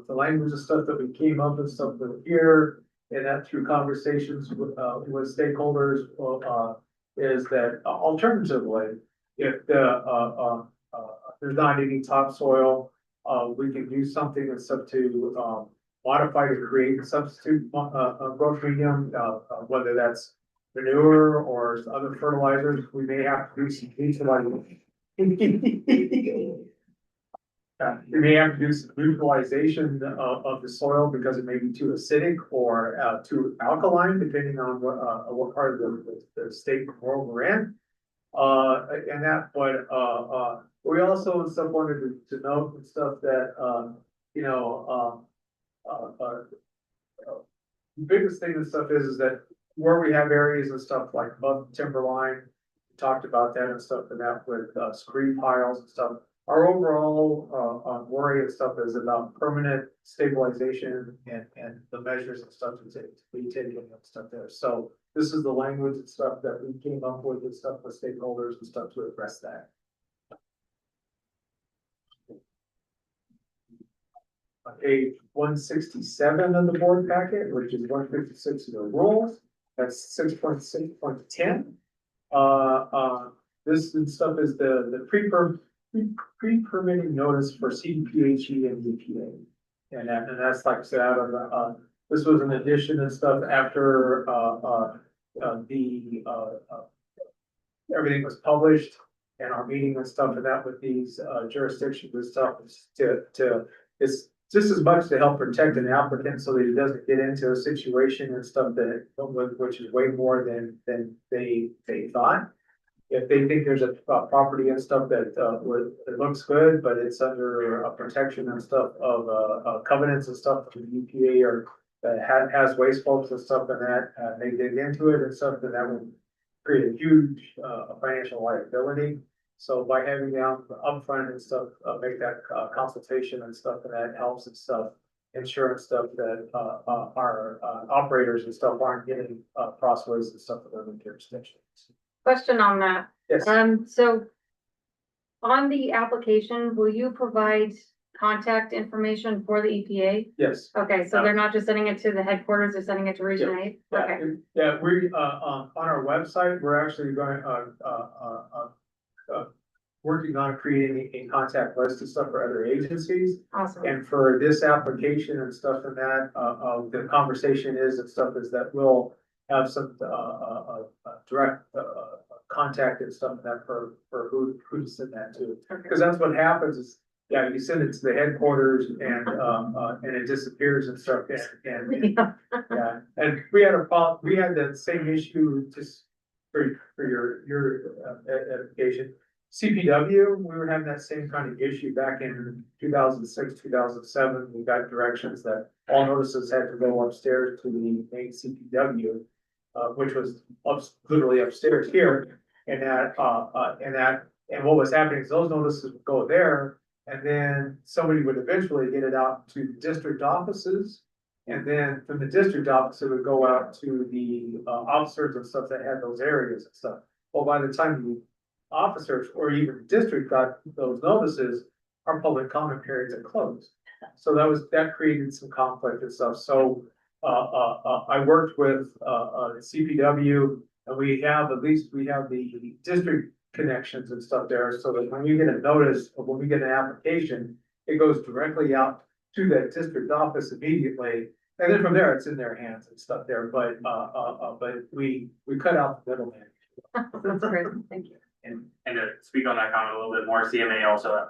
the language and stuff that we came up with stuff with here, and that through conversations with stakeholders, is that alternatively, if there's not any topsoil, we can do something and stuff to modify to create a substitute growth medium, whether that's manure or other fertilizers. We may have to do some neutralization. We may have to do some neutralization of the soil because it may be too acidic or too alkaline, depending on what part of the state or world we're in. And that, but we also and stuff wanted to note and stuff that the biggest thing and stuff is that where we have areas and stuff like above the timber line, we talked about that and stuff, and that with screen piles and stuff. our overall, worry and stuff is about permanent stabilization and the measures and stuff to be taken and stuff there. So this is the language and stuff that we came up with and stuff with stakeholders and stuff to address that. On page 167 of the board packet, which is 156 of the rules, that's 6.6.10. This and stuff is the pre-permitting notice for CDPHE and EPA. And that's like I said, out of the, this was an addition and stuff after, everything was published and our meeting and stuff and that with these, jurisdictions and stuff is it's just as much to help protect an applicant so that he doesn't get into a situation and stuff that, which is way more than they thought. If they think there's a property and stuff that it looks good, but it's under a protection and stuff of covenants and stuff from the EPA or that has waste folks and stuff and that they dig into it and stuff, then that would create a huge financial liability. So by having them upfront and stuff, make that consultation and stuff, and that helps and stuff, insurance stuff that our operators and stuff aren't getting crossways and stuff with other jurisdictions. Question on that. Yes. So on the application, will you provide contact information for the EPA? Yes. Okay, so they're not just sending it to the headquarters, they're sending it to Region 8? Okay. Yeah, we on our website, we're actually going working on creating a contact list of stuff for other agencies. Awesome. And for this application and stuff and that, the conversation is and stuff is that we'll have some direct contact and stuff like that for who to send that to. Because that's what happens is, yeah, you send it to the headquarters and it disappears and stuff. And yeah, and we had that same issue just for your application. CPW, we were having that same kind of issue back in 2006, 2007. We got directions that all notices had to go upstairs to the main CPW, which was literally upstairs here. And what was happening is those notices would go there, and then somebody would eventually get it out to the district offices. And then from the district office, it would go out to the officers and stuff that had those areas and stuff. Well, by the time the officers or even the district got those notices, our public comment periods had closed. So that created some conflict and stuff. So I worked with CPW, and we have the district connections and stuff there, so that when you get a notice or when we get an application, it goes directly out to that district office immediately. And then from there, it's in their hands and stuff there, but we cut out the middleman. That's great, thank you. And to speak on that comment a little bit more, CMA also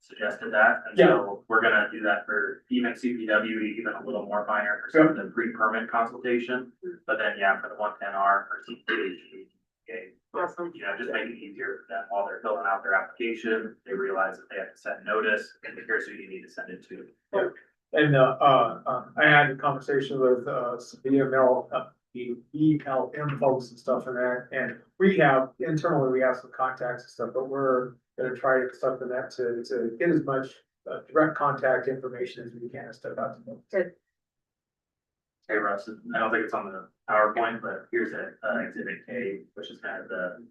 suggested that, and Yeah. so we're gonna do that for even CPW, even a little more minor for some of the pre-permit consultation. But then, yeah, for the 110R or CPH, okay, Awesome. you know, just make it easier for them while they're filling out their application, they realize that they have to send notice, and here's who you need to send it to. And I had a conversation with some ELM folks and stuff and that, and internally, we have some contacts and stuff, but we're gonna try stuff in that to get as much direct contact information as we can and stuff out to them. Good. Hey Russ, I don't think it's on the PowerPoint, but here's a exhibit K, which is kind of the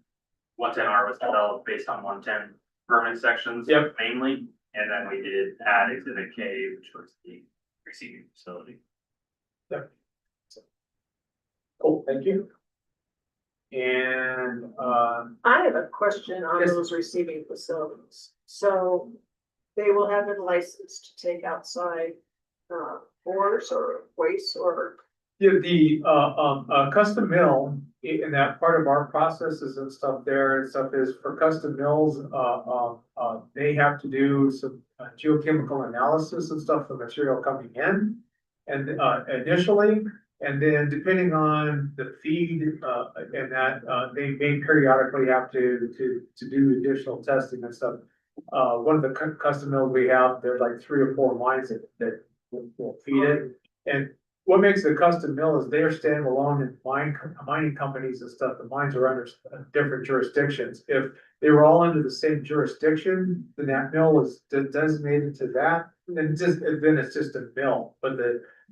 110R was developed based on 110 permit sections. Yep. Mainly, and then we did add exhibit K, which was the receiving facility. Cool, thank you. And I have a question on Yes. those receiving facilities. So they will have a license to take outside ores or waste or, yeah, the custom mill in that part of our processes and stuff there and stuff is for custom mills, they have to do some geochemical analysis and stuff, the material coming in. And initially, and then depending on the feed and that they may periodically have to do additional testing and stuff. One of the custom mills we have, there's like 3 or 4 lines that will feed it. And what makes it a custom mill is they're standalone and mining companies and stuff, the mines are under different jurisdictions. If they were all under the same jurisdiction, then that mill is designated to that, then it's just a mill. But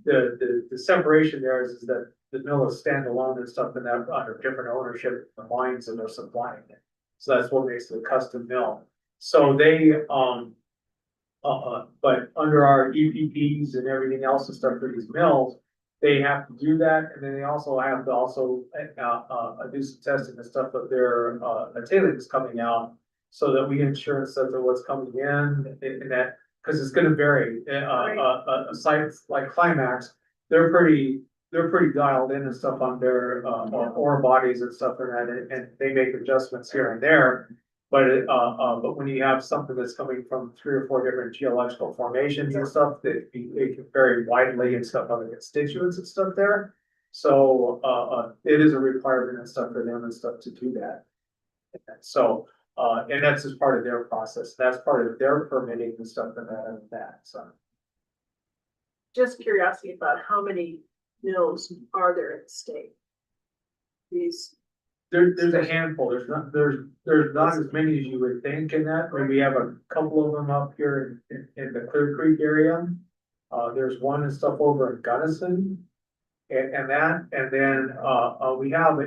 the separation there is that the mill is standalone and stuff and that under different ownership, the mines and they're supplying it. So that's what makes it a custom mill. So they, but under our EPPs and everything else and stuff for these mills, they have to do that, and then they also have to do some testing and stuff of their tailings coming out. So that we ensure that what's coming in that, cause it's gonna vary, sites like Climax, they're pretty dialed in and stuff on their ore bodies and stuff and that, and they make adjustments here and there. But when you have something that's coming from 3 or 4 different geological formations and stuff, it can vary widely and stuff on the constituents and stuff there. So, it is a requirement and stuff for them and stuff to do that. So, and that's just part of their process. That's part of their permitting and stuff and that, so. Just curiosity about how many mills are there in the state? These, There's a handful, there's not as many as you would think in that, but we have a couple of them up here in the Clear Creek area. There's one and stuff over in Gunnison. And then we have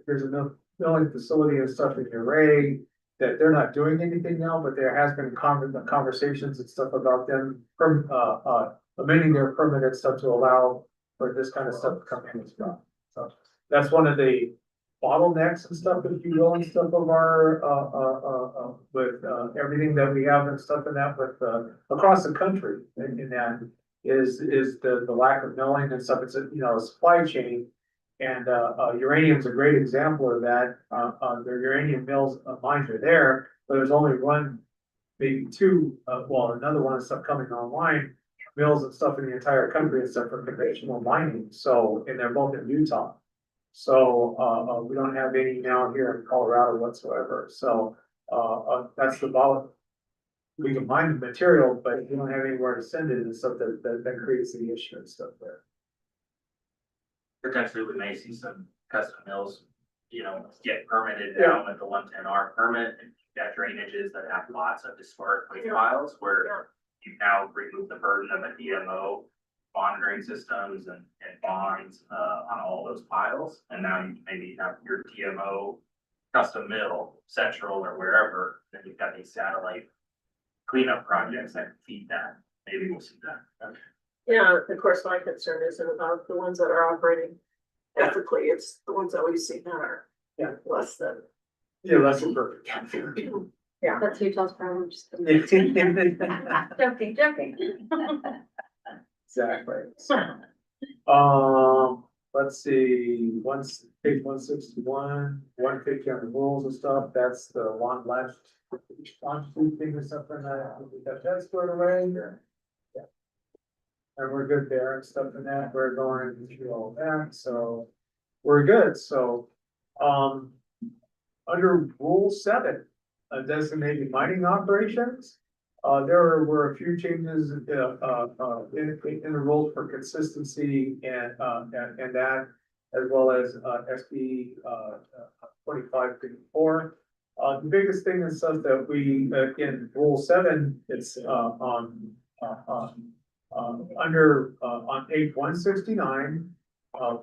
there's a milling facility and stuff in Uray that they're not doing anything now, but there has been conversations and stuff about them amending their permit and stuff to allow for this kind of stuff to come in as well. So that's one of the bottlenecks and stuff, if you will, and stuff of our, with, everything that we have and stuff in that with, across the country in that is the lack of milling and stuff. It's a, a supply chain. And, uranium's a great example of that. The uranium mills, mines are there, but there's only one, maybe 2, another one and stuff coming online, mills and stuff in the entire country except for conventional mining. So, and they're both in Utah. So, we don't have any now here in Colorado whatsoever. So, that's the bottom. We can mine the material, but we don't have anywhere to send it and stuff that creates the issue and stuff there. Potentially we may see some custom mills, get permitted now with the 110R permit. And you've got drainages that have lots of historic waste piles where you now remove the burden of a DMO monitoring systems and bonds on all those piles. And now you maybe have your DMO custom mill, Central or wherever, then you've got these satellite cleanup projects that can feed that. Maybe we'll see that. yeah, of course, my concern isn't about the ones that are operating ethically, it's the ones that we see that are less than. Yeah, less than perfect. Yeah. That's Utah's problem. Just kidding. Joking. Exactly. Let's see, page 161, 150 on the rules and stuff, that's the one left. Longitude thing or something, we got that squared away. Yeah. And we're good there and stuff in that, we're going through all that, so we're good, so, under rule 7, designated mining operations. There were a few changes in the rules for consistency and that, as well as SB 2554. The biggest thing is stuff that we in rule 7, it's under on page 169,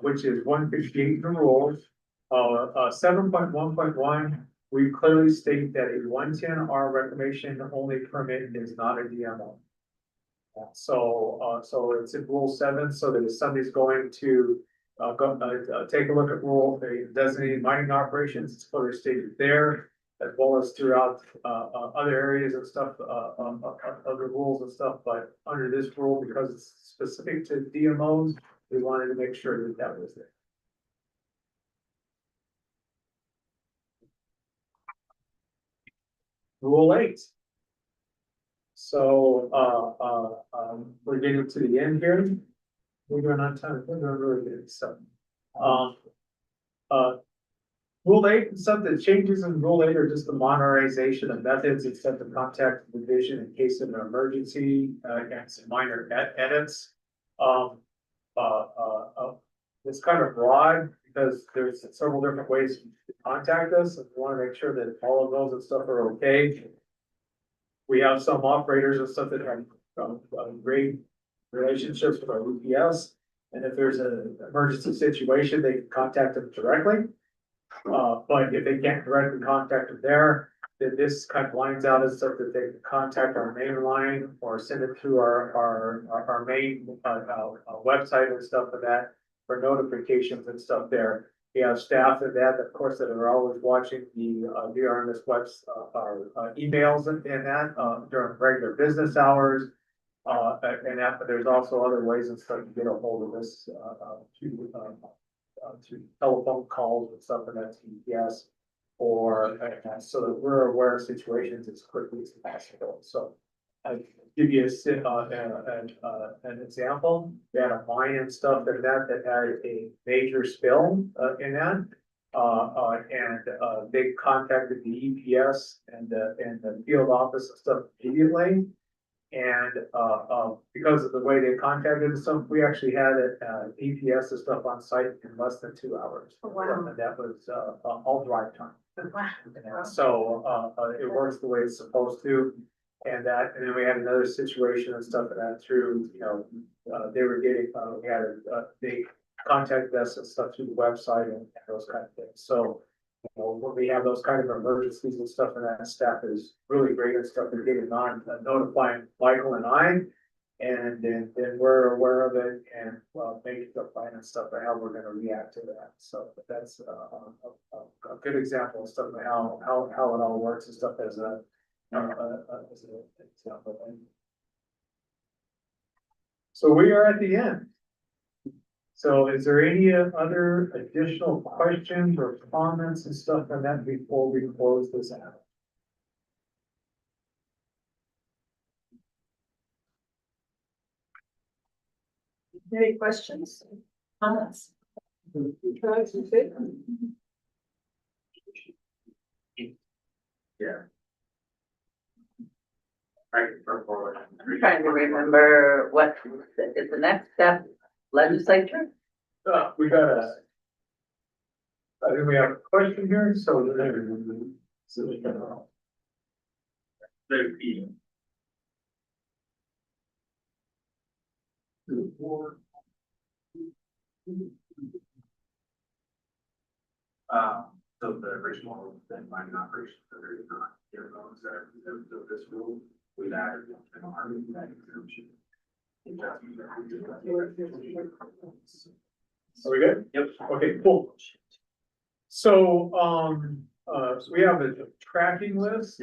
which is 158 in the rules. 7.1.1. We clearly state that a 110R reclamation only permit is not a DMO. So it's in rule 7, so that if somebody's going to take a look at rule, designated mining operations, it's clearly stated there, as well as throughout other areas and stuff, other rules and stuff, but under this rule, because it's specific to DMOs, we wanted to make sure that that was there. Rule 8. So, we're getting to the end here. We're doing on time, we're doing really good, so. Rule 8, and some of the changes in rule 8 are just the modernization of methods, except to contact the division in case of an emergency, and some minor edits. it's kind of broad because there's several different ways to contact us, and we want to make sure that all of those and stuff are okay. We have some operators and stuff that have great relationships with our UPS, and if there's an emergency situation, they can contact them directly. But if they can't directly contact them there, then this kind of lines out as stuff that they can contact our main line or send it through our main website and stuff like that for notifications and stuff there. We have staff of that, of course, that are always watching the VRMS webs, our emails and that during regular business hours. And that, but there's also other ways and stuff to get a hold of us to telephone calls and stuff, and that's EPS. Or so that we're aware of situations as quickly as possible. So I give you an example. We had a mine and stuff that had a major spill in that. And they contacted the EPS and the field office and stuff immediately. And because of the way they contacted us, we actually had EPS and stuff on site in less than 2 hours. Wow. And that was all drive time. Wow. So it works the way it's supposed to. And then we had another situation and stuff that through, they were getting, they contacted us and stuff through the website and those kind of things. So, when we have those kind of emergencies and stuff, and that staff is really great and stuff, they're getting on, notifying Michael and I. And then we're aware of it and making the plan and stuff of how we're gonna react to that. So that's a good example of stuff of how it all works and stuff as an example. So we are at the end. So is there any other additional questions or comments and stuff on that before we close this out? Any questions? Comments? Yeah. I can throw forward. I'm trying to remember what is the next step, legislature? We got I think we have a question here, so we can. There's the. So the original then mining operations that are not here, those that are exempt of this rule, we've added an army that exemption. Are we good? Yep. Okay, cool. So, so we have a tracking list.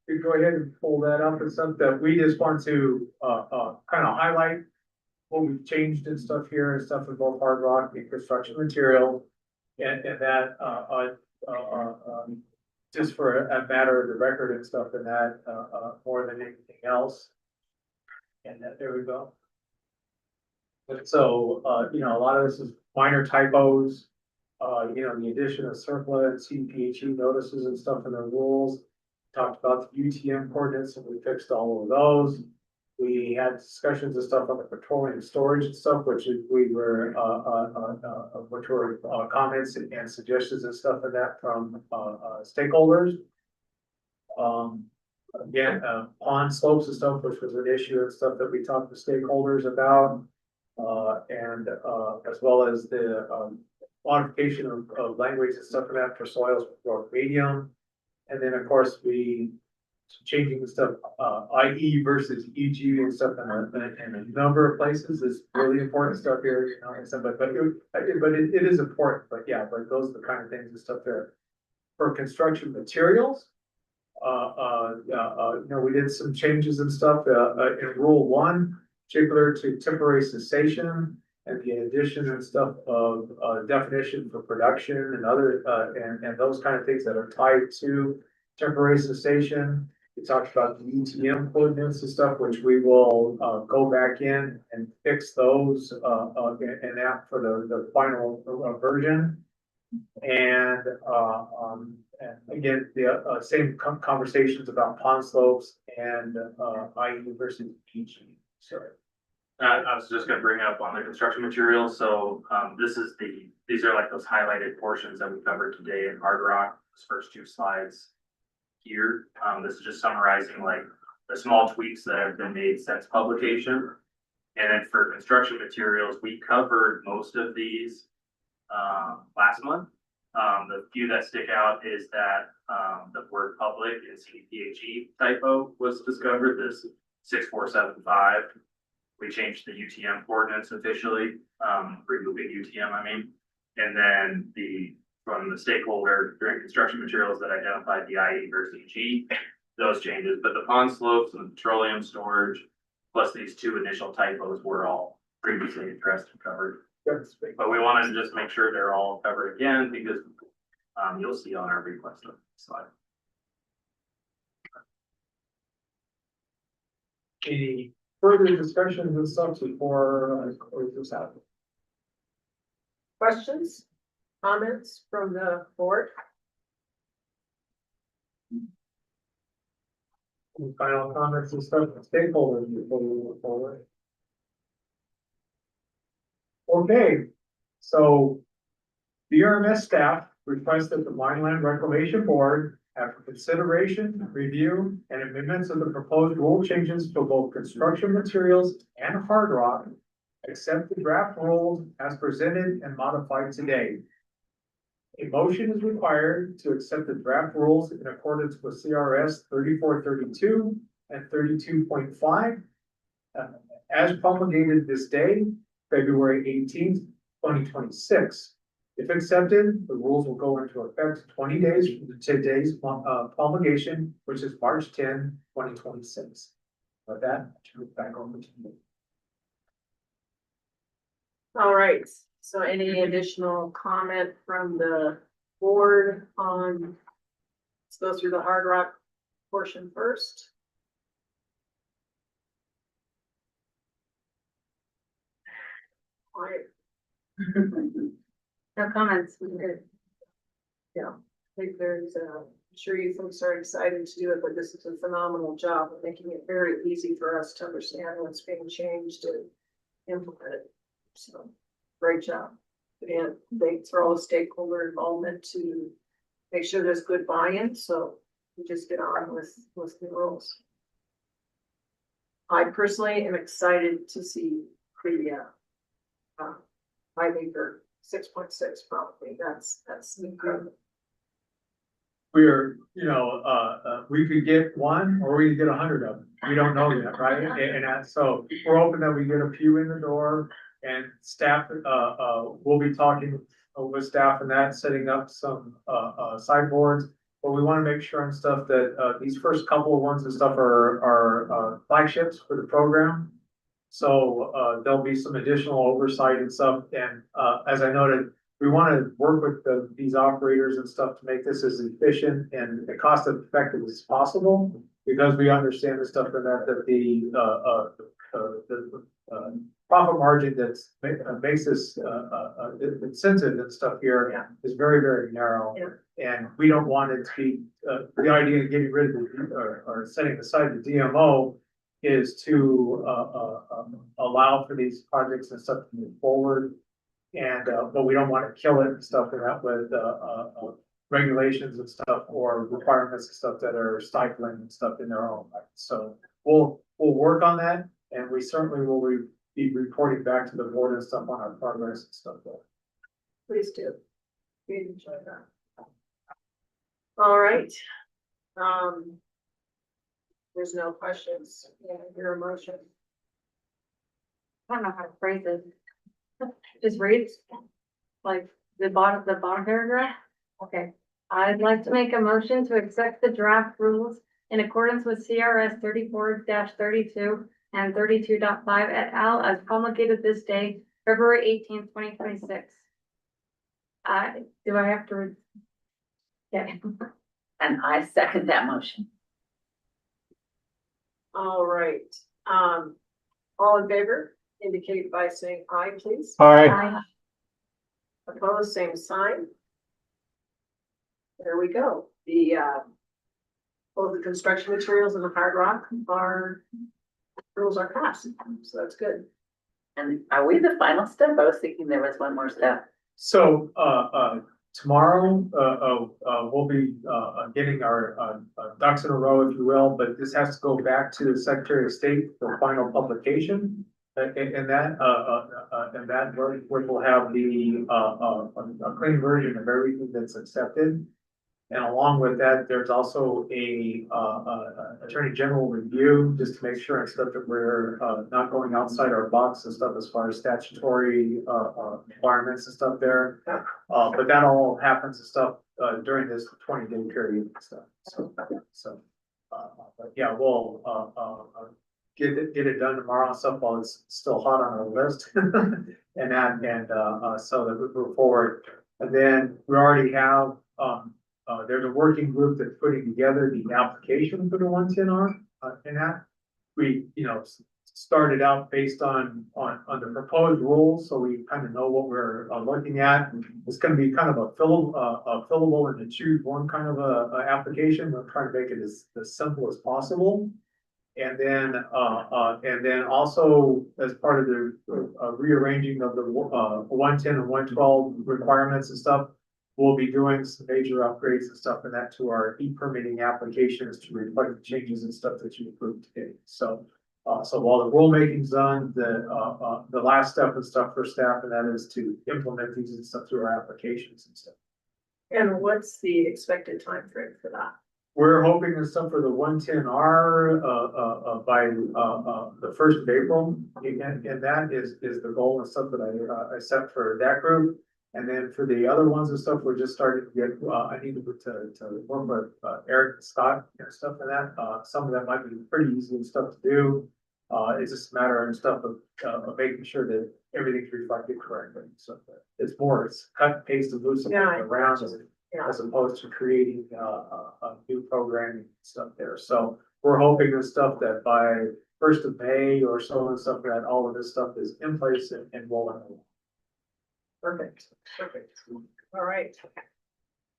We go ahead and pull that up and stuff that we just want to, kind of highlight what we've changed and stuff here and stuff in both hard rock and construction material. And that, just for a matter of the record and stuff and that, more than anything else. And that, there we go. But so, a lot of this is minor typos. The addition of CERCLA and CPHE notices and stuff in the rules. Talked about the UTM coordinates and we fixed all of those. We had discussions and stuff on the petroleum storage and stuff, which we were, which were comments and suggestions and stuff of that from stakeholders. Again, pond slopes and stuff, which was an issue and stuff that we talked to stakeholders about. And as well as the modification of language and stuff for that for soils with growth medium. And then, of course, we changing the stuff, IE versus EG and stuff in a number of places is really important stuff here, and stuff, but it is important, but yeah, but those are the kind of things and stuff there. For construction materials, we did some changes and stuff, in rule 1, particular to temporary cessation and the addition and stuff of, definition for production and other, and those kind of things that are tied to temporary cessation. We talked about the UTM coordinates and stuff, which we will go back in and fix those and that for the final version. And again, the same conversations about pond slopes and IE versus PG. Sorry. I was just gonna bring up on the construction materials, so, these are like those highlighted portions that we covered today in Hard Rock, those first two slides. Here, this is just summarizing like the small tweaks that have been made since publication. And then for construction materials, we covered most of these, last month. The few that stick out is that, the word public in CDPHE typo was discovered, this 6475. We changed the UTM coordinates officially, removing UTM, I mean. And then from the stakeholder during construction materials that identified the IE versus G, those changes, but the pond slopes and the petroleum storage, plus these two initial typos were all previously addressed and covered. But we wanted to just make sure they're all covered again, because, you'll see on our request slide. Any further discussions and stuff before I close this out? Questions, comments from the board? Any final comments and stuff from stakeholders before we move forward? Okay, so BRMS staff requests that the Wineland Reclamation Board, after consideration, review, and amendments of the proposed rule changes for both construction materials and hard rock, accept the draft rules as presented and modified today. A motion is required to accept the draft rules in accordance with CRS 3432 and 32.5 as promulgated this day, February 18th, 2026. If accepted, the rules will go into effect 20 days from today's promulgation, which is March 10, 2026. With that, I'll turn it back over to you. All right, so any additional comment from the board on, let's go through the Hard Rock portion first. All right, No comments. We're good. yeah, I think I'm sure you folks are excited to do it, but this is a phenomenal job of making it very easy for us to understand what's being changed and implemented. So, great job. And thanks for all the stakeholder involvement to make sure there's good buy-in, so we just get on with the rules. I personally am excited to see the 5 acre 6.6 probably, that's good. We're, we could get one or we could get 100 of them. We don't know yet, right? And that's, so we're hoping that we get a few in the door, and staff, we'll be talking with staff and that, setting up some, sideboards. But we want to make sure and stuff that, these first couple of ones and stuff are flagships for the program. So, there'll be some additional oversight and stuff. And, as I noted, we want to work with these operators and stuff to make this as efficient and cost effective as possible, because we understand the stuff that the profit margin that's makes this incentive and stuff here is very, very narrow. And we don't want it to be, the idea of getting rid of or setting aside the DMO is to allow for these projects and stuff to move forward. And, but we don't want to kill it and stuff and that with, regulations and stuff or requirements and stuff that are stifling and stuff in their own right. So we'll work on that, and we certainly will be reporting back to the board and stuff on our progress and stuff there. Please do. We enjoy that. All right. There's no questions. Yeah, your emotion. I don't know how to phrase it. Just read, like, the bottom paragraph? Okay. I'd like to make a motion to accept the draft rules in accordance with CRS 34-32 and 32.5 et al. As promulgated this day, February 18th, 2026. Do I have to? Yeah. And I second that motion. All right. All in favor, indicate by saying aye, please. Aye. Opposed, same sign. There we go. Both the construction materials and the hard rock rules are passed, so that's good. And are we the final step? I was thinking there was one more step. So, tomorrow, we'll be, getting our, ducks in a row, if you will, but this has to go back to the Secretary of State for final publication. And that version, where we'll have the, a clean version of everything that's accepted. And along with that, there's also a Attorney General review, just to make sure and stuff that we're, not going outside our box and stuff as far as statutory, requirements and stuff there. But that all happens and stuff, during this 20-day period and stuff, but yeah, we'll, get it done tomorrow and stuff while it's still hot on our list. So that we move forward. And then we already have, there's a working group that's putting together the application for the 110R, and that we, started out based on the proposed rules, so we kind of know what we're looking at. It's gonna be kind of a fillable and a choose one kind of a application. We're trying to make it as simple as possible. And then also as part of the rearranging of the 110 and 112 requirements and stuff, we'll be doing some major upgrades and stuff in that to our e-permitting applications to reflect the changes and stuff that you approved today. So while the rulemaking's done, the last step and stuff for staff, and that is to implement these and stuff through our applications and stuff. And what's the expected time frame for that? We're hoping to stuff for the 110R, by, the 1st of April. And that is the goal and stuff that I set for that group. And then for the other ones and stuff, we're just starting to get, I need to work with, Eric and Scott and stuff like that. Some of that might be pretty easy and stuff to do. It's just a matter and stuff of making sure that everything's reflected correctly. So it's cut, paste, and loosening around as opposed to creating, a new programming and stuff there. So we're hoping and stuff that by 1st of May or so and stuff that all of this stuff is in place and rolling along. Perfect. All right.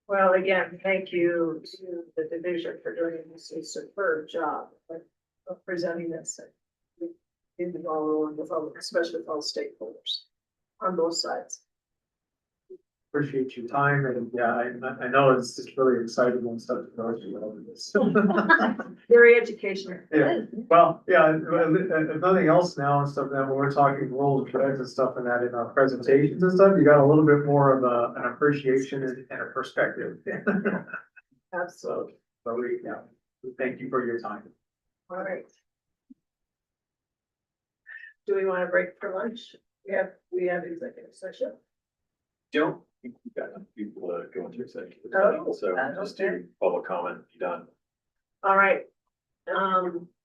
Well, again, thank you to the division for doing this superb job of presenting this. In the all, especially with all stakeholders on both sides. Appreciate your time, and yeah, I know it's just really exciting and stuff to go through all of this. Very educational. Yeah, well, yeah, if nothing else now and stuff, then when we're talking rules, regs and stuff and that in our presentations and stuff, you got a little bit more of an appreciation and a perspective. Absolutely. So we thank you for your time. All right. Do we want to break for lunch? We have executive session. Don't think we've got enough people to go into executive Oh, session, so just do public comment, be done. All right.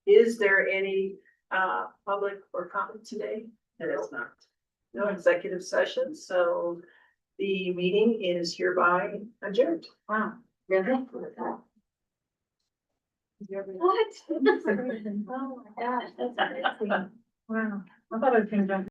Is there any public or comment today? There is not. No executive session, so the meeting is hereby adjourned. Wow, really? What? Oh my gosh, that's crazy. Wow, I thought it was gonna jump